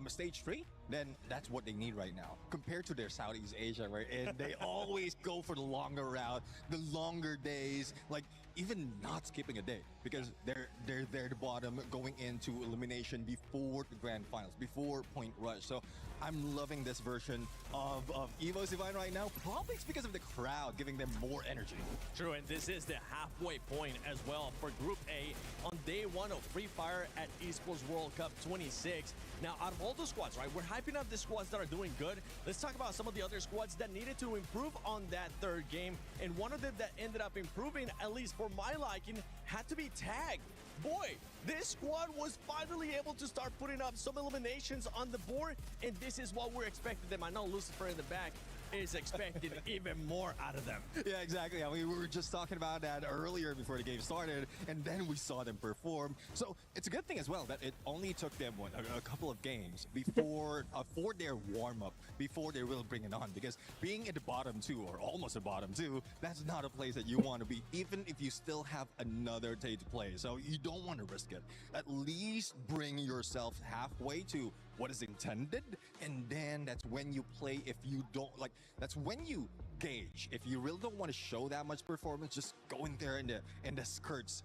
stage 3, then that's what they need right now. Compared to their Southeast Asia, right? And they always go for the longer route, the longer days, like even not skipping a day because they're there at the bottom going into elimination before the grand finals, before Point Rush. So I'm loving this version of EVO's Divine right now. Probably it's because of the crowd giving them more energy. True, and this is the halfway point as well for Group A on day 1 of Free Fire at Esports World Cup 26. Now, out of all the squads, right, we're hyping up the squads that are doing good. Let's talk about some of the other squads that needed to improve on that 3rd game. And one of them that ended up improving, at least for my liking, had to be Tag. Boy, this squad was finally able to start putting up some eliminations on the board, and this is what we're expecting them. I know Lucifer in the back is expecting even more out of them. Yeah, exactly. I mean, we were just talking about that earlier before the game started, and then we saw them perform. So it's a good thing as well that it only took them a couple of games before for their warm-up, before they will bring it on. Because being at the bottom 2, or almost the bottom 2, that's not a place that you want to be, even if you still have another day to play. So you don't want to risk it. At least bring yourself halfway to what is intended, and then that's when you play. If you don't like, that's when you gauge. If you really don't want to show that much performance, just go in there in the skirts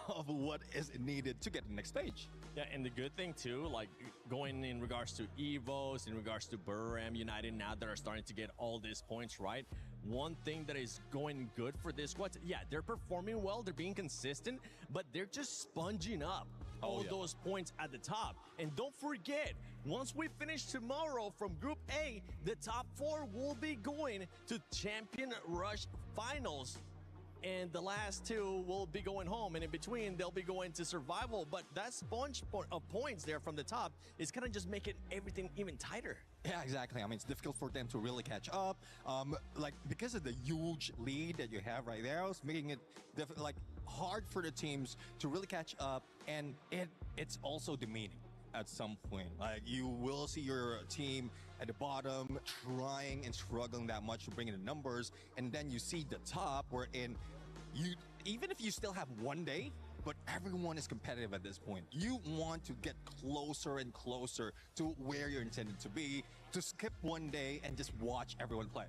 of what is needed to get the next stage. Yeah, and the good thing too, like going in regards to Evos, in regards to Buriram United, now that are starting to get all these points, right? One thing that is going good for this squad, yeah, they're performing well, they're being consistent, but they're just sponging up all those points at the top. And don't forget, once we finish tomorrow from Group A, the top 4 will be going to Champion Rush Finals. And the last 2 will be going home, and in between they'll be going to survival. But that sponge of points there from the top is kind of just making everything even tighter. Yeah, exactly. I mean, it's difficult for them to really catch up. Like because of the huge lead that you have right there, it's making it like hard for the teams to really catch up, and it's also demeaning at some point. Like you will see your team at the bottom trying and struggling that much to bring in the numbers, and then you see the top wherein you, even if you still have one day, but everyone is competitive at this point. You want to get closer and closer to where you're intended to be, to skip one day and just watch everyone play.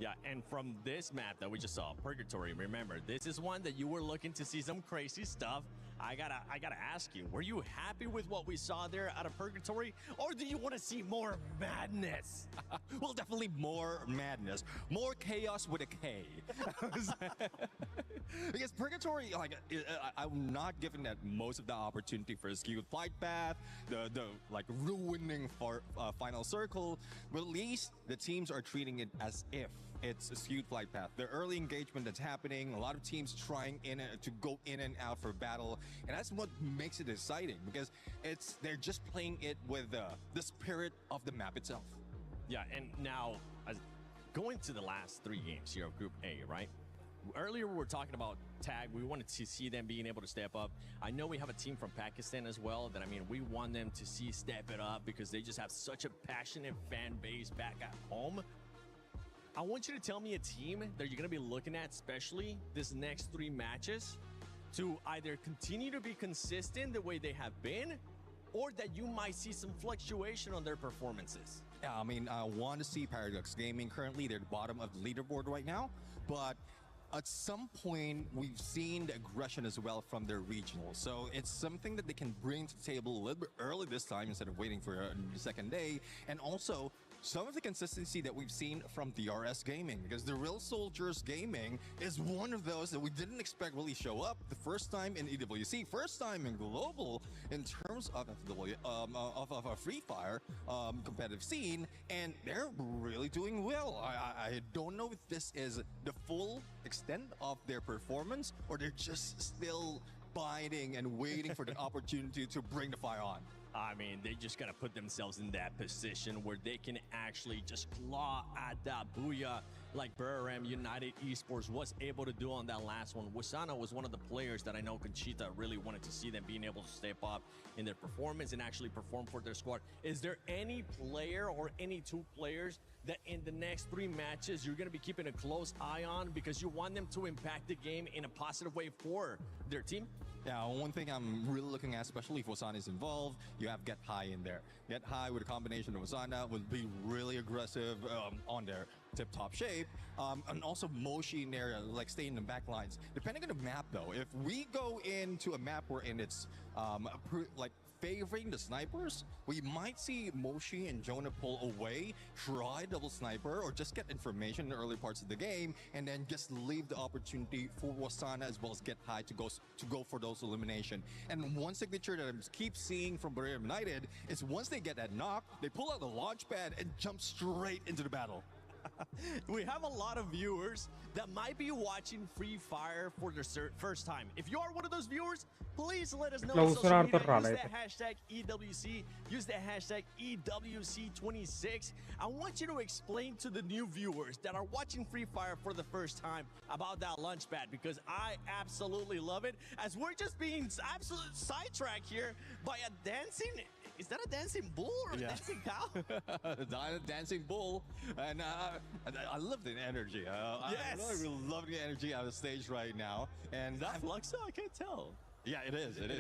Yeah, and from this map that we just saw, Purgatory, remember, this is one that you were looking to see some crazy stuff. I gotta ask you, were you happy with what we saw there out of Purgatory, or do you want to see more madness? Well, definitely more madness, more chaos with a K. Because Purgatory, like, I'm not giving that most of the opportunity for a skewed flight path, the like ruining for final circle, but at least the teams are treating it as if it's a skewed flight path. The early engagement that's happening, a lot of teams trying to go in and out for battle, and that's what makes it exciting, because they're just playing it with the spirit of the map itself. Yeah, and now going to the last 3 games here of Group A, right? Earlier we were talking about tag. We wanted to see them being able to step up. I know we have a team from Pakistan as well that, I mean, we want them to see step it up because they just have such a passionate fan base back at home. I want you to tell me a team that you're going to be looking at, especially this next 3 matches, to either continue to be consistent the way they have been, or that you might see some fluctuation on their performances. Yeah, I mean, I want to see Paradox Gaming. Currently, they're at the bottom of the leaderboard right now, but at some point, we've seen the aggression as well from their regional. So it's something that they can bring to the table a little bit early this time instead of waiting for the second day. And also, some of the consistency that we've seen from DRS Gaming, because the Real Soldiers Gaming is one of those that we didn't expect really show up. The first time in EWC, first time in global in terms of a Free Fire competitive scene, and they're really doing well. I don't know if this is the full extent of their performance, or they're just still biding and waiting for the opportunity to bring the fire on. I mean, they just got to put themselves in that position where they can actually just claw at that booyah like Buriram United Esports was able to do on that last one. Wasana was one of the players that I know Conchita really wanted to see them being able to step up in their performance and actually perform for their squad. Is there any player or any 2 players that in the next 3 matches you're going to be keeping a close eye on because you want them to impact the game in a positive way for their team? Yeah, one thing I'm really looking at, especially if Wasana is involved, you have Get High in there. Get High with a combination of Wasana would be really aggressive on their tip-top shape. And also Moshi in there, like staying in the back lines. Depending on the map, though, if we go into a map wherein it's like favoring the snipers, we might see Moshi and Jonah pull away, try double sniper, or just get information in the early parts of the game, and then just leave the opportunity for Wasana as well as Get High to go for those elimination. And one signature that I keep seeing from Buriram United is once they get that knock, they pull out the launch pad and jump straight into the battle. We have a lot of viewers that might be watching Free Fire for their first time. If you are one of those viewers, please let us know on social media. Use the hashtag EWC, use the hashtag EWC26. I want you to explain to the new viewers that are watching Free Fire for the first time about that launch pad, because I absolutely love it, as we're just being absolutely sidetracked here by a dancing... Is that a dancing bull or a dancing cow? A dancing bull. And I love the energy. Yes. I really love the energy on the stage right now. And that Fluxo? I can't tell. Yeah, it is. It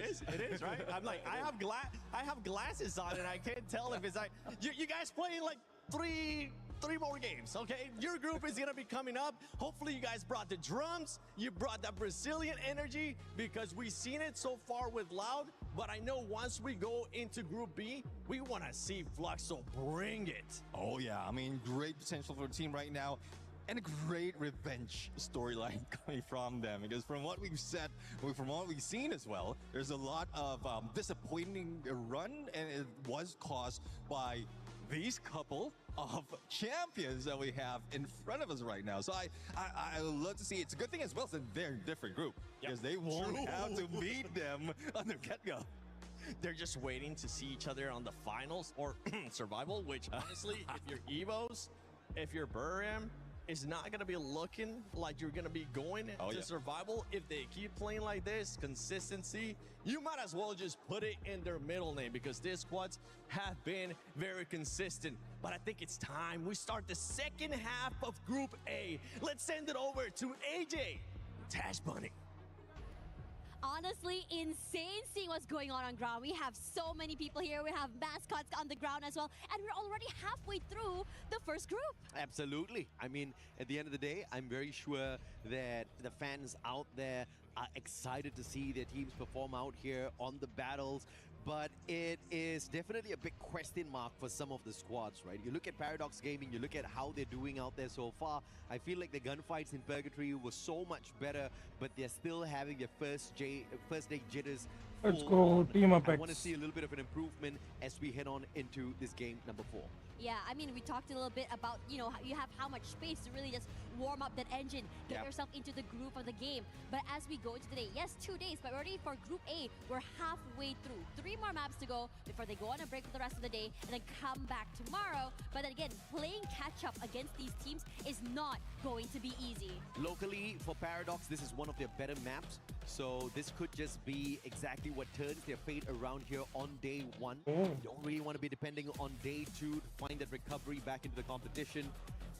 is, right? I'm like, I have glasses on, and I can't tell if it's like you guys playing like three more games, okay? Your group is gonna be coming up. Hopefully, you guys brought the drums, you brought that Brazilian energy, because we've seen it so far with Loud. But I know once we go into Group B, we want to see Flux, so bring it. Oh yeah, I mean, great potential for the team right now. And a great revenge storyline coming from them, because from what we've said, from what we've seen as well, there's a lot of disappointing run, and it was caused by these couple of champions that we have in front of us right now. So I would love to see. It's a good thing as well, since they're a different group, because they won't have to beat them on the get-go. They're just waiting to see each other on the finals or survival, which honestly, if you're EVOs, if you're Buram, it's not going to be looking like you're going to be going to survival. If they keep playing like this, consistency, you might as well just put it in their middle name, because these squads have been very consistent. But I think it's time we start the second half of Group A. Let's send it over to AJ Tash Bunny. Honestly, insane seeing what's going on ground. We have so many people here. We have mascots on the ground as well. And we're already halfway through the first group. Absolutely. I mean, at the end of the day, I'm very sure that the fans out there are excited to see their teams perform out here on the battles. But it is definitely a big question mark for some of the squads, right? You look at Paradox Gaming, you look at how they're doing out there so far. I feel like the gunfights in Purgatory were so much better, but they're still having their first day jitters. Let's go, team up. I want to see a little bit of an improvement as we head on into this game number 4. Yeah, I mean, we talked a little bit about, you know, you have how much space to really just warm up that engine, get yourself into the groove of the game. But as we go into the day, yes, 2 days, but already for Group A, we're halfway through. 3 more maps to go before they go on a break for the rest of the day and then come back tomorrow. But then again, playing catch-up against these teams is not going to be easy. Locally, for Paradox, this is one of their better maps. So this could just be exactly what turns their fate around here on day 1. You don't really want to be depending on day 2 to find that recovery back into the competition.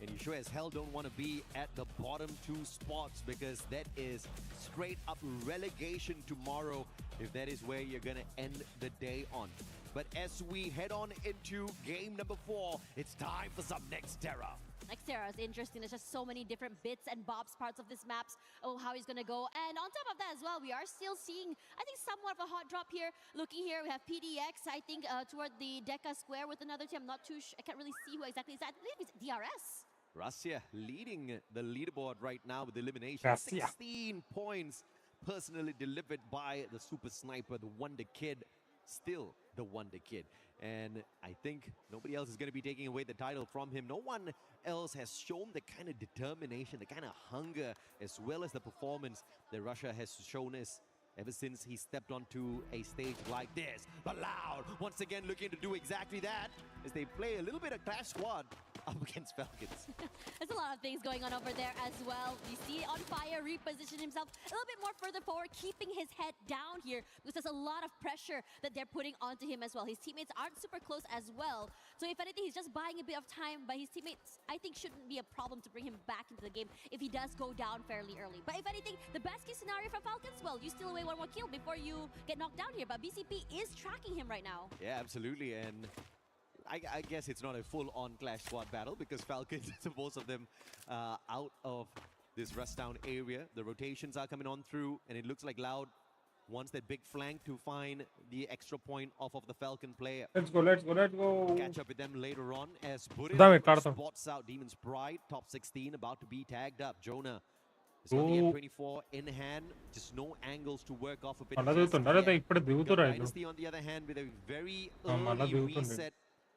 And you sure as hell don't want to be at the bottom 2 spots, because that is straight up relegation tomorrow if that is where you're going to end the day on. But as we head on into game number 4, it's time for some Next Terra. Next Terra is interesting. There's just so many different bits and bobs parts of this maps. Oh, how he's gonna go. And on top of that as well, we are still seeing, I think, somewhat of a hot drop here. Looking here, we have PDX, I think, toward the Deca Square with another team. I'm not too sure. I can't really see who exactly is that. I believe it's DRS. Russia leading the leaderboard right now with elimination. Russia. 16 points personally delivered by the super sniper, the Wonder Kid. Still the Wonder Kid. And I think nobody else is going to be taking away the title from him. No one else has shown the kind of determination, the kind of hunger, as well as the performance that Russia has shown us ever since he stepped onto a stage like this. But Loud, once again, looking to do exactly that as they play a little bit of Clash Squad up against Falcons. There's a lot of things going on over there as well. We see On Fire reposition himself a little bit more further forward, keeping his head down here, because there's a lot of pressure that they're putting onto him as well. His teammates aren't super close as well. So if anything, he's just buying a bit of time, but his teammates, I think, shouldn't be a problem to bring him back into the game if he does go down fairly early. But if anything, the best case scenario for Falcons, well, you steal away 1 more kill before you get knocked down here. But BCP is tracking him right now. Yeah, absolutely. And I guess it's not a full-on Clash Squad battle, because Falcons, most of them out of this Rust Town area. The rotations are coming on through, and it looks like Loud wants that big flank to find the extra point off of the Falcon player. Let's go, let's go, let's go. Catch up with them later on as Dame, Burin spots out Demon's Pride, top 16, about to be tagged up. Jonah has got the M24 in hand, just no angles to work off a bit. Dynasty on the other hand with a very early reset,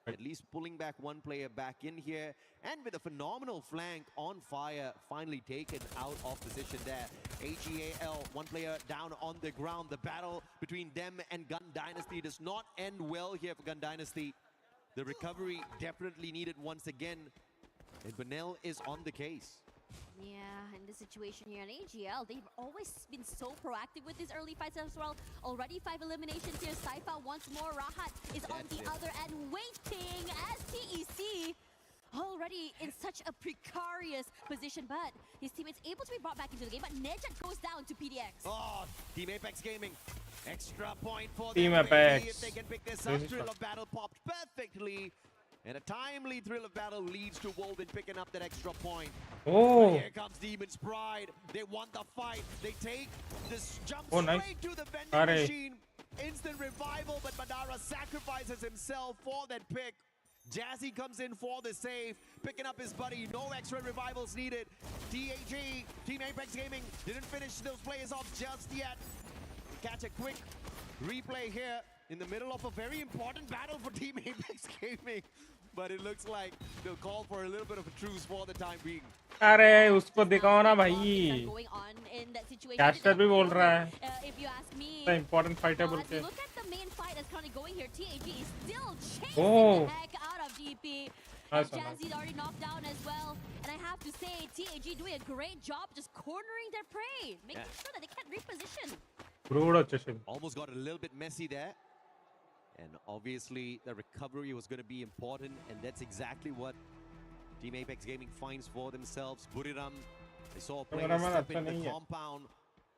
at least pulling back 1 player back in here, and with a phenomenal flank On Fire finally taken out of position there. AGAL, 1 player down on the ground. The battle between them and Gun Dynasty does not end well here for Gun Dynasty. The recovery definitely needed once again, and Benel is on the case. Yeah, in this situation here in AGL, they've always been so proactive with these early fights as well. Already 5 eliminations here. Saifa once more. Rahat is on the other end waiting as TEC already in such a precarious position, but his teammates able to be brought back into the game, but Nejat goes down to PDX. Oh, Team Apex Gaming. Extra point for Team them. Apex. If they can pick this up, Thrill of Battle popped perfectly. And a timely Thrill of Battle leads to Wolven picking up that extra point. Oh. But here comes Demon's Pride. They want the fight. They take this jump Oh, straight nice. to the vending Are. machine. Instant revival, but Madara sacrifices himself for that pick. Jazzy comes in for the save, picking up his buddy. No extra revivals needed. TAG, Team Apex Gaming, didn't finish those players off just yet. Catch a quick replay here in the middle of a very important battle for Team Apex Gaming. But it looks like they'll call for a little bit of a truce for the time being. अरे उसको दिखाओ ना भाई Going on in that situation. Castor भी बोल रहा है If you ask me, the important fight है बोल as के you look at the main fight that's currently going here, TAG is still chasing Oh. the heck out of DP. Nice And one, Jazzy's already knocked down as well. And I have to say, TAG doing a great job just cornering their prey, making sure that they can't reposition. Broad వచ్చేసింది Almost got a little bit messy there. And obviously, the recovery was going to be important. And that's exactly what Team Apex Gaming finds for themselves. Buriram, they saw a player step in the compound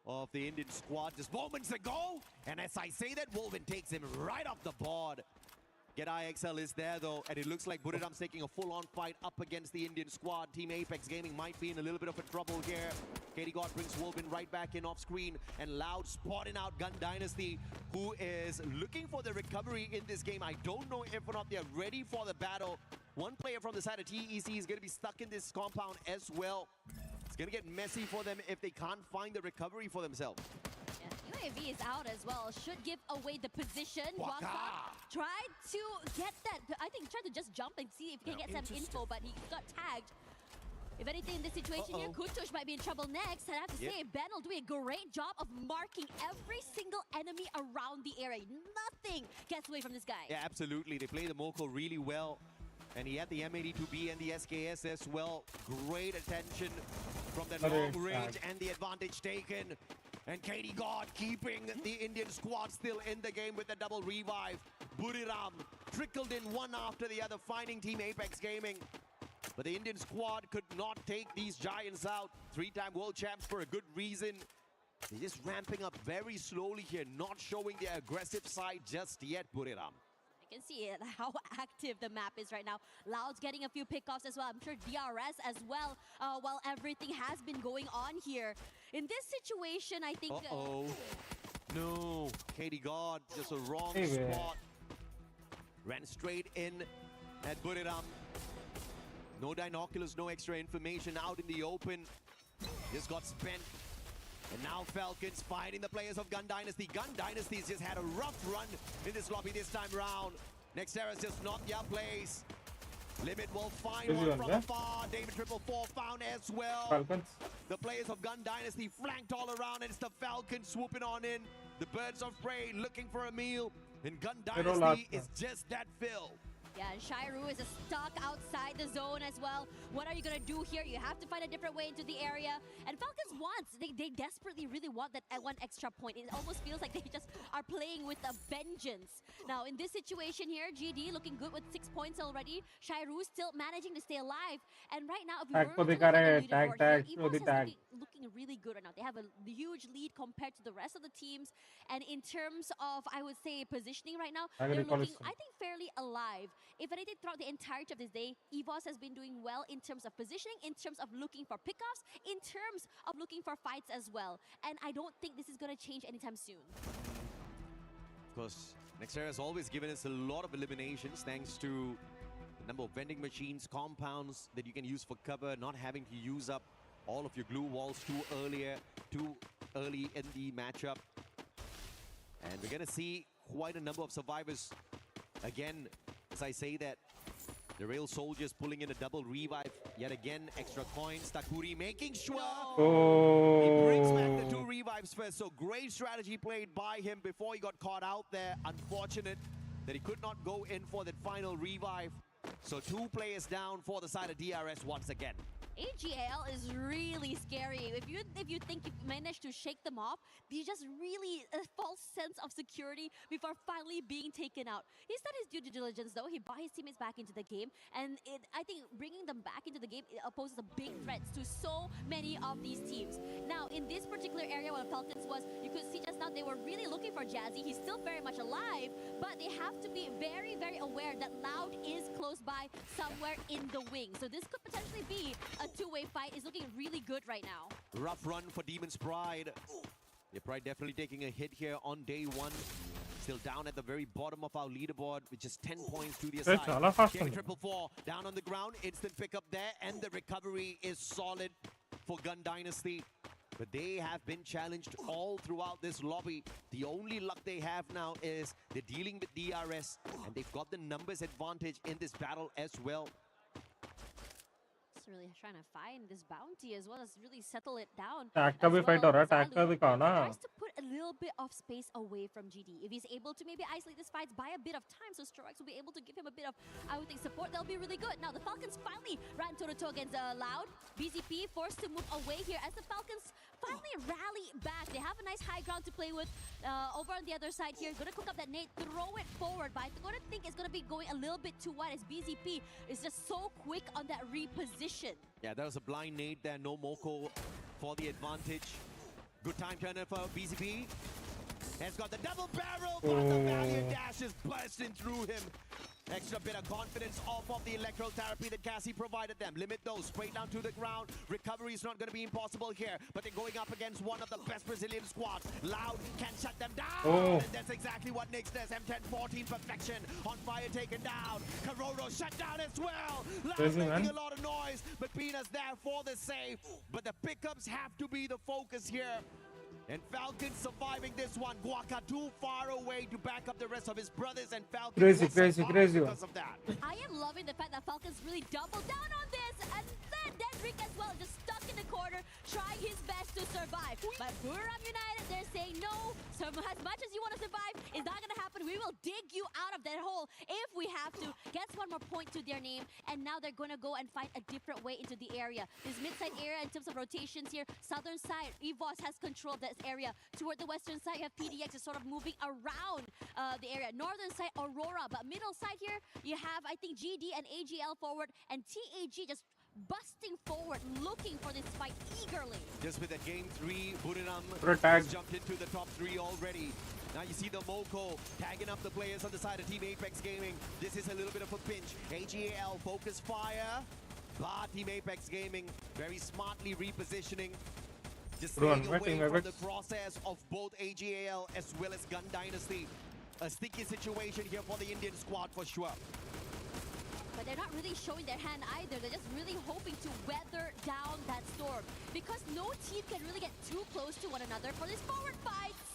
of the Indian squad just moments ago. And as I say that, Wolven takes him right off the board. Get IXL is there though, and it looks like Buriram's taking a full-on fight up against the Indian squad. Team Apex Gaming might be in a little bit of a trouble here. Katie God brings Wolven right back in off screen, and Loud spotting out Gun Dynasty, who is looking for the recovery in this game. I don't know if or not they're ready for the battle. One player from the side of TEC is going to be stuck in this compound as well. It's going to get messy for them if they can't find the recovery for themselves. UAV is out as well. Should give away the position. Waka tried to get that. I think tried to just jump and see if he can get some info, but he got tagged. If anything in this situation here, Kutush might be in trouble next. And I have to say, Ben will do a great job of marking every single enemy around the area. Nothing gets away from this guy. Yeah, absolutely. They play the Moko really well. And he had the M82B and the SKS as well. Great attention from that long range and the advantage taken. And Katie God keeping the Indian squad still in the game with a double revive. Buriram trickled in one after the other, finding Team Apex Gaming. But the Indian squad could not take these giants out. Three-time world champs for a good reason. They're just ramping up very slowly here, not showing their aggressive side just yet, Buriram. You can see it, how active the map is right now. Loud's getting a few pickoffs as well. I'm sure DRS as well, while everything has been going on here. In this situation, I think... No, Katie God, just a wrong spot. Ran straight in at Buriram. No binoculars, no extra information out in the open. Just got spent. And now Falcons fighting the players of Gun Dynasty. Gun Dynasty's just had a rough run in this lobby this time round. Nextera's just not their place. Limit will find one from afar. David 444 found as well. Falcons. The players of Gun Dynasty flanked all around, and it's the Falcons swooping on in. The birds of prey looking for a meal. And Gun Dynasty is just that fill. Yeah, and Shairu is stuck outside the zone as well. What are you going to do here? You have to find a different way into the area. And Falcons wants, they desperately really want that one extra point. It almost feels like they just are playing with a vengeance. Now, in this situation here, GD looking good with 6 points already. Shairu still managing to stay alive. And right now, if you were to look at the leaderboard here, EVOS looking really good right now. They have a huge lead compared to the rest of the teams. And in terms of, I would say, positioning right now, they're looking, I think, fairly alive. If anything, throughout the entirety of this day, EVOS has been doing well in terms of positioning, in terms of looking for pickoffs, in terms of looking for fights as well. And I don't think this is going to change anytime soon. Of course, Nextera has always given us a lot of eliminations thanks to the number of vending machines, compounds that you can use for cover, not having to use up all of your glue walls too early in the matchup. And we're going to see quite a number of survivors. Again, as I say that, the Rail Soldiers pulling in a double revive. Yet again, extra coins. Takuri making sure he brings back the 2 revives first. So great strategy played by him before he got caught out there. Unfortunate that he could not go in for that final revive. So 2 players down for the side of DRS once again. AGL is really scary. If you think you managed to shake them off, they just really a false sense of security before finally being taken out. He's done his due diligence though. He brought his teammates back into the game, and I think bringing them back into the game poses a big threat to so many of these teams. Now, in this particular area where Falcons was, you could see just now they were really looking for Jazzy. He's still very much alive, but they have to be very, very aware that Loud is close by somewhere in the wing. So this could potentially be a two-way fight. Is looking really good right now. Rough run for Demon's Pride. Yeah, Pride definitely taking a hit here on day one. Still down at the very bottom of our leaderboard with just 10 points to their side. Getting 444 down on the ground. Instant pickup there, and the recovery is solid for Gun Dynasty. But they have been challenged all throughout this lobby. The only luck they have now is they're dealing with DRS, and they've got the numbers advantage in this battle as well. Really trying to find this bounty as well as really settle it down. Tag ka bhi fight ho raha hai, tag ka dikha na. Tries to put a little bit of space away from GD. If he's able to maybe isolate this fight, buy a bit of time, so Stroix will be able to give him a bit of, I would think, support. That'll be really good. Now the Falcons finally ran toe-to-toe against Loud. BZP forced to move away here as the Falcons finally rally back. They have a nice high ground to play with. Over on the other side here, gonna cook up that nade, throw it forward, but I'm gonna think it's gonna be going a little bit too wide as BZP is just so quick on that reposition. Yeah, that was a blind nade there. No Moko for the advantage. Good time turner for BZP. Has got the double barrel. Got the Valiant dash is bursting through him. Extra bit of confidence off of the electro therapy that Cassie provided them. Limit those straight down to the ground. Recovery is not going to be impossible here, but they're going up against one of the best Brazilian squads. Loud can shut them down. And that's exactly what Nyx does. M10-14 perfection on fire taken down. Karodo shut down as well. Loud making a lot of noise, but Pina's there for the save. But the pickups have to be the focus here. And Falcons surviving this one. Guaca too far away to back up the rest of his brothers, and Falcons crazy because of that. I am loving the fact that Falcons really doubled down on this, and then Dedrick as well, just stuck in the corner, trying his best to survive. But Buriram United, they're saying no. So as much as you want to survive, it's not going to happen. We will dig you out of that hole if we have to. Gets one more point to their name, and now they're going to go and fight a different way into the area. This mid-side area in terms of rotations here, southern side, EVOS has controlled this area. Toward the western side, you have PDX is sort of moving around the area. Northern side, Aurora, but middle side here, you have, I think, GD and AGL forward, and TAG just busting forward, looking for this fight eagerly. Just with a game 3, Buriram Protag jumped into the top 3 already. Now you see the Moko tagging up the players on the side of Team Apex Gaming. This is a little bit of a pinch. AGL focus fire, but Team Apex Gaming very smartly repositioning. Just staying away from the process of both AGAL as well as Gun Dynasty. A sticky situation here for the Indian squad for sure. But they're not really showing their hand either. They're just really hoping to weather down that storm, because no team can really get too close to one another for these forward fights.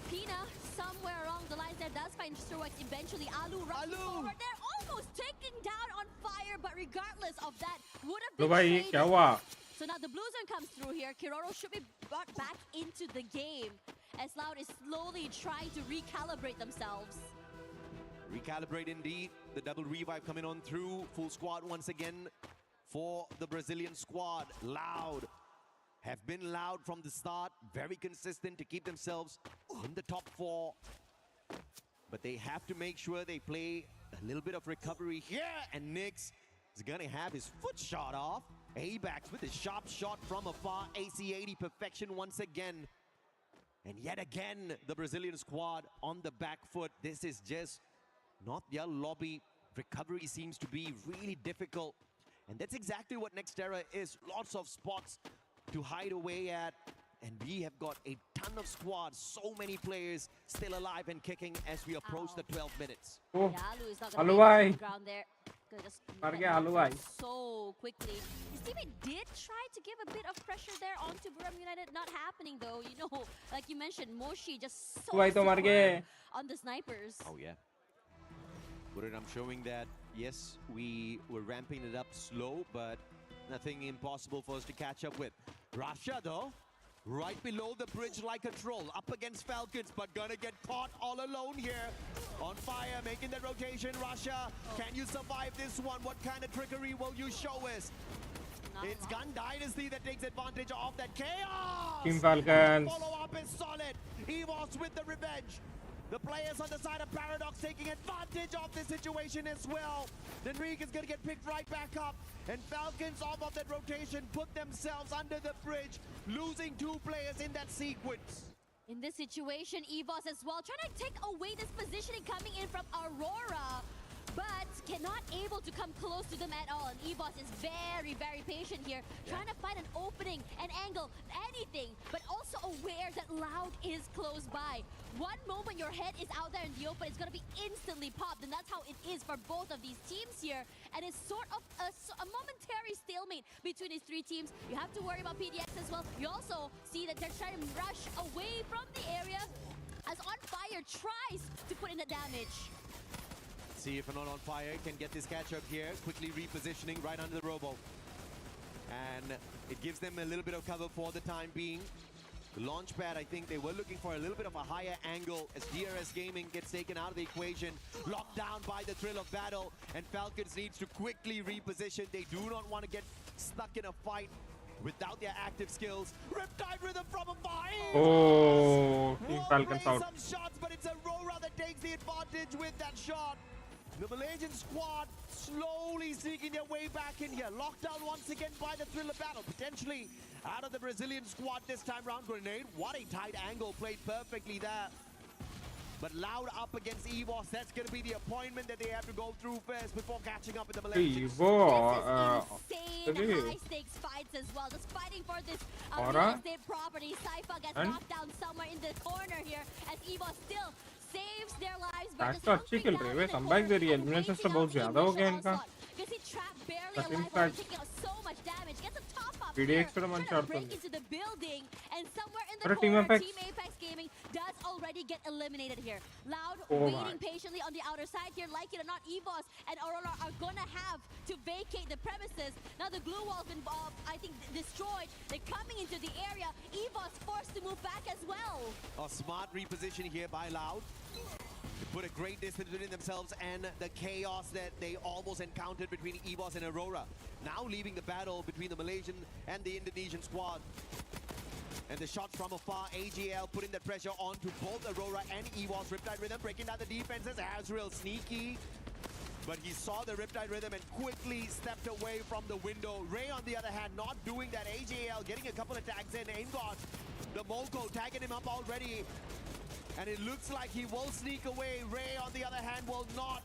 Pina, somewhere along the lines there, does find Stroix eventually. Alu rushing forward. They're almost taken down on fire, but regardless of that, would have been traded. So now the blue zone comes through here. Kiroro should be brought back into the game as Loud is slowly trying to recalibrate themselves. Recalibrate indeed. The double revive coming on through. Full squad once again for the Brazilian squad. Loud have been loud from the start. Very consistent to keep themselves in the top 4. But they have to make sure they play a little bit of recovery here. And Nyx is going to have his foot shot off. ABAX with a sharp shot from afar. AC80 perfection once again. And yet again, the Brazilian squad on the back foot. This is just not their lobby. Recovery seems to be really difficult. And that's exactly what Nextera is. Lots of spots to hide away at. And we have got a ton of squads. So many players still alive and kicking as we approach the 12 minutes. Yeah, Alu is not going to be on the ground there. So quickly. His teammate did try to give a bit of pressure there onto Buriram United. Not happening though. You know, like you mentioned, Moshi just so superb on the snipers. Oh yeah. Buriram showing that, yes, we were ramping it up slow, but nothing impossible for us to catch up with. Rasha though, right below the bridge like a troll, up against Falcons, but gonna get caught all alone here. On fire, making the rotation. Russia, can you survive this one? What kind of trickery will you show us? It's Gun Dynasty that takes advantage of that chaos. Team Falcons. Follow-up is solid. EWC with the revenge. The players on the side of Paradox taking advantage of the situation as well. Then Reek is going to get picked right back up. And Falcons off of that rotation put themselves under the bridge, losing 2 players in that sequence. In this situation, EWC as well, trying to take away this positioning coming in from Aurora, but cannot able to come close to them at all. And EWC is very, very patient here, trying to find an opening, an angle, anything, but also aware that Loud is close by. One moment your head is out there in the open, it's going to be instantly popped, and that's how it is for both of these teams here. And it's sort of a momentary stalemate between these 3 teams. You have to worry about PDX as well. You also see that they're trying to rush away from the area as On Fire tries to put in the damage. See if not on fire can get this catch up here. Quickly repositioning right under the robo. And it gives them a little bit of cover for the time being. The launch pad, I think they were looking for a little bit of a higher angle as DRS Gaming gets taken out of the equation. Locked down by the thrill of battle. And Falcons needs to quickly reposition. They do not want to get stuck in a fight without their active skills. Riptide Rhythm from afar. Oh, Team Falcons out. Some shots, but it's Aurora that takes the advantage with that shot. The Malaysian squad slowly seeking their way back in here. Locked down once again by the thrill of battle. Potentially out of the Brazilian squad this time round. Grenade, what a tight angle, played perfectly there. But Loud up against EWC, that's going to be the appointment that they have to go through first before catching up with the Malaysian squad. Insane high-stakes fights as well. Just fighting for this real estate property. Sypha gets knocked down somewhere in the corner here as EWC still saves their lives. That's तो अच्छी खेल रहे हैं comeback दे रही है elimination से बहुत ज़्यादा हो गया इनका PDX to the one shot into the building and somewhere in For the a Team corner Apex. Team Apex Gaming does already get eliminated here. Loud Oh waiting my. patiently on the outer side here, like it or not. EWC and Aurora are gonna have to vacate the premises. Now the glue wall's been I think destroyed. They're coming into the area. EWC forced to move back as well. A smart reposition here by Loud. To put a great distance between themselves and the chaos that they almost encountered between EWC and Aurora. Now leaving the battle between the Malaysian and the Indonesian squad. And the shots from afar, AGL putting the pressure onto both Aurora and EWC. Riptide Rhythm breaking down the defenses. Azrael sneaky. But he saw the Riptide Rhythm and quickly stepped away from the window. Ray, on the other hand, not doing that. AJL getting a couple of tags in. Aingot, the Molko tagging him up already. And it looks like he will sneak away. Ray, on the other hand, will not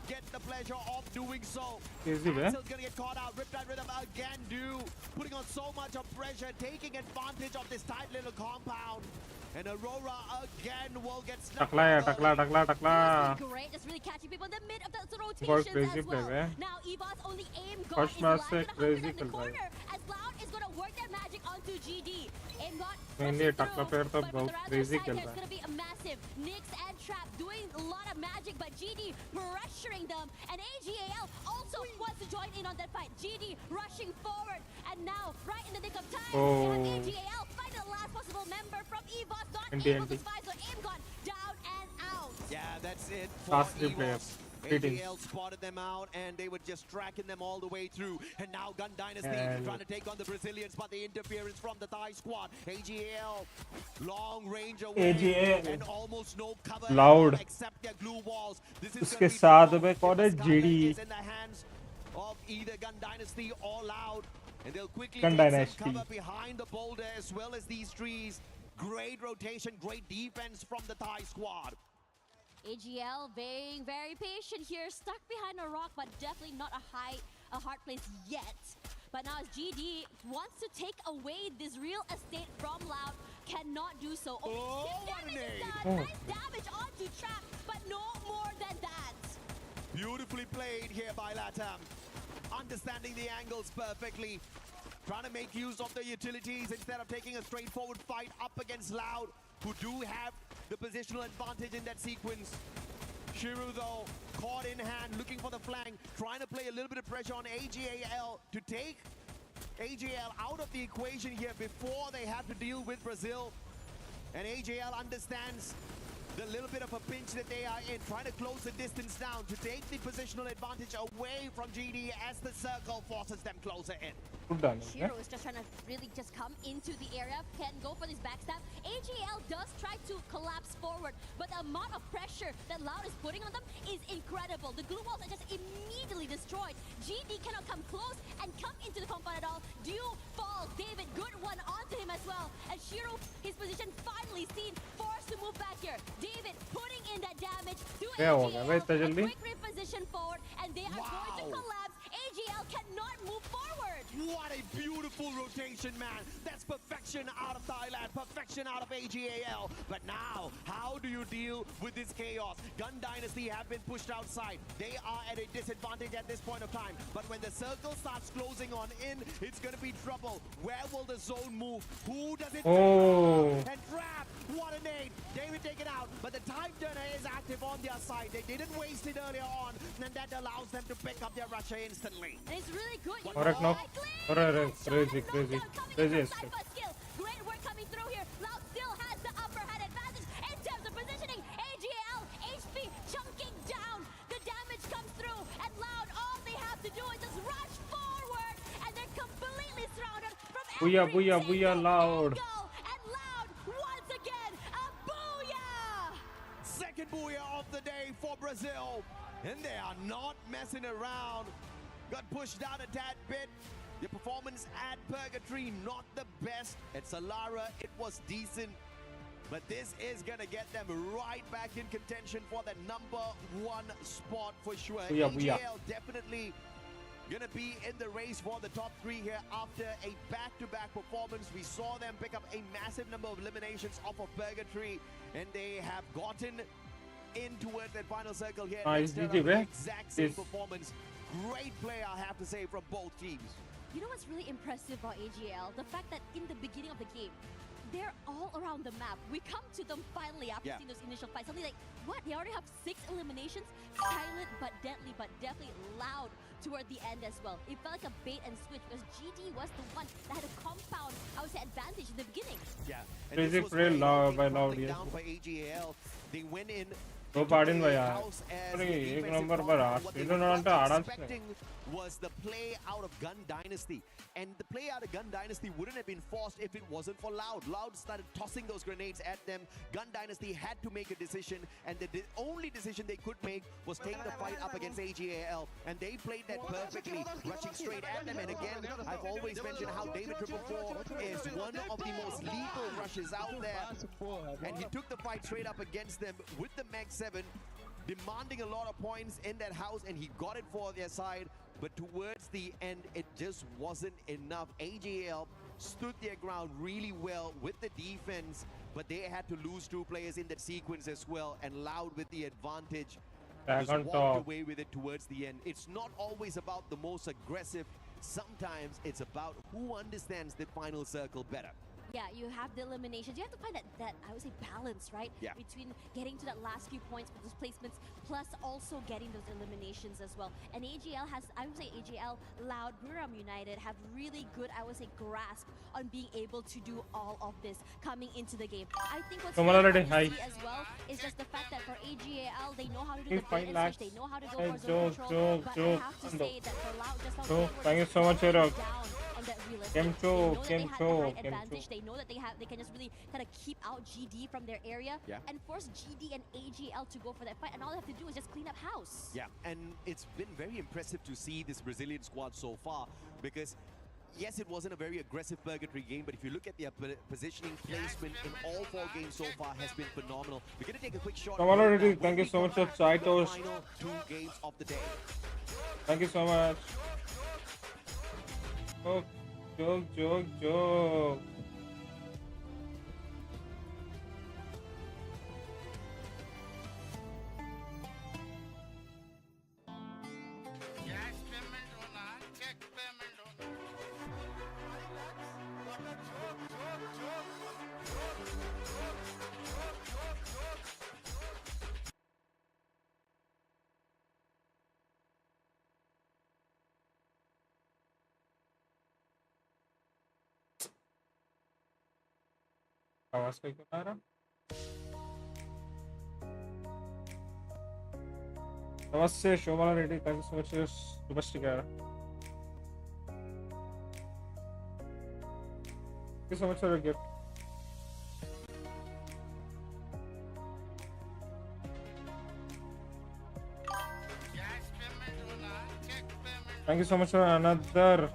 get the pleasure of doing so. Axel's gonna get caught out. Riptide Rhythm again putting on so much of pressure, taking advantage of this tight little compound. And Aurora again will get stuck. Takla. Great, just really catching people in the mid of the rotations बहुत crazy as well. play है. Now EWC's only aim gun First is match live से and crazy in the खेल रहा है. corner as Loud is gonna work their magic onto GD. Aim gun Mainly takla player तो but बहुत the other crazy side खेल here रहा it's gonna be a massive Nyx and Trap doing a lot of magic, but GD pressuring them, and AGAL also wants to join in on that fight. GD rushing forward, and now right in the nick of time, you have AGAL find the last possible member from EWC, not able to survive, so aim gun down and out. Yeah, that's it for Last three players. AGL spotted them out and they were just tracking them all the way through. And now Gun Dynasty trying to take on the Brazilians, but the interference from the Thai squad. AGL long range away AGL and almost no cover Loud. except their glue walls. This is उसके साथ में कौन है GD in the hands of either Gun Dynasty or Loud. And they'll quickly Gun take Dynasty. some cover behind the boulder as well as these trees. Great rotation, great defense from the Thai squad. AGL being very patient here, stuck behind a rock, but definitely not a hard place yet. But now as GD wants to take away this real estate from Loud, cannot do so. Only 6 damage is done. Nice damage onto Trap, but no more than that. Beautifully played here by Latam. Understanding the angles perfectly. Trying to make use of the utilities instead of taking a straightforward fight up against Loud, who do have the positional advantage in that sequence. Shiru, though, caught in hand, looking for the flank, trying to play a little bit of pressure on AGAL to take AJL out of the equation here before they have to deal with Brazil. And AJL understands the little bit of a pinch that they are in, trying to close the distance down to take the positional advantage away from GD as the circle forces them closer in. Shiro is just trying to really just come into the area, can go for this backstab. AGL does try to collapse forward, but the amount of pressure that Loud is putting on them is incredible. The glue walls are just immediately destroyed. GD cannot come close and come into the compound at all. Do fall, David, good one onto him as well. And Shiro, his position finally seen, forced to move back here. David putting in that damage to AGL, a quick reposition forward, and they are going to collapse. AGL cannot move forward. What a beautiful rotation, man. That's perfection out of Thailand, perfection out of AGAL. But now, how do you deal with this chaos? Gun Dynasty have been pushed outside. They are at a disadvantage at this point of time. But when the circle starts closing on in, it's going to be trouble. Where will the zone move? Who does it and trap? What a nade. David taken out, but the time turner is active on their side. They didn't waste it earlier on, and that allows them to pick up their rusher instantly. And it's really good. Correct, no? Crazy. Great work coming through here. Loud still has the upper hand advantage in terms of positioning. AGL, HP chunking down. The damage comes through, and Loud, all they have to do is just rush forward, and they're completely surrounded from Booyah, Loud. And Loud, once again, a booyah! Second booyah of the day for Brazil, and they are not messing around. Got pushed down a tad bit. The performance at Purgatory, not the best. At Solara, it was decent. But this is going to get them right back in contention for the #1 spot for sure. AGL definitely going to be in the race for the top 3 here after a back-to-back performance. We saw them pick up a massive number of eliminations off of Purgatory, and they have gotten in towards that final circle here. Exact same performance. Great play, I have to say, from both teams. You know what's really impressive about AGL? The fact that in the beginning of the game, they're all around the map. We come to them finally after seeing those initial fights. Something like, what? They already have 6 eliminations? Silent but deadly, but definitely loud toward the end as well. It felt like a bait and switch because GD was the one that had a compound, I would say, advantage in the beginning. Yeah. Crazy play loud by Loud. Down by AGL. They went in. तो पार्टिन भाई यार अरे एक number पर expecting was the play out of Gun Dynasty, and the play out of Gun Dynasty wouldn't have been forced if it wasn't for Loud. Loud started tossing those grenades at them. Gun Dynasty had to make a decision, and the only decision they could make was take the fight up against AGAL, and they played that perfectly, rushing straight at them. And again, I've always mentioned how David 444 is one of the most lethal rushes out there, and he took the fight straight up against them with the Mag 7, demanding a lot of points in that house, and he got it for their side. But towards the end, it just wasn't enough. AGL stood their ground really well with the defense, but they had to lose 2 players in that sequence as well, and Loud with the advantage just walked away with it towards the end. It's not always about the most aggressive. Sometimes it's about who understands the final circle better. Yeah, you have the eliminations. You have to find that I would say balance, right? Yeah. Between getting to that last few points with those placements, plus also getting those eliminations as well. And AGL has, I would say AGL, Loud, Buram United have really good, I would say, grasp on being able to do all of this coming into the game. I think what's really fun to see as well is just the fact that for AGL, they know how to do the bait and switch, they know how to go for zone control, but I have to say that for Loud, just how they thank you so much, down on that real estate. They know that they have the height advantage. They know that they can just really kind of keep out GD from their area and force GD and AGL to go for that fight, and all they have to do is just clean up house. Yeah, and it's been very impressive to see this Brazilian squad so far, because yes, it wasn't a very aggressive Purgatory game, but if you look at their positioning placement in all 4 games so far has been phenomenal. We're going to take a quick shot. Thank you so much for Saitos. Final 2 games of the day. Thank you so much. Oh, joke. Cash payment होना, check payment होना. आवाज कोई क्यों आ रहा? नमस्ते Shobha Reddy, thank you so much for super sticker. Thank you so much for your gift. Thank you so much for another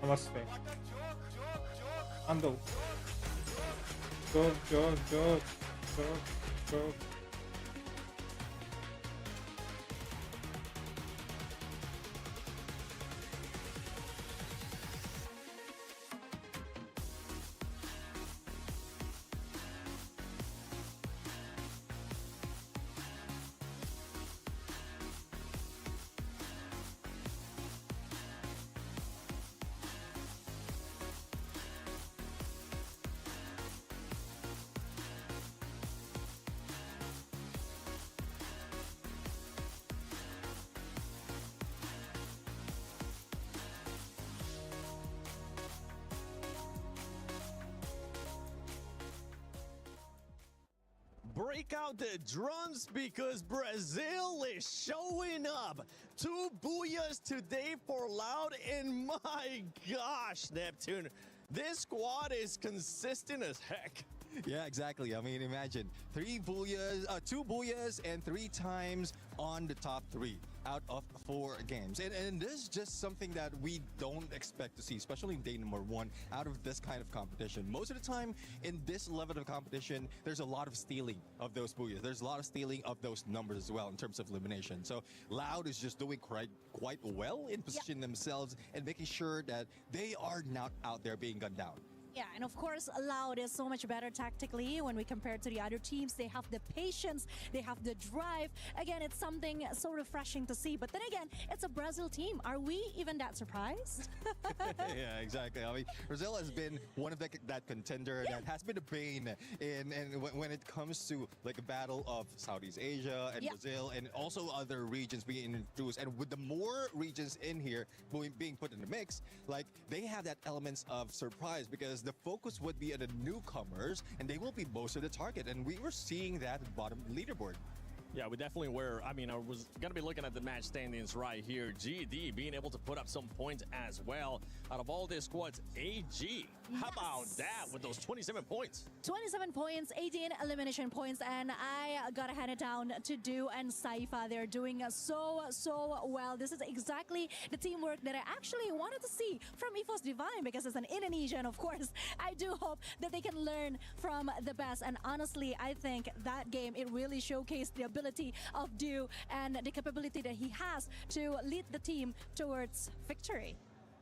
namaste. Ando. Joke. Break out the drums because Brazil is showing up. 2 booyahs today for Loud, and my gosh, Neptune, this squad is consistent as heck. Yeah, exactly. I mean, imagine 2 booyahs and 3 times on the top 3 out of 4 games. And this is just something that we don't expect to see, especially in day number 1 out of this kind of competition. Most of the time in this level of competition, there's a lot of stealing of those booyahs. There's a lot of stealing of those numbers as well in terms of elimination. So Loud is just doing quite well in positioning themselves and making sure that they are not out there being gunned down. Yeah, and of course, Loud is so much better tactically when we compare to the other teams. They have the patience, they have the drive. Again, it's something so refreshing to see. But then again, it's a Brazil team. Are we even that surprised? Yeah, exactly. I mean, Brazil has been one of that contender that has been a bane when it comes to like a battle of Southeast Asia and Brazil and also other regions being introduced. And with the more regions in here being put in the mix, like they have that elements of surprise because the focus would be on the newcomers and they will be most of the target. And we were seeing that at the bottom leaderboard. Yeah, we definitely were. I mean, I was going to be looking at the match standings right here. GD being able to put up some points as well. Out of all their squads, AG, how about that with those 27 points? 27 points, 18 elimination points, and I gotta hand it down to Do and Saifa. They're doing so well. This is exactly the teamwork that I actually wanted to see from EFOS Divine because it's an Indonesian, of course. I do hope that they can learn from the best, and honestly, I think that game, it really showcased the ability of Do and the capability that he has to lead the team towards victory.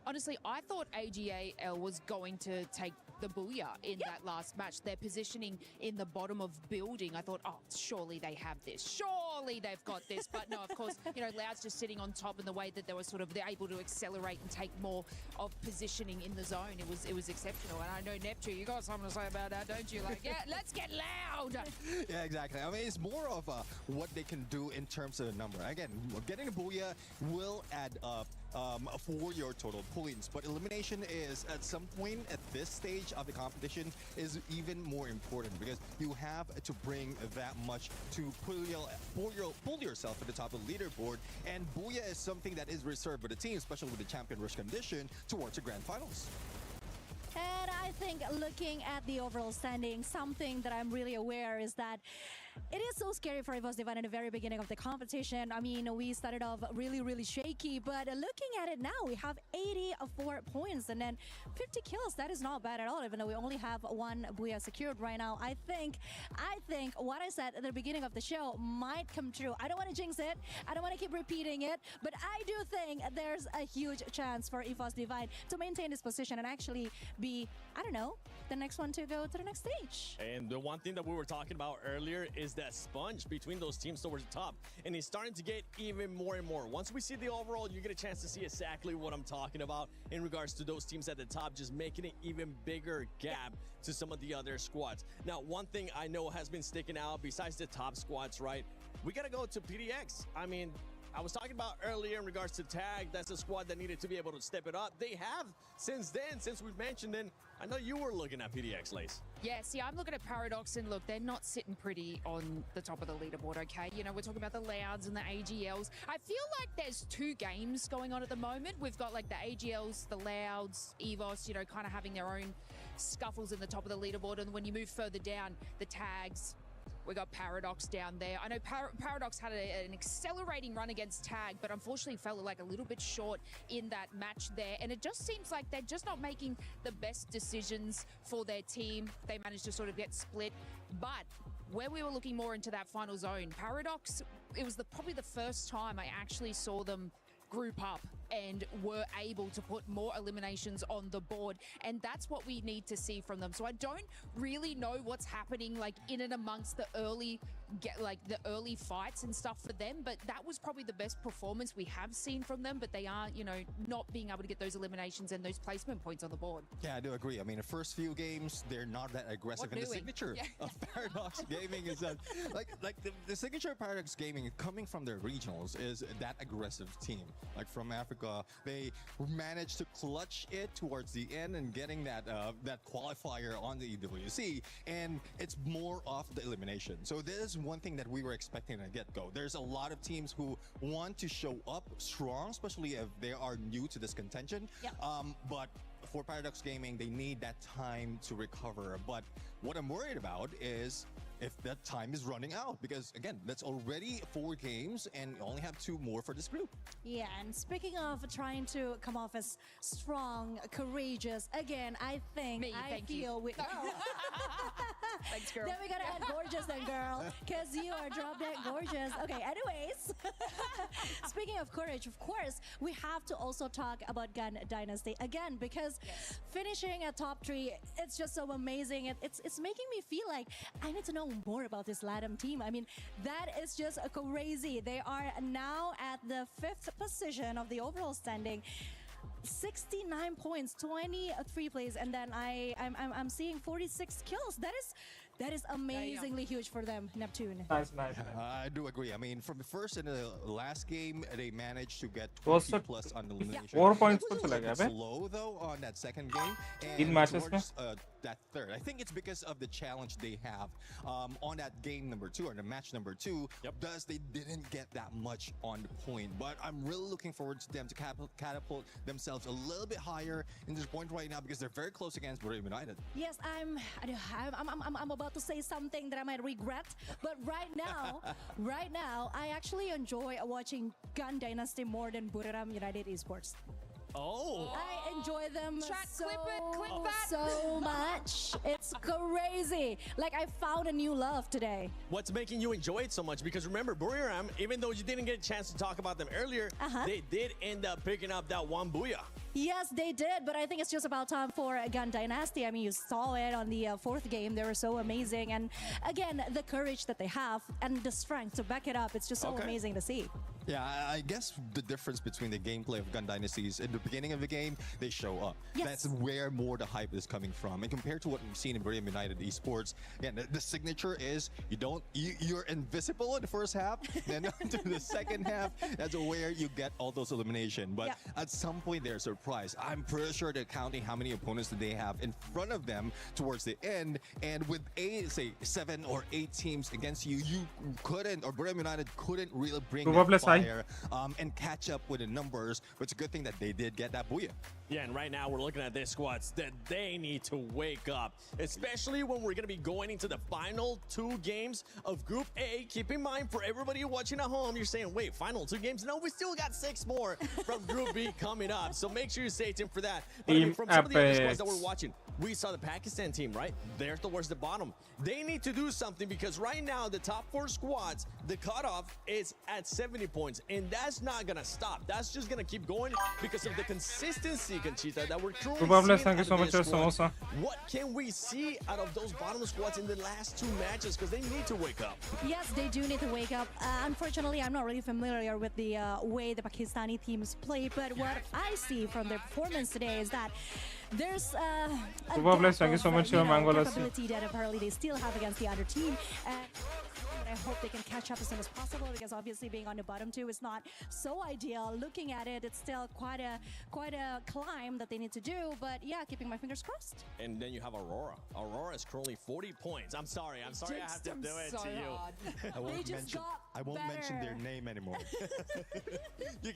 Honestly, I thought AGAL was going to take the booyah in that last match. Their positioning in the bottom of building, I thought, oh, surely they have this. Surely they've got this. But no, of course, you know, Loud's just sitting on top in the way that they were they're able to accelerate and take more of positioning in the zone. It was exceptional. And I know, Neptune, you got something to say about that, don't you? Like, yeah, let's get loud. Yeah, exactly. I mean, it's more of what they can do in terms of the number. Again, getting a booyah will add up for your total points, but elimination is at some point at this stage of the competition is even more important because you have to bring that much to pull yourself at the top of the leaderboard, and booyah is something that is reserved for the team, especially with the champion rush condition towards the grand finals. And I think looking at the overall standing, something that I'm really aware is that it is so scary for EFOS Divine in the very beginning of the competition. I mean, we started off really shaky, but looking at it now, we have 84 points and then 50 kills. That is not bad at all, even though we only have 1 booyah secured right now. I think what I said at the beginning of the show might come true. I don't want to jinx it. I don't want to keep repeating it, but I do think there's a huge chance for EFOS Divine to maintain this position and actually be, I don't know, the next one to go to the next stage. And the one thing that we were talking about earlier is that sponge between those teams towards the top, and it's starting to get even more and more. Once we see the overall, you get a chance to see exactly what I'm talking about in regards to those teams at the top, just making an even bigger gap to some of the other squads. Now, one thing I know has been sticking out besides the top squads, right? We got to go to PDX. I mean, I was talking about earlier in regards to tag. That's a squad that needed to be able to step it up. They have since then, since we've mentioned it. I know you were looking at PDX, Lace. Yeah, see, I'm looking at Paradox, and look, they're not sitting pretty on the top of the leaderboard, okay? You know, we're talking about the Louds and the AGLs. I feel like there's two games going on at the moment. We've got like the AGLs, the Louds, EVOS, you know, kind of having their own scuffles in the top of the leaderboard. And when you move further down, the tags, we got Paradox down there. I know Paradox had an accelerating run against Tag, but unfortunately fell like a little bit short in that match there. And it just seems like they're just not making the best decisions for their team. They managed to sort of get split. But when we were looking more into that final zone, Paradox, it was probably the first time I actually saw them group up and were able to put more eliminations on the board, and that's what we need to see from them. So I don't really know what's happening like in and amongst the early fights and stuff for them, but that was probably the best performance we have seen from them. But they are, you know, not being able to get those eliminations and those placement points on the board. Yeah, I do agree. I mean, the first few games, they're not that aggressive. And the signature of Paradox Gaming is that, like the signature of Paradox Gaming coming from their regionals is that aggressive team. Like from Africa, they managed to clutch it towards the end and getting that qualifier on the EWC, and it's more of the elimination. So this is one thing that we were expecting at get-go. There's a lot of teams who want to show up strong, especially if they are new to this contention. Yep. But for Paradox Gaming, they need that time to recover. But what I'm worried about is if that time is running out, because again, that's already 4 games and you only have 2 more for this group. Yeah, and speaking of trying to come off as strong, courageous, again, I think Thank you. Thanks, girl. Then we gotta add gorgeous then, girl, because you are drop dead gorgeous. Okay, anyways, speaking of courage, of course, we have to also talk about Gun Dynasty again, because finishing at top 3, it's just so amazing. It's making me feel like I need to know more about this LATAM team. I mean, that is just crazy. They are now at the 5th position of the overall standing. 69 points, 23 plays, and then I'm seeing 46 kills. That is amazingly huge for them, Neptune. Nice. I do agree. I mean, from the first and the last game, they managed to get 20 plus on the elimination. 4 points It was a left, little eh? slow though on that second game, In and matches, towards that third. I think it's because of the challenge they have on that game number 2 or the match number 2. Thus, they didn't get that much on the point. But I'm really looking forward to them to catapult themselves a little bit higher in this point right now, because they're very close against Boreo United. Yes, I'm about to say something that I might regret, but right now, I actually enjoy watching Gun Dynasty more than Buriram United Esports. Oh. I enjoy them clip that. so much. It's crazy. Like, I found a new love today. What's making you enjoy it so much? Because remember, Buriram, even though you didn't get a chance to talk about them earlier, they did end up picking up that one booyah. Yes, they did, but I think it's just about time for Gun Dynasty. I mean, you saw it on the 4th game. They were so amazing. And again, the courage that they have and the strength to back it up, it's just so amazing to see. Yeah, I guess the difference between the gameplay of Gun Dynasty is in the beginning of the game, they show up. Yes. That's where more the hype is coming from. And compared to what we've seen in Boreo United Esports, again, the signature is you're invisible in the first half, then to the second half, that's where you get all those elimination. But at some point they're surprised. I'm pretty sure they're counting how many opponents do they have in front of them towards the end, and with say 7 or 8 teams against you, you couldn't, or Boreo United couldn't really bring that fire and catch up with the numbers. But it's a good thing that they did get that booyah. Yeah, and right now we're looking at their squads that they need to wake up, especially when we're going to be going into the final 2 games of Group A. Keep in mind, for everybody watching at home, you're saying, wait, final 2 games? No, we still got 6 more from Group B coming up, so make sure you stay tuned for that. But I mean, from some of the other squads that we're watching, we saw the Pakistan team, right? They're towards the bottom. They need to do something, because right now, the top 4 squads, the cutoff is at 70 points, and that's not going to stop. That's just going to keep going because of the consistency, Conchita, that we're currently seeing Thank you so much, Samosa. What can we see out of those bottom squads in the last 2 matches? Because they need to wake up. Yes, they do need to wake up. Unfortunately, I'm not really familiar with the way the Pakistani teams play, but what I see from their performance today is that there's a Thank you so much, Mangolas. capability that apparently they still have against the other team. And what I I hope they can catch up as soon as possible, because obviously being on the bottom two is not so ideal. Looking at it, it's still quite a climb that they need to do. But yeah, keeping my fingers crossed. And then you have Aurora. Aurora is currently 40 points. I'm sorry I have to do it to you. I won't mention their name anymore. You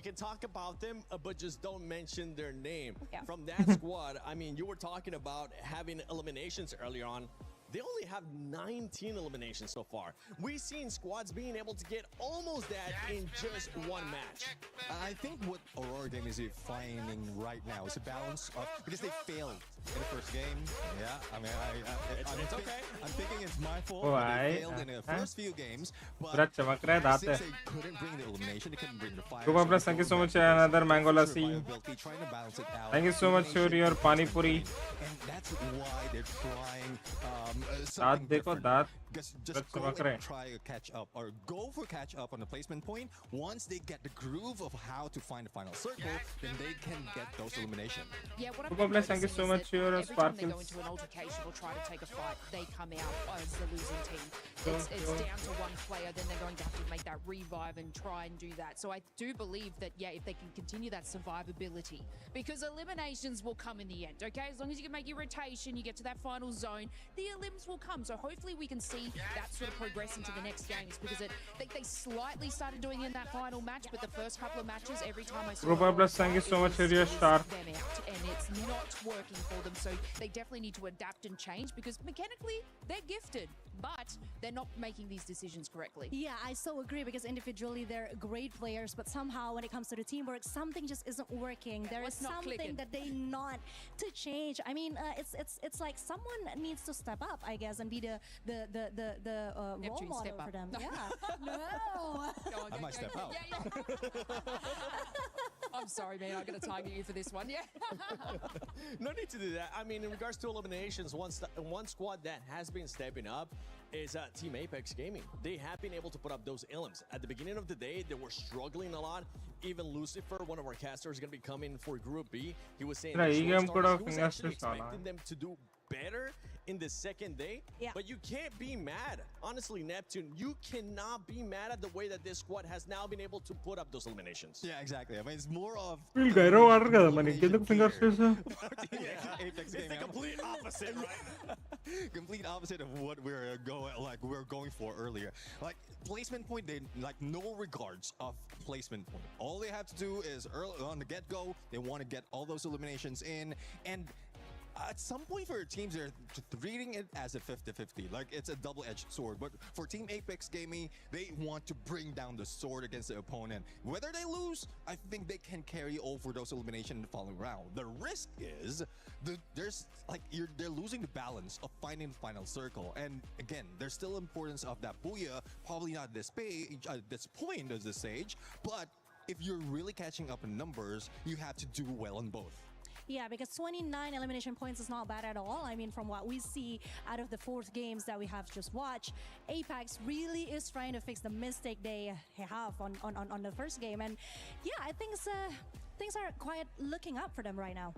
can talk about them, but just don't mention their name. From that squad, I mean, you were talking about having eliminations earlier on. They only have 19 eliminations so far. We've seen squads being able to get almost that in just one match. I think what Aurora Game is finding right now is a balance of, because they failed in the first game. Yeah, I mean, it's okay. I'm thinking it's my fault. Why? They failed in the first few games, but पूरा चमक रहा है दांत since है. they couldn't bring the elimination, they couldn't bring the fire. Super Plus, thank you so much. Another mango lassi. Trying to balance it out. Thank you so much for your pani puri. And that's why they're trying दांत something देखो different. दांत. Just go and try a catch up, or go for catch up on the placement point. Once they get the groove of how to find the final circle, then they can get those eliminations. Yeah, what Super Plus, thank you so much for your every time they go sparkles. into an altercation or try to take a fight, they come out as the losing team. It's down to one player, then they're going to have to make that revive and try and do that. So I do believe that, yeah, if they can continue that survivability, because eliminations will come in the end, okay? As long as you can make your rotation, you get to that final zone, the elims will come. So hopefully we can see that sort of progress into the next games, because they slightly started doing it in that final match, but the first couple of matches, every time I saw Super Plus, thank you so much for your star. them out, and it's not working for them. So they definitely need to adapt and change, because mechanically they're gifted, but they're not making these decisions correctly. Yeah, I so agree, because individually they're great players, but somehow when it comes to the teamwork, something just isn't working. There is something that they not to change. I mean, it's like someone needs to step up, I guess, and be the role Neptune, model step for up. them. Yeah. No. I might step out. I'm sorry, man. I'm going to target you for this one. Yeah. No need to do that. I mean, in regards to eliminations, one squad that has been stepping up is Team Apex Gaming. They have been able to put up those elims. At the beginning of the day, they were struggling a lot. Even Lucifer, one of our casters, is going to be coming for Group B. He was saying Right, he he was could actually have expecting them to do better in the second day, but you can't be mad. Honestly, Neptune, you cannot be mad at the way that this squad has now been able to put up those eliminations. Yeah, exactly. I mean, it's more of Gairo వాడరు కదా మనకి ఎందుకు fingers చేసా? Apex It's the complete opposite, right? Complete opposite of what we're going for earlier. Like placement point, they like no regards of placement point. All they have to do is early on the get-go, they want to get all those eliminations in, and at some point for teams, they're treating it as a 50-50. Like, it's a double-edged sword. But for Team Apex Gaming, they want to bring down the sword against the opponent. Whether they lose, I think they can carry over those eliminations in the following round. The risk is they're losing the balance of finding the final circle. And again, there's still importance of that booyah. Probably not this point of this stage. But if you're really catching up in numbers, you have to do well on both. Yeah, because 29 elimination points is not bad at all. I mean, from what we see out of the 4th games that we have just watched, Apex really is trying to fix the mistake they have on the first game. And yeah, I think things are quite looking up for them right now.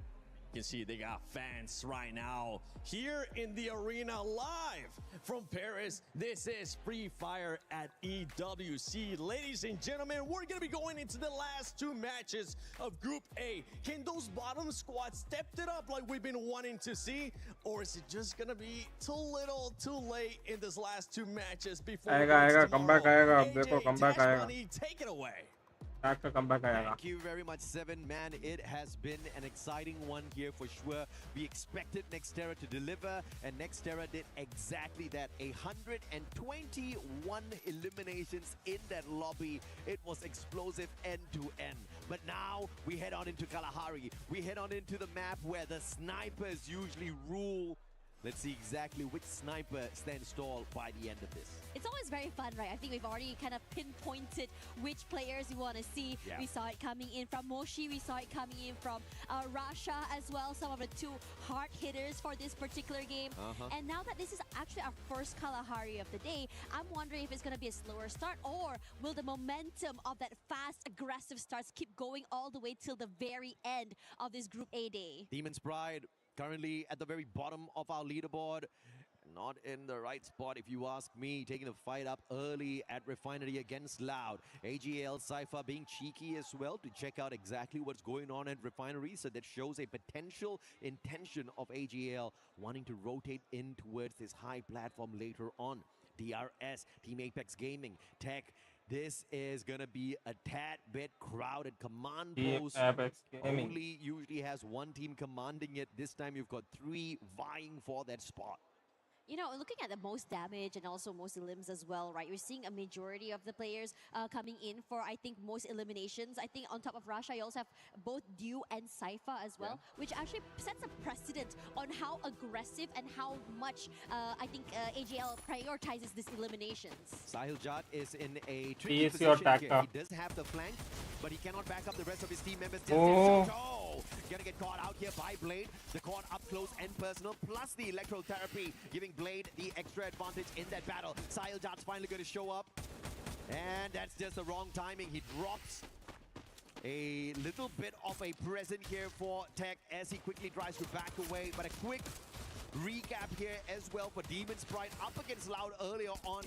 You can see they got fans right now here in the arena live from Paris. This is Freefire at EWC. Ladies and gentlemen, we're going to be going into the last 2 matches of Group A. Can those bottom squads step it up like we've been wanting to see? Or is it just going to be too little, too late in this last 2 matches before come back, come back. Take it away. Thank you very much, Seven. Man, it has been an exciting one here for sure. We expected Nextera to deliver, and Nextera did exactly that. 121 eliminations in that lobby. It was explosive end to end. But now we head on into Kalahari. We head on into the map where the snipers usually rule. Let's see exactly which sniper stands tall by the end of this. It's always very fun, right? I think we've already kind of pinpointed which players we want to see. Yeah. We saw it coming in from Moshi. We saw it coming in from Rasha as well. Some of the 2 hard hitters for this particular game. And now that this is actually our first Kalahari of the day, I'm wondering if it's going to be a slower start, or will the momentum of that fast, aggressive starts keep going all the way till the very end of this Group A day? Demon's Pride currently at the very bottom of our leaderboard. Not in the right spot, if you ask me. Taking the fight up early at Refinery against Loud. AGL Cypher being cheeky as well to check out exactly what's going on at Refinery. So that shows a potential intention of AGL wanting to rotate in towards this high platform later on. DRS, Team Apex Gaming, Tech. This is going to be a tad bit crowded. Command Post only usually has one team commanding it. This time you've got 3 vying for that spot. You know, looking at the most damage and also most elims as well, right? You're seeing a majority of the players coming in for, I think, most eliminations. I think on top of Rasha, you also have both Dew and Cypher as well, which actually sets a precedent on how aggressive and how much, I think, AGL prioritizes these eliminations. Sahil Jat is in a tricky position here. He does have the flank, but he cannot back up the rest of his team members. Gonna get caught out here by Blade. The caught up close and personal, plus the electrotherapy, giving Blade the extra advantage in that battle. Sahil Jat's finally going to show up, and that's just the wrong timing. He drops a little bit of a present here for Tech as he quickly tries to back away, but a quick recap here as well for Demon Sprite up against Loud earlier on.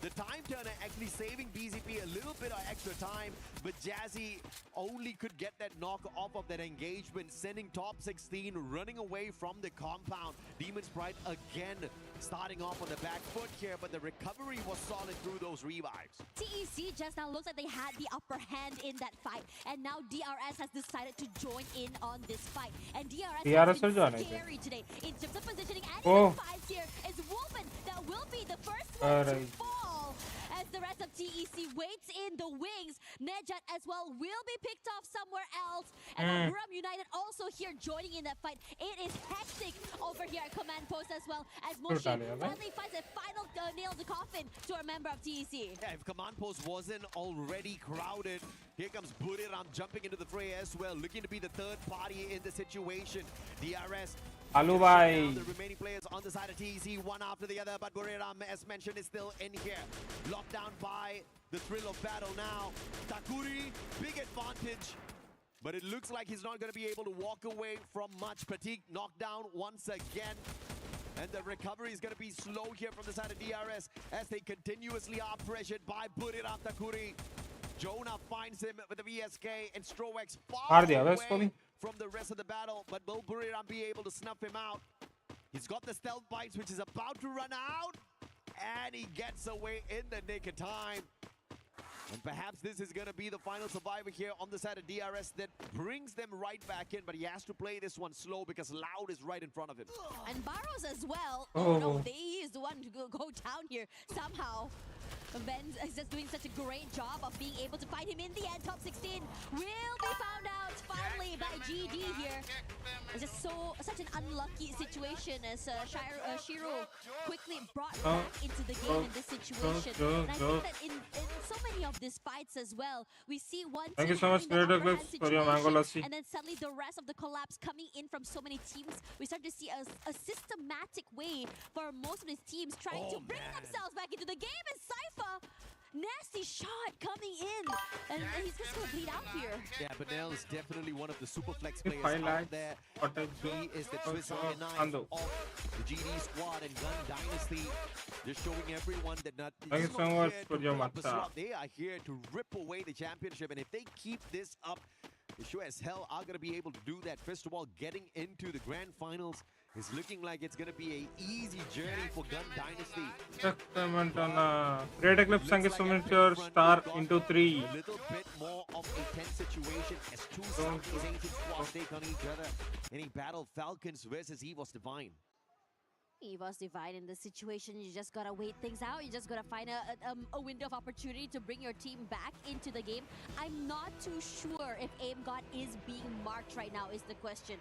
The time turner actually saving BZP a little bit of extra time, but Jazzy only could get that knock off of that engagement, sending top 16 running away from the compound. Demon Sprite again starting off on the back foot here, but the recovery was solid through those revives. TEC just now looks like they had the upper hand in that fight, and now DRS has decided to join in on this fight. And DRS has been scary today in terms of positioning and even fights here. It's Wolfen that will be the first one to fall as the rest of TEC waits in the wings. Nejat as well will be picked off somewhere else. And Buram United also here joining in that fight. It is hectic over here at Command Post as well, as Moshe finally finds a final nail in the coffin to a member of TEC. Yeah, if Command Post wasn't already crowded, here comes Buriram jumping into the fray as well, looking to be the third party in the situation. DRS the remaining players on the side of TEC, one after the other, but Buriram, as mentioned, is still in here. Locked down by the thrill of battle now. Takuri, big advantage, but it looks like he's not going to be able to walk away from much. Pratik knocked down once again. And the recovery is going to be slow here from the side of DRS as they continuously are pressured by Buriram Takuri. Jonah finds him with the VSK, and Strowex far away from the rest of the battle, but will Buriram be able to snuff him out? He's got the stealth bites, which is about to run out, and he gets away in the nick of time. And perhaps this is going to be the final survivor here on the side of DRS that brings them right back in, but he has to play this one slow because Loud is right in front of him. And Barrows as well. Oh no, he is the one to go down here somehow. Benz is just doing such a great job of being able to fight him in the end. Top 16 will be found out finally by GD here. It's just such an unlucky situation as Shiro quickly brought back into the game in this situation. And I think that in so many of these fights as well, we see one team having the upper hand situation, and then suddenly the rest of the collapse coming in from so many teams. We start to see a systematic way for most of these teams trying to bring themselves back into the game. And Cypher, nasty shot coming in, and he's just gonna bleed out here. Yeah, Benel is definitely one of the super flex players out there. He is the twist on the knife of the GD squad and Gun Dynasty, just showing everyone that Thank you so much for your match. They are here to rip away the championship, and if they keep this up, they sure as hell are going to be able to do that. First of all, getting into the grand finals is looking like it's going to be an easy journey for Gun Dynasty. Comment on Great Eclipse, thank you so much for your star into 3. A little bit more of a tense situation as two Southeast Asian squads take on each other in a battle. Falcons versus EVOS Divine. EVOS Divine in this situation, you just gotta wait things out. You just gotta find a window of opportunity to bring your team back into the game. I'm not too sure if Aim God is being marked right now is the question.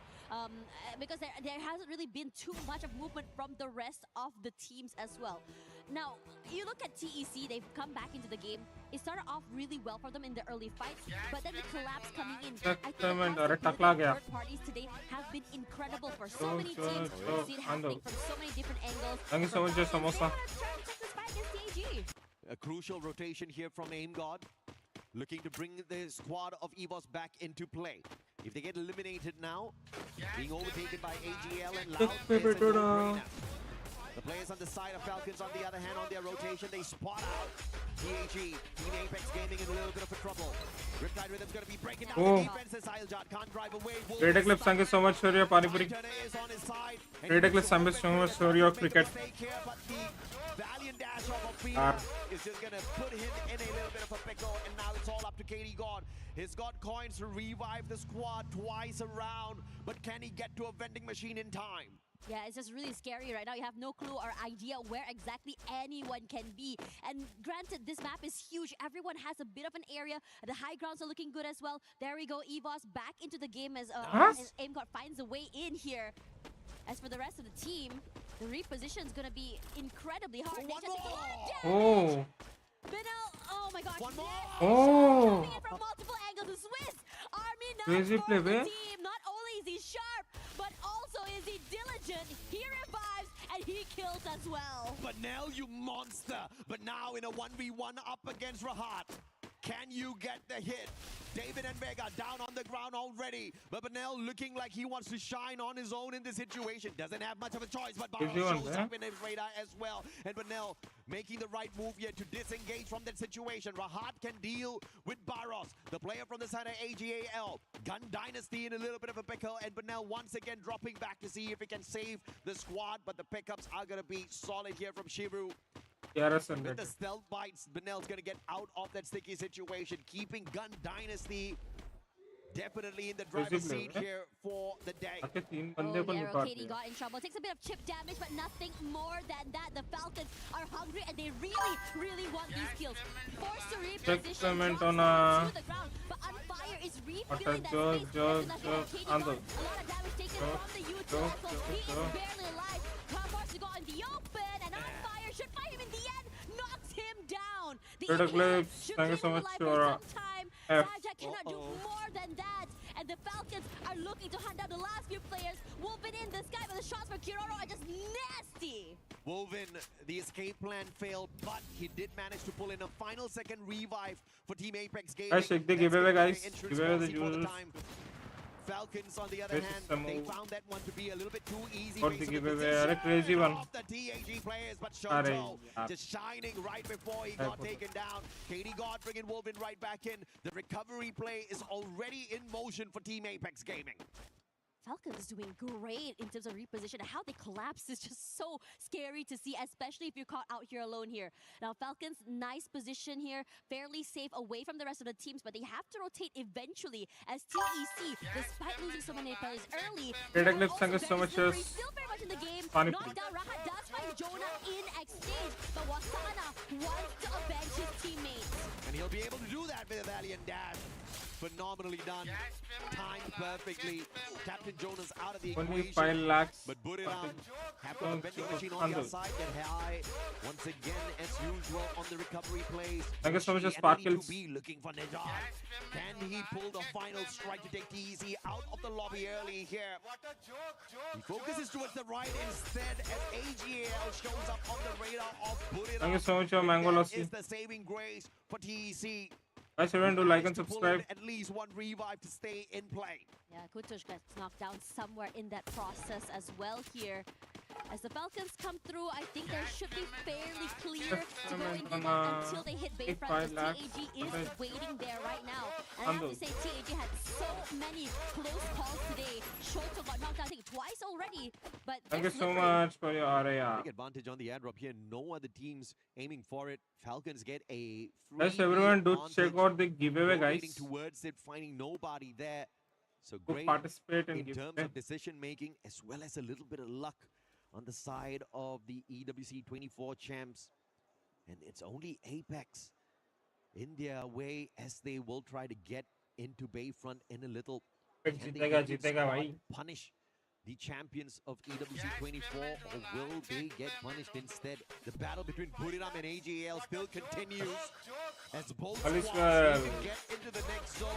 Because there hasn't really been too much of movement from the rest of the teams as well. Now, you look at TEC, they've come back into the game. It started off really well for them in the early fights, but then the collapse coming in. I think the third parties today have been incredible for so many teams. We see it happening from so many different angles. Thank you so much, Samosa. A crucial rotation here from Aim God, looking to bring the squad of EVOS back into play. If they get eliminated now, being overtaken by AGL and Loud, The players on the side of Falcons, on the other hand, on their rotation, they spot out TAG. Team Apex Gaming in a little bit of a trouble. Riptide Rhythm's going to be breaking down the defenses. Islejar can't drive away. Radic Clips, thank you so much for your Panipuri. Radic Clips, thank you so much for your cricket. Valiant dash off of Freedom is just going to put him in a little bit of a pickle, and now it's all up to KD God. He's got coins to revive the squad twice around, but can he get to a vending machine in time? Yeah, it's just really scary right now. You have no clue or idea where exactly anyone can be. And granted, this map is huge. Everyone has a bit of an area. The high grounds are looking good as well. There we go, EVOS back into the game as AimGod finds a way in here. As for the rest of the team, the reposition is going to be incredibly hard. Oh. Benel, oh my gosh. Oh. Coming in from multiple angles. The Swiss Army Crazy knife play, for the man. team. Not only is he sharp, but also is he diligent. He revives and he kills as well. But now you monster. But now in a 1v1 up against Rahat. Can you get the hit? David and Vega down on the ground already. But Benel looking like he wants to shine on his own in this situation. Doesn't have much of a choice, but Barros shows up in his radar as well. And Benel making the right move here to disengage from that situation. Rahat can deal with Barros, the player from the side of AGAL. Gun Dynasty in a little bit of a pickle, and Benel once again dropping back to see if he can save the squad. But the pickups are going to be solid here from Shivu. With the stealth bites, Benel's going to get out of that sticky situation, keeping Gun Dynasty definitely in the driver's seat here for the day. KD got in trouble. Takes a bit of chip damage, but nothing more than that. The Falcons are hungry and they really want these kills. Forced to reposition, drops to the ground, but Unfire is refilling that space. KD got a lot of damage taken from the U2, so he is barely alive. Forced to go in the open, and Unfire should fight him in the end. Knocks him down. The Clips, thank you so much for Sajak cannot do more than that. And the Falcons are looking to hunt down the last few players. Wolven in the sky, but the shots for Kiroro are just nasty. Wolven, the escape plan failed, but he did manage to pull in a final second revive for Team Apex Gaming. Guys, check the giveaway, guys. Giveaway the users. Falcons, on the other hand, they found that one to be a little bit too easy. Got the giveaway, a crazy one. The TAG players, but Shoto just shining right before he got taken down. KD God bringing Wolven right back in. The recovery play is already in motion for Team Apex Gaming. Falcons doing great in terms of reposition. How they collapse is just so scary to see, especially if you're caught out here alone here. Now, Falcons, nice position here, fairly safe away from the rest of the teams, but they have to rotate eventually as TEC, despite losing so many players early, thank you so much. still very much in the game. Knocked down, Rahat does find Jonah in exchange, but Wasana wants to avenge his teammates. And he'll be able to do that with a Valiant dash. Phenomenally done. Timed perfectly. Captain Jonas out of the equation. 5 lakhs. But Buriram have got a vending machine on the other side. Get high. Once again, as usual, on the recovery plays. Thank you so much, Sparkles. Looking for Nidar. Can he pull the final strike to take TEC out of the lobby early here? He focuses towards the right instead as AGAL shows up on the radar of Buriram. Thank you so much, Mango Lassi. Is the saving grace for TEC. Guys, everyone do like and subscribe. At least one revive to stay in play. Yeah, Kutush gets knocked down somewhere in that process as well here. As the Falcons come through, I think they should be fairly clear to go in until they hit Bayfront. TAG is waiting there right now. And I have to say, TAG had so many close calls today. Shoto got knocked out, I think, twice already. But thank you so much for your RAR. Big advantage on the airdrop here. No other teams aiming for it. Falcons get a free. Guys, everyone do check out the giveaway, guys. Towards it, finding nobody there. So great participate in terms of decision making, as well as a little bit of luck on the side of the EWC 24 champs. And it's only Apex in their way as they will try to get into Bayfront in a little. Punish the champions of EWC 24, or will they get punished instead? The battle between Buriram and AGAL still continues as both squads get into the next zone.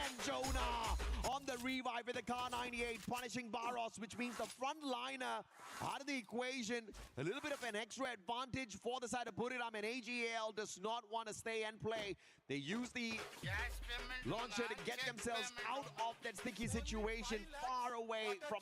And Jonah on the revive with the Kar98 punishing Barros, which means the front liner out of the equation. A little bit of an extra advantage for the side of Buriram, and AGAL does not want to stay and play. They use the launcher to get themselves out of that sticky situation, far away from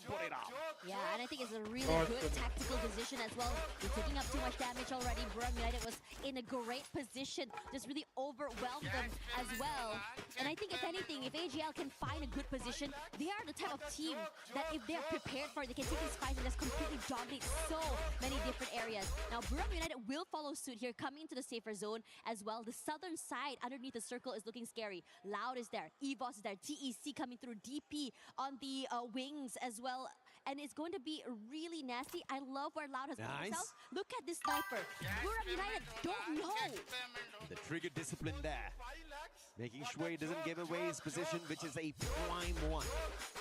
Yeah, and I think it's a really good tactical decision as well. You're taking up too much damage already. Buram United was in a great position, just really overwhelmed them as well. And I think if anything, if AGL can find a good position, they are the type of team that if they're prepared for it, they can take these fights and just completely dominate so many different areas. Now, Buram United will follow suit here, coming into the safer zone as well. The southern side underneath the circle is looking scary. Loud is there, EVOS is there, TEC coming through, DP on the wings as well. And it's going to be really nasty. I love where Loud has put himself. Look at this sniper. Buram United don't know. The trigger discipline there. Making sure he doesn't give away his position, which is a prime one.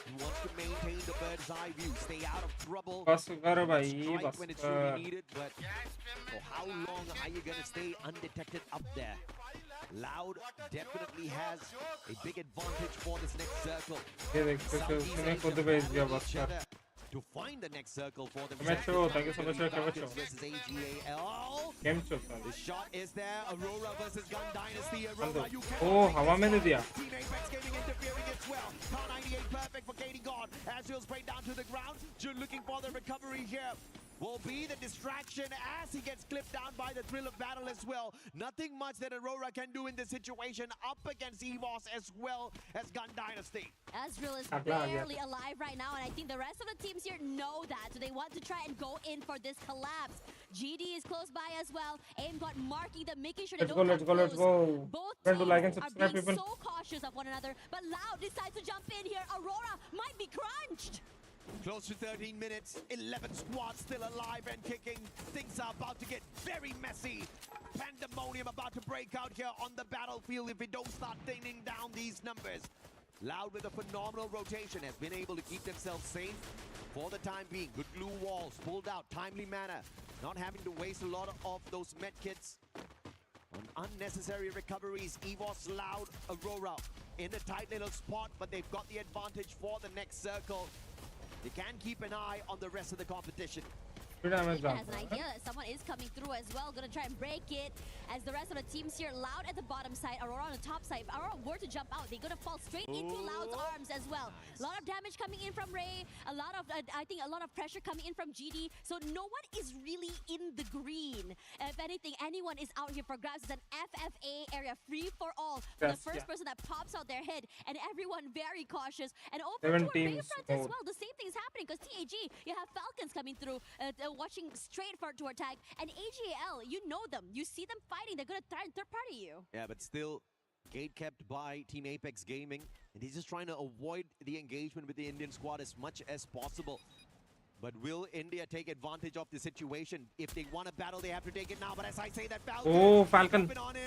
He wants to maintain the bird's eye view, stay out of trouble. Strike when it's really needed, but for how long are you going to stay undetected up there? Loud definitely has a big advantage for this next circle. To find the next circle for them. Thank you so much. Versus AGAL. The shot is there. Aurora versus Gun Dynasty. Aurora, you हवा में दे दिया. Team Apex Gaming interfering as well. Car 98 perfect for Katie God. Azrael sprayed down to the ground. Jun looking for the recovery here. Will be the distraction as he gets clipped down by the thrill of battle as well. Nothing much that Aurora can do in this situation up against EVOS as well as Gun Dynasty. Azrael is barely alive right now, and I think the rest of the teams here know that. So they want to try and go in for this collapse. GD is close by as well. Aimbot marking them, making sure they don't Let's go. Both Don't do teams like and are subscribe, being people. so cautious of one another, but Loud decides to jump in here. Aurora might be crunched. Close to 13 minutes, 11 squads still alive and kicking. Things are about to get very messy. Pandemonium about to break out here on the battlefield if we don't start thinning down these numbers. Loud with a phenomenal rotation has been able to keep themselves safe for the time being. Good glue walls pulled out, timely manner. Not having to waste a lot of those med kits on unnecessary recoveries. EVOS, Loud, Aurora in a tight little spot, but they've got the advantage for the next circle. They can keep an eye on the rest of the competition. Even has an idea that someone is coming through as well. Gonna try and break it as the rest of the teams here. Loud at the bottom side, Aurora on the top side. If Aurora were to jump out, they're gonna fall straight into Loud's arms as well. A lot of damage coming in from Ray. A lot of, I think, a lot of pressure coming in from GD. So no one is really in the green. If anything, anyone is out here for grabs. It's an FFA area, free for all. For the first person that pops out their head, and everyone very cautious. And over to our Bayfront as well. The same thing is happening because TAG, you have Falcons coming through. Watching straight for to attack, and AGL, you know them, you see them fighting, they're gonna try and third party you. Yeah, but still gate kept by Team Apex Gaming, and he's just trying to avoid the engagement with the Indian squad as much as possible. But will India take advantage of the situation? If they want to battle, they have to take it now. But as I say that, Falcon on in.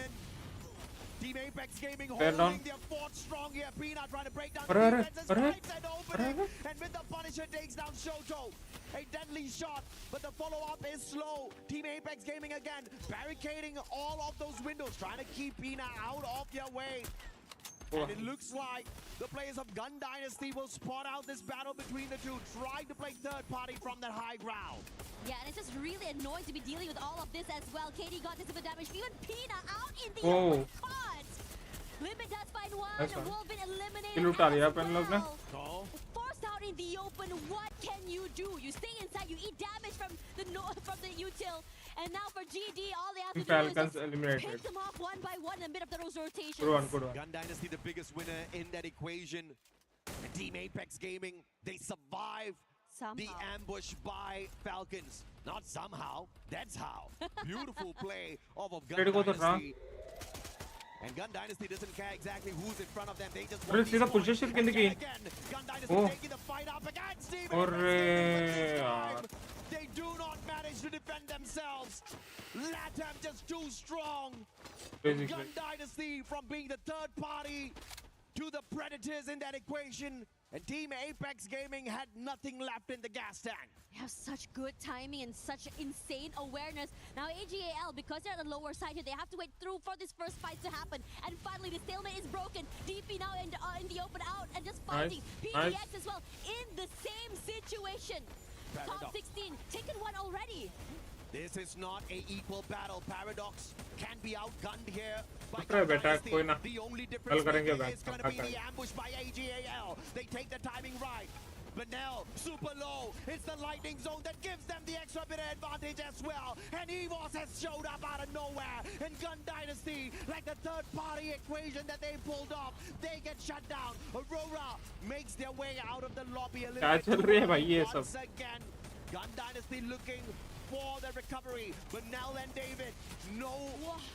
Team Apex Gaming holding their fort strong here. Pina trying to break down the defenses, finds an opening, and with the Punisher takes down Shoto. A deadly shot, but the follow-up is slow. Team Apex Gaming again, barricading all of those windows, trying to keep Pina out of their way. And it looks like the players of Gun Dynasty will spot out this battle between the two, trying to play third party from that high ground. Yeah, and it's just really annoying to be dealing with all of this as well. KD got this with damage. Even Pina out in the open spot. Limit does find one. Wolvin eliminated as well. Forced out in the open. What can you do? You stay inside. You eat damage from the util. And now for GD, all they have to do is just pick them off one by one in the middle of those rotations. Good one. Gun Dynasty, the biggest winner in that equation. And Team Apex Gaming, they survive the ambush by Falcons. Not somehow, that's how. Beautiful play of Gun Dynasty. And Gun Dynasty doesn't care exactly who's in front of them. They just want these points again. Gun Dynasty taking the fight up against Team Apex. They do not manage to defend themselves. Latam just too strong. Gun Dynasty from being the third party to the Predators in that equation. And Team Apex Gaming had nothing left in the gas tank. They have such good timing and such insane awareness. Now AGAL, because they're at the lower side here, they have to wait through for this first fight to happen. And finally, the stalemate is broken. DP now in the open out and just fighting. PDX as well in the same situation. Top 16, taken one already. This is not an equal battle. Paradox can be outgunned here by The only difference is going to be the ambush by AGAL. They take the timing right. But now, super low. It's the lightning zone that gives them the extra bit of advantage as well. And EVOS has showed up out of nowhere. And Gun Dynasty, like the third-party equation that they pulled off, they get shut down. Aurora makes their way out of the lobby a little bit. Once again, Gun Dynasty looking for the recovery. But now then, David, no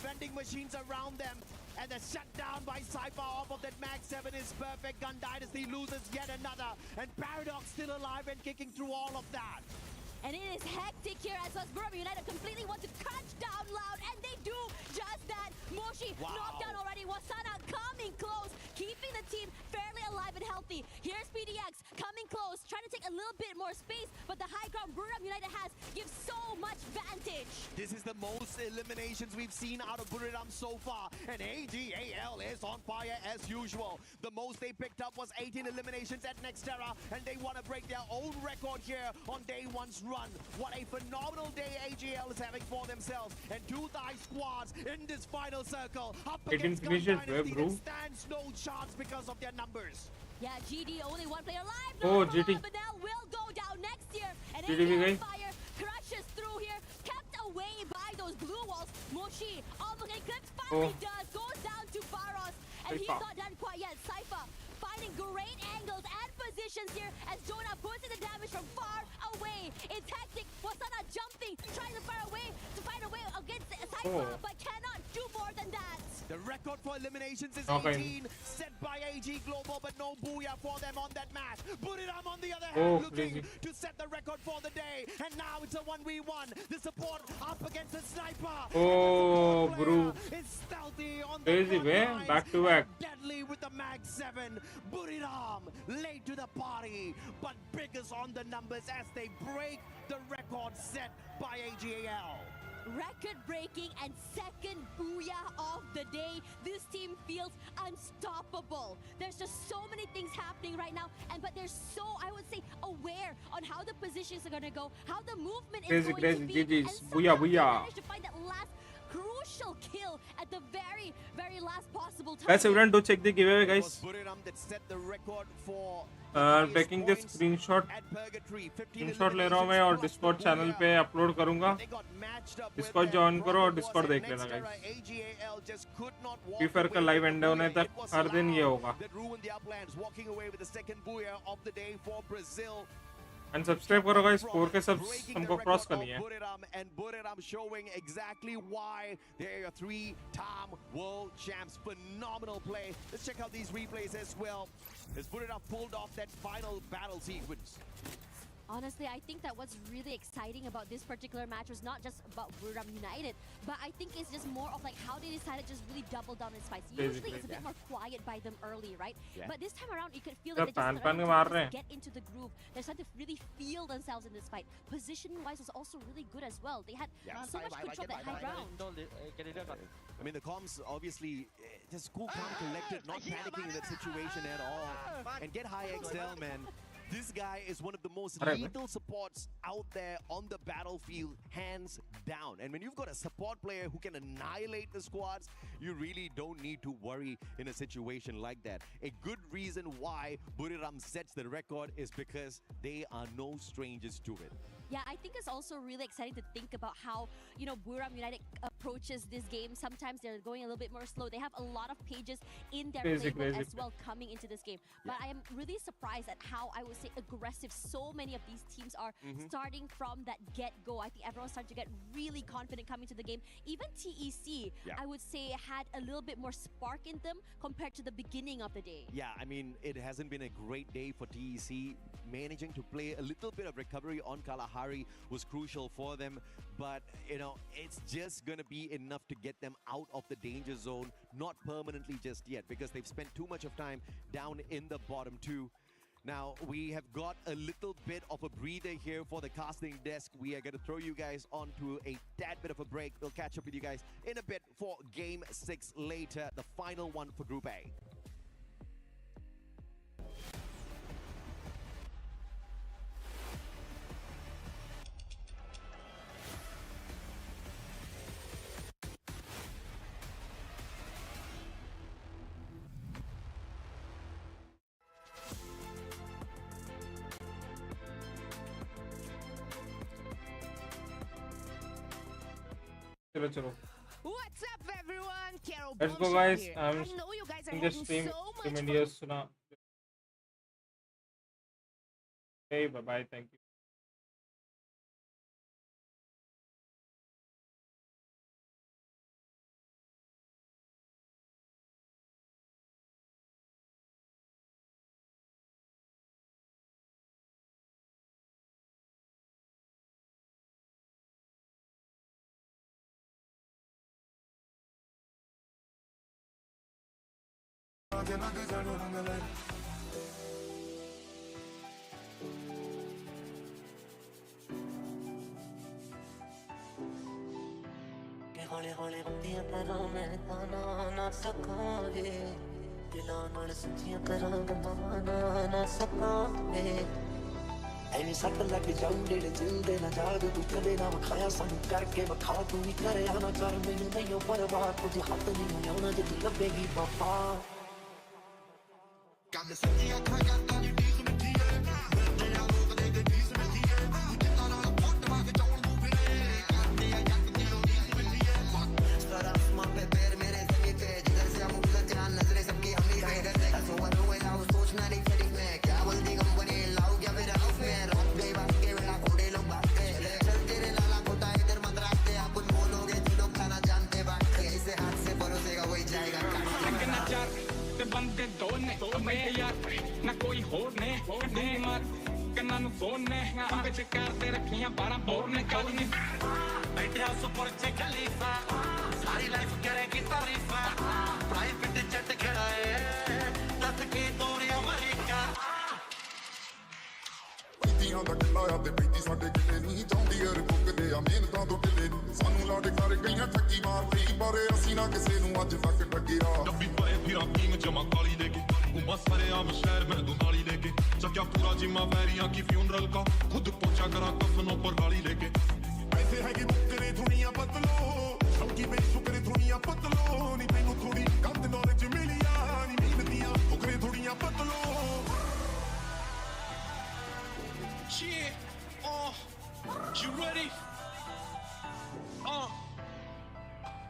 vending machines around them. And the shutdown by Cypher off of that Mag 7 is perfect. Gun Dynasty loses yet another. And Paradox still alive and kicking through all of that. And it is hectic here as Buram United completely want to crunch down Loud, and they do just that. Moshi knocked down already. Wasana coming close, keeping the team fairly alive and healthy. Here's PDX coming close, trying to take a little bit more space, but the high ground Buram United has gives so much vantage. This is the most eliminations we've seen out of Buriram so far, and AGAL is on fire as usual. The most they picked up was 18 eliminations at Nextera, and they want to break their own record here on day one's run. What a phenomenal day AGL is having for themselves, and two Thai squads in this final circle up against Gun Dynasty that stands no chance because of their numbers. Yeah, GD only one player alive. Oh, GD. But now will go down next year. And GD Fire crushes through here, kept away by those blue walls. Moshi almost getting clipped, finally does, goes down to Baros. And he's not done quite yet. Cypher finding great angles and positions here as Jonah puts in the damage from far away. It's hectic. Wasana jumping, trying to find a way against Cypher, but cannot do more than that. The record for eliminations is 18, set by AG Global, but no booyah for them on that match. Buriram on the other hand looking to set the record for the day, and now it's a 1v1. The support up against the sniper. Oh, bro. It's stealthy on the crazy way, back to back. Deadly with the Mag 7. Buriram late to the party, but biggest on the numbers as they break the record set by AGAL. Record-breaking and second booyah of the day. This team feels unstoppable. There's just so many things happening right now, but they're so, I would say, aware on how the positions are going to go, how the movement is going to be. GG's. Booyah, booyah. Managed to find that last crucial kill at the very, very last possible time. Guys, everyone do check the giveaway, guys. Buriram that set the record for taking this screenshot ले रहा हूँ मैं और Discord channel पे upload करूँगा. Discord join करो और Discord देख लेना guys. Freefire का live end होने तक हर दिन ये होगा. And subscribe करो guys. 4K subs हमको cross करनी है. And Buriram showing exactly why they are 3-time world champs. Phenomenal play. Let's check out these replays as well. As Buriram pulled off that final battle sequence. Honestly, I think that what's really exciting about this particular match was not just about Buriram United, but I think it's just more of like how they decided to just really double down in fights. Usually it's a bit more quiet by them early, right? Yeah. But this time around, you can feel like they're just starting to get into the groove. They're starting to really feel themselves in this fight. Positioning-wise was also really good as well. They had so much control that high ground. I mean, the comms obviously just cool, calm, collected, not panicking in that situation at all. And get high XL, man. This guy is one of the most lethal supports out there on the battlefield, hands down. And when you've got a support player who can annihilate the squads, you really don't need to worry in a situation like that. A good reason why Buriram sets the record is because they are no strangers to it. Yeah, I think it's also really exciting to think about how, you know, Buriram United approaches this game. Sometimes they're going a little bit more slow. They have a lot of pages in their playbook as well coming into this game. But I am really surprised at how, I would say, aggressive so many of these teams are starting from that get-go. I think everyone's starting to get really confident coming to the game. Even TEC, I would say, had a little bit more spark in them compared to the beginning of the day. Yeah, I mean, it hasn't been a great day for TEC. Managing to play a little bit of recovery on Kalahari was crucial for them, but you know, it's just gonna be enough to get them out of the danger zone, not permanently just yet, because they've spent too much of time down in the bottom two. Now, we have got a little bit of a breather here for the casting desk. We are going to throw you guys onto a tad bit of a break. We'll catch up with you guys in a bit for Game 6 later, the final one for Group A. चलो. What's up, everyone? Carol Let's go, Bullshit guys. here. I'm I know you guys are in this having stream. so much Tremendous सुना. Hey, bye bye. Thank you. ਹੌਲੇ ਹੌਲੇ ਹੁੰਦੀਆਂ ਪਰ ਮੈਂ ਤਾਂ ਨਾ ਸਕਾਂਗੇ ਦਿਲਾਂ ਨਾਲ ਸੱਚੀਆਂ ਕਰਾਂਗਾ ਨਾ ਸਕਾਂਗੇ ਐਨੀ ਸੱਟ ਲੱਗ ਜਾਊ ਜਿਹੜੇ ਦਿਲ ਦੇ ਨਾ ਜਾਗ ਤੂੰ ਕਦੇ ਨਾ ਵਿਖਾਇਆ ਸਾਨੂੰ ਕਰਕੇ ਵਿਖਾ ਤੂੰ ਵੀ ਕਰਿਆ ਨਾ ਕਰ ਮੈਨੂੰ ਨਹੀਂ ਪਰਵਾਹ ਕੁਝ ਹੱਥ ਨਹੀਂ ਆਉਣਾ ਜੇ ਤੂੰ ਲੱਭੇਗੀ ਵਫਾ ਗੱਲ ਸੱਚੀ ਅੱਖਾਂ ਕਰਦਾ ਨੀ ਡੀਸ ਮਿੱਠੀ ਏ ਬੰਦੇ ਆ ਲੋਕ ਦੇ ਡੀਸ ਮਿੱਠੀ ਏ ਜਿੱਦਾਂ ਨਾਲ ਫੋਟੋ ਕੇ ਚਾਉਣ ਨੂੰ ਫਿਰੇ ਕਰਦੇ ਆ ਜੱਟ ਦੀ ਡੀਸ ਮਿੱਠੀ ਏ सारा आसमां पे पैर मेरे ज़मीन पे जिधर से हम उधर जान नजरें सबकी हमी है ऐसा हुआ रो है वो सोचना नहीं फिर मैं क्या बोलती कंपनी लाऊं क्या फिर हाउस में रोक गई बात के वेला घोड़े लोग भागते चलते रे लाला खोटा इधर मत रखते अपन बोलोगे जो लोग खाना जानते बात ऐसे हाथ से परोसेगा वही जाएगा लेकिन चार ते बंदे दो ने मैं यार ना कोई होर ने कदे मार कन्ना नु फोन ने अंग च करते रखियां 12 बोर ने कल ने बैठा सुपर च खलीफा सारी लाइफ करेगी तारीफा प्राइवेट जेट खड़ाए दस की दूरी अमेरिका ਪੀਤੀਆਂ ਦਾ ਕਿੱਲਾ ਆ ਤੇ ਪੀਤੀ ਸਾਡੇ ਕਿੱਲੇ ਨਹੀਂ ਚਾਹੁੰਦੀ ਯਾਰ ਕੁੱਕਦੇ ਆ ਮਿਹਨਤਾਂ ਤੋਂ ਕਿੱਲੇ ਸਾਨੂੰ ਲਾੜੇ ਕਰ ਗਈਆਂ ਠੱਗੀ ਮਾਰਦੀ ਪਰ ਅਸੀਂ ਨਾ ਕਿਸੇ ਨੂੰ ਅੱਜ ਤੱਕ ਠੱਗਿਆ ਡੱਬੀ ਪਾਏ ਫਿਰਾਂ ਕੀਮ ਜਮਾ ਕਾਲੀ ਲੈ ਕੇ घुमा सारे आम शहर में दुनाली लेके चक्या पूरा जिम्मा वैरियां की फ्यूनरल का खुद पहुंचा करा कफनों पर गाड़ी लेके ऐसे है कि बुकरे दुनिया बदलो सबकी बेशुक्र दुनिया बदलो नी तैनू थोड़ी गंद नॉलेज मिलिया नी मीनतियां बुकरे दुनिया बदलो You ready?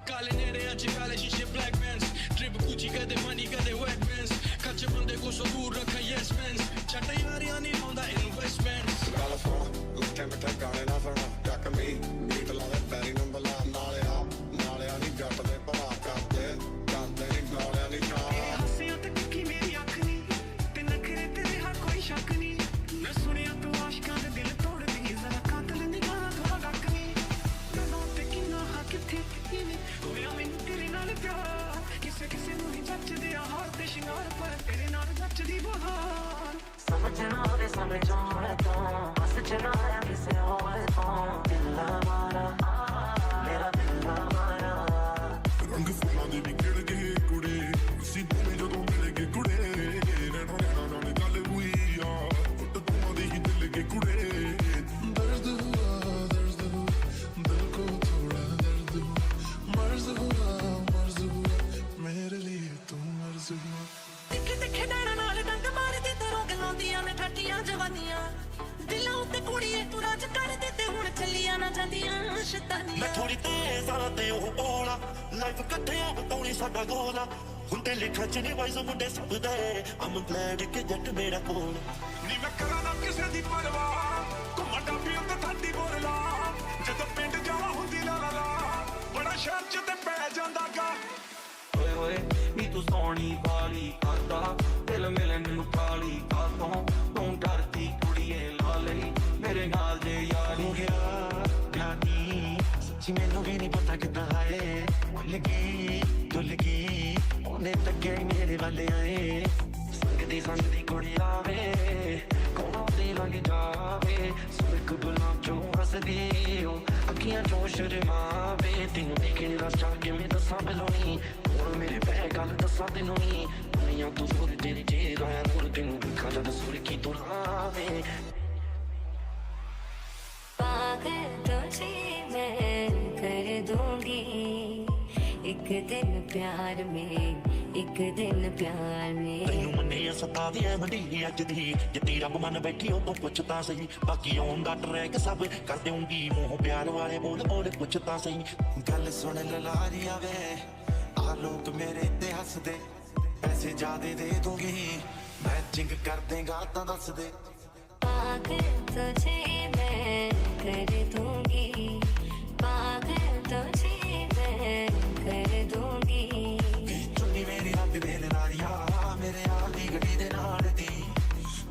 काले नेड़े अच्छे काले शीशे ब्लैक बैंड्स ड्रिप गुची कदे मनी कदे वेट बैंड्स कच्चे बंदे को सो दूर रखा यस बैंड्स छटे यारियां नहीं होंदा इन्वेस्टमेंट गाला सोना लुटे मिटे गाने ना सुना टक मी बीट लावे पैरी नंबर ला नाले आ नहीं जट दे भला करदे नहीं नाले नहीं ना हंसियां ते टिक्की मेरी अख नहीं ते नखरे तेरे हर कोई शक नहीं मैं सुनिया तू आशिकां दे दिल तोड़ दी जरा कातिल निगाह थोड़ा डक नहीं नज़ां ते किन्ना हक किथे इवें होया मैनू तेरे नाल प्यार किसे नू नहीं जचदे हार ते शिंगार पर तेरे नाल जचदी बहार समझना दे समझाने तो बस चलाया किसे और तो दिल हमारा मेरा दिल हमारा रंग फूलों दे भी खिड़ गए कुड़े इसी भूमि जो मिल गए कुड़े नैना नाल गल हुई यार फुट तुम दे ही दिल के कुड़े दर्द हुआ दिल को थोड़ा दर्द हुआ मर्ज हुआ मेरे लिए तू मर्ज हुआ तिखे डाना नाल डंग मार दे ते रोक लांदियां ने ठट्टियां जवानियां दिलों ते कुड़िए तू राज कर दे ते हुण चलियां ना जांदियां शैतानियां मैं थोड़ी तेज आ ते ओह ओला लाइफ कट्ठियां बताउणी साडा गोला हुंदे लिखा च नहीं वाइस मुंडे सब दे I'm glad कि जट मेरा कोल नी मैं करा ना किसे दी परवाह घुमड़ा भी ते ठंडी बोला जद पिंड जावा हुंदी ला ला ला बड़ा शहर च ते पै जांदा गा ओए ओए नी तू सोनी वाली करदा दिल मिले मैनू काली कातों तू डरदी कुड़िए ला लई मेरे नाल दे यार हो गया गानी सच्ची मैनू भी नहीं पता कितना है लगी उन्हें तक मेरे वाले आए संगदी कुड़ी आवे कोना दी लग जावे सुख गुलाब जो हसदी हो अखियां जो शर्मावे तेनू देखे रस जाके मैं दसा बेलोनी और मेरे पै गल दसा तेनू नी दुनिया तू सोर तेरी जेरा नूर तेनू देखा जद सुर की तुरावे पागल तुझे मैं कर दूंगी एक दिन प्यार में एक दिन प्यार में ਤੈਨੂੰ ਮੰਨੇ ਸਤਾ ਦੀ ਮੰਡੀ ਅੱਜ ਦੀ ਜਿੱਤੀ ਰੱਬ ਮਨ ਬੈਠੀ ਉਹ ਤੋਂ ਪੁੱਛਤਾ ਸਹੀ ਬਾਕੀ ਆਉਣ ਦਾ ਟਰੈਕ ਸਭ ਕਰ ਦੇਉਂਗੀ ਮੋਹ ਪਿਆਰ ਵਾਲੇ ਬੋਲ ਬੋਲ ਪੁੱਛਤਾ ਸਹੀ ਗੱਲ ਸੁਣ ਲਲਾਰੀਆ ਵੇ ਆ ਲੋਕ ਮੇਰੇ ਤੇ ਹੱਸਦੇ ਪੈਸੇ ਜ਼ਿਆਦੇ ਦੇ ਦੂੰਗੀ ਮੈਚਿੰਗ ਕਰ ਦੇਗਾ ਤਾਂ ਦੱਸ ਦੇ पागल तुझे मैं कर दूंगी पागल तुझे मैं कर दूंगी ਚੁੰਨੀ ਮੇਰੀ ਰੱਬ ਦੇ ਲਲਾਰੀਆ ਮੇਰੇ ਯਾਰ ਦੀ ਗੱਡੀ ਦੇ ਨਾਲ ਦੀ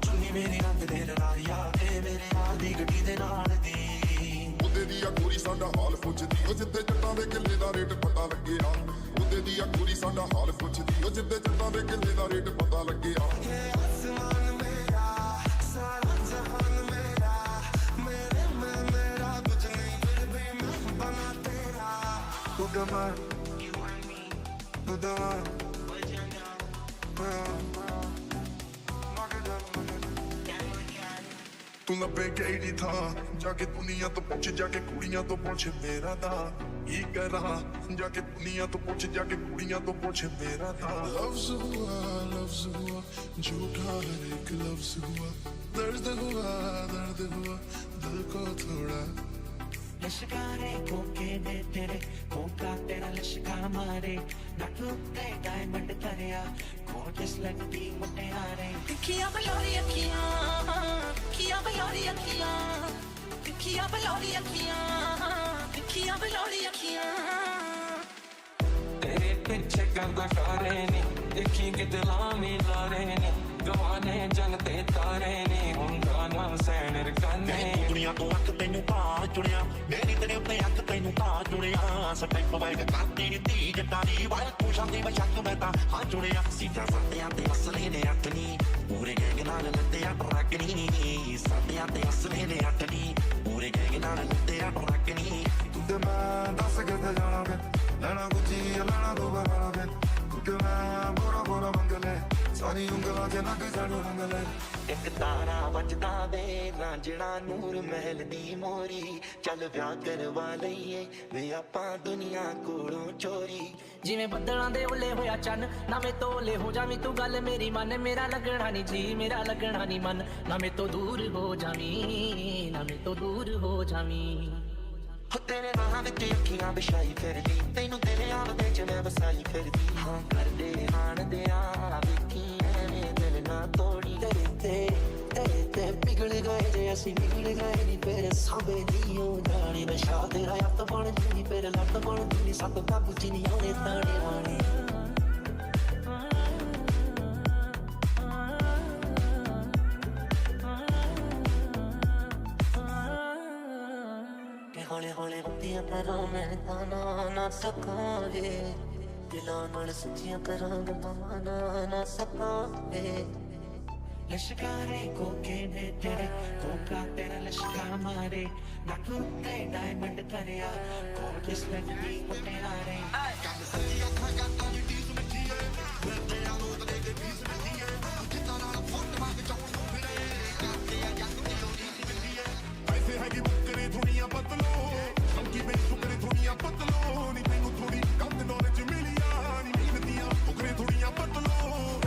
ਚੁੰਨੀ ਮੇਰੀ ਰੱਬ ਦੇ ਲਲਾਰੀਆ ਇਹ ਮੇਰੇ ਯਾਰ ਦੀ ਗੱਡੀ ਦੇ ਨਾਲ ਦੀ ਉਹਦੇ ਦੀ ਆ ਗੋਰੀ ਸਾਡਾ ਹਾਲ ਪੁੱਛਦੀ ਉਹ ਜਿੱਦੇ ਜੱਟਾਂ ਦੇ ਕਿੱਲੇ ਦਾ ਰੇਟ ਪਤਾ ਲੱਗਿਆ ਉਹਦੇ ਦੀ ਆ ਗੋਰੀ ਸਾਡਾ ਹਾਲ ਪੁੱਛਦੀ ਉਹ ਜਿੱਦੇ ਜੱਟਾਂ ਦੇ ਕਿੱਲੇ ਦਾ ਰੇਟ ਪਤਾ ਲੱਗਿਆ ਅਸਮਾਨ ਮੇਰਾ ਸਾਰਾ ਜਹਾਨ ਮੇਰਾ ਮੇਰੇ ਮੈਂ ਮੇਰਾ ਕੁਝ ਨਹੀਂ ਫਿਰ ਵੀ ਮੈਂ ਬਣਾ ਤੇਰਾ ਤੂੰ ਦਮਾ ਤੂੰ ਦਮਾ ਤੂੰ ਲੱਭੇ ਕਿਹੜੀ ਥਾਂ ਜਾ ਕੇ ਦੁਨੀਆ ਤੋਂ ਪੁੱਛ ਜਾ ਕੇ ਕੁੜੀਆਂ ਤੋਂ ਪੁੱਛ ਮੇਰਾ ਦਾ ਕੀ ਕਰਾਂ ਜਾ ਕੇ ਦੁਨੀਆ ਤੋਂ ਪੁੱਛ ਜਾ ਕੇ ਕੁੜੀਆਂ ਤੋਂ ਪੁੱਛ ਮੇਰਾ ਦਾ ਲਵਜ਼ ਹੁਆ ਝੂਠਾ ਹਰ ਇੱਕ ਲਵਜ਼ ਹੁਆ ਦਰਦ ਹੁਆ ਦਿਲ ਕੋ ਥੋੜਾ लश्कारे कोके दे तेरे कोका तेरा लश्का मारे नटू ते डायमंड करिया gorgeous लगती मुटियारे किया बलौरी अखियां किया बलौरी अखियां किया बलौरी अखियां तेरे पीछे करदा कारे नी देखी कि दिलां में लारे नी गवाने जंग ते तारे नी हुंदा ना सैन रकाने ਦੁਨੀਆ ਤੋਂ ਅੱਖ ਤੈਨੂੰ ਤਾਂ ਚੁਣਿਆ ਮੇਰੀ ਤੇਰੇ ਉੱਤੇ ਅੱਖ ਤੈਨੂੰ ਤਾਂ ਚੁਣਿਆ ਸਟੈਪ ਬਾਈਕ ਕਰਦੀ ਨੀ ਧੀ ਜੱਟਾਂ ਦੀ ਵਾਰ ਤੂੰ ਸ਼ਾਂਤੀ ਮੈਂ ਸ਼ੱਕ ਮੈਂ ਤਾਂ ਹਾਂ ਚੁਣਿਆ ਸੀਧਾ ਸਾਡਿਆਂ ਤੇ ਅਸਲੇ ਨੇ ਅੱਠ ਨੀ ਪੂਰੇ ਗੈਂਗ ਨਾਲ ਲੱਤੇ ਆ ਟਰੱਕ ਨੀ ਸਾਡਿਆਂ ਤੇ ਅਸਲੇ ਨੇ ਅੱਠ ਨੀ ਪੂਰੇ ਗੈਂਗ ਨਾਲ ਲੱਤੇ ਆ ਟਰੱਕ ਨੀ ਤੂੰ ਤੇ ਮੈਂ ਦੱਸ ਕਿੱਥੇ ਜਾਣਾ ਵੇ ਲੈਣਾ ਗੁੱਚੀ ਲੈਣਾ ਦੋ ਬਹਾਰਾ ਵੇ ਤੂੰ ਤੇ ਮੈਂ ਬੋਰਾ ਮੰਗਲੇ ਸਾਰੀ ਉਂਗਲਾਂ ਤੇ ਨੱਕ ਸਾਨੂੰ ਰੰਗਲੇ ਇੱਕ ਤਾਰਾ ਵੱਜਦਾ ਵੇ ਰਾਂਝਣਾ ਨੂਰ ਮਹਿਲ ਦੀ ਮੋਰੀ ਚੱਲ ਵਿਆਹ ਕਰਵਾ ਲਈਏ ਵੇ ਆਪਾਂ ਦੁਨੀਆ ਕੋਲੋਂ ਚੋਰੀ ਜਿਵੇਂ ਬੱਦਲਾਂ ਦੇ ਉੱਲੇ ਹੋਇਆ ਚੰਨ ਨਾ ਮੇ ਤੋਲੇ ਹੋ ਜਾਵੀਂ ਤੂੰ ਗੱਲ ਮੇਰੀ ਮੰਨ ਮੇਰਾ ਲੱਗਣਾ ਨਹੀਂ ਜੀ ਮੇਰਾ ਲੱਗਣਾ ਨਹੀਂ ਮਨ ਨਾ ਮੇ ਤੋਂ ਦੂਰ ਹੋ ਜਾਵੀਂ ਨਾ ਮੇ ਤੋਂ ਦੂਰ ਹੋ ਜਾਵੀਂ ਹੋ ਤੇਰੇ ਰਾਹਾਂ ਵਿੱਚ ਅੱਖੀਆਂ ਵਿਛਾਈ ਫਿਰਦੀ ਤੈਨੂੰ ਤੇਰੇ ਆਵਦੇ ਚ ਮੈਂ ਵਸਾਈ ਫਿਰਦੀ ਹਾਂ ਕਰਦੇ ਹਾਣ ਦੇ ਆ ਵੇਖੀ ਐਵੇਂ ਦਿਲ ਨਾ ਤੋੜੀ ਤੇਰੇ ਤੇ ਪਿਘਲ ਗਏ ਜੇ ਅਸੀਂ ਨਿਕਲ ਗਏ ਨੀ ਫਿਰ ਸਾਬੇ ਦੀ ਹੋ ਜਾਣੀ ਨਸ਼ਾ ਤੇਰਾ ਹੱਥ ਬਣ ਜੀ ਫਿਰ ਲੱਤ ਬਣ ਜੀ ਸੱਤ ਕੱਪ ਚ ਨਹੀਂ ਆਉਣੇ ਤਾਣੇ ਆਣੇ ਹੌਲੇ ਹੌਲੇ ਹੁੰਦੀਆਂ ਕਰਾਂ ਮੈਂ ਤਾਂ ਨਾ ਸਕਾਂਗੇ ਦਿਲਾਂ ਨਾਲ ਸੱਚੀਆਂ ਕਰਾਂਗੇ ਨਾ ਸਕਾਂਗੇ लश्कारे कोके दे तेरे कोका तेरा लश्का मारे नटू ते डायमंड करिया gorgeous लगती मुटियारे कल सही अखा गाता नी टीस मिठी है मैं तेरा लोग दे के बीस मिठी है जितना नाल फोट मांग चौड़ नु फिरे करते आ जग दी लोड़ी मिठी है ऐसे है कि बुकरे दुनिया बदलो हमकी बे टुकड़े दुनिया बदलो नी मैनू थोड़ी कम नॉलेज मिलिया नी मिलदियां टुकड़े दुनिया बदलो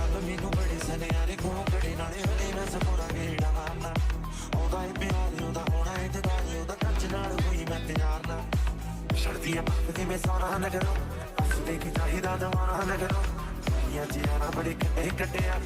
रब मैनू बड़े सनियारे को ਨਾਲੇ ਹਲੇ ਮੈਂ ਸਪੋਰਾ ਗੇੜਾ ਮਾਰਨਾ ਉਹਦਾ ਹੀ ਪਿਆਰ ਉਹਦਾ ਹੋਣਾ ਇੰਤਜ਼ਾਰ ਉਹਦਾ ਕੱਚ ਨਾਲ ਹੋਈ ਮੈਂ ਤਿਆਰ ਨਾ ਛੜਦੀ ਆ ਪੱਕ ਮੈਂ ਸੋਨਾ ਨਾ ਕਰੋ ਅਸ ਦੇਖ ਚਾਹੀਦਾ ਦਵਾਨਾ ਨਾ ਕਰੋ ਇਹ ਜਿਆਰਾ ਬੜੀ ਕੱਟਿਆ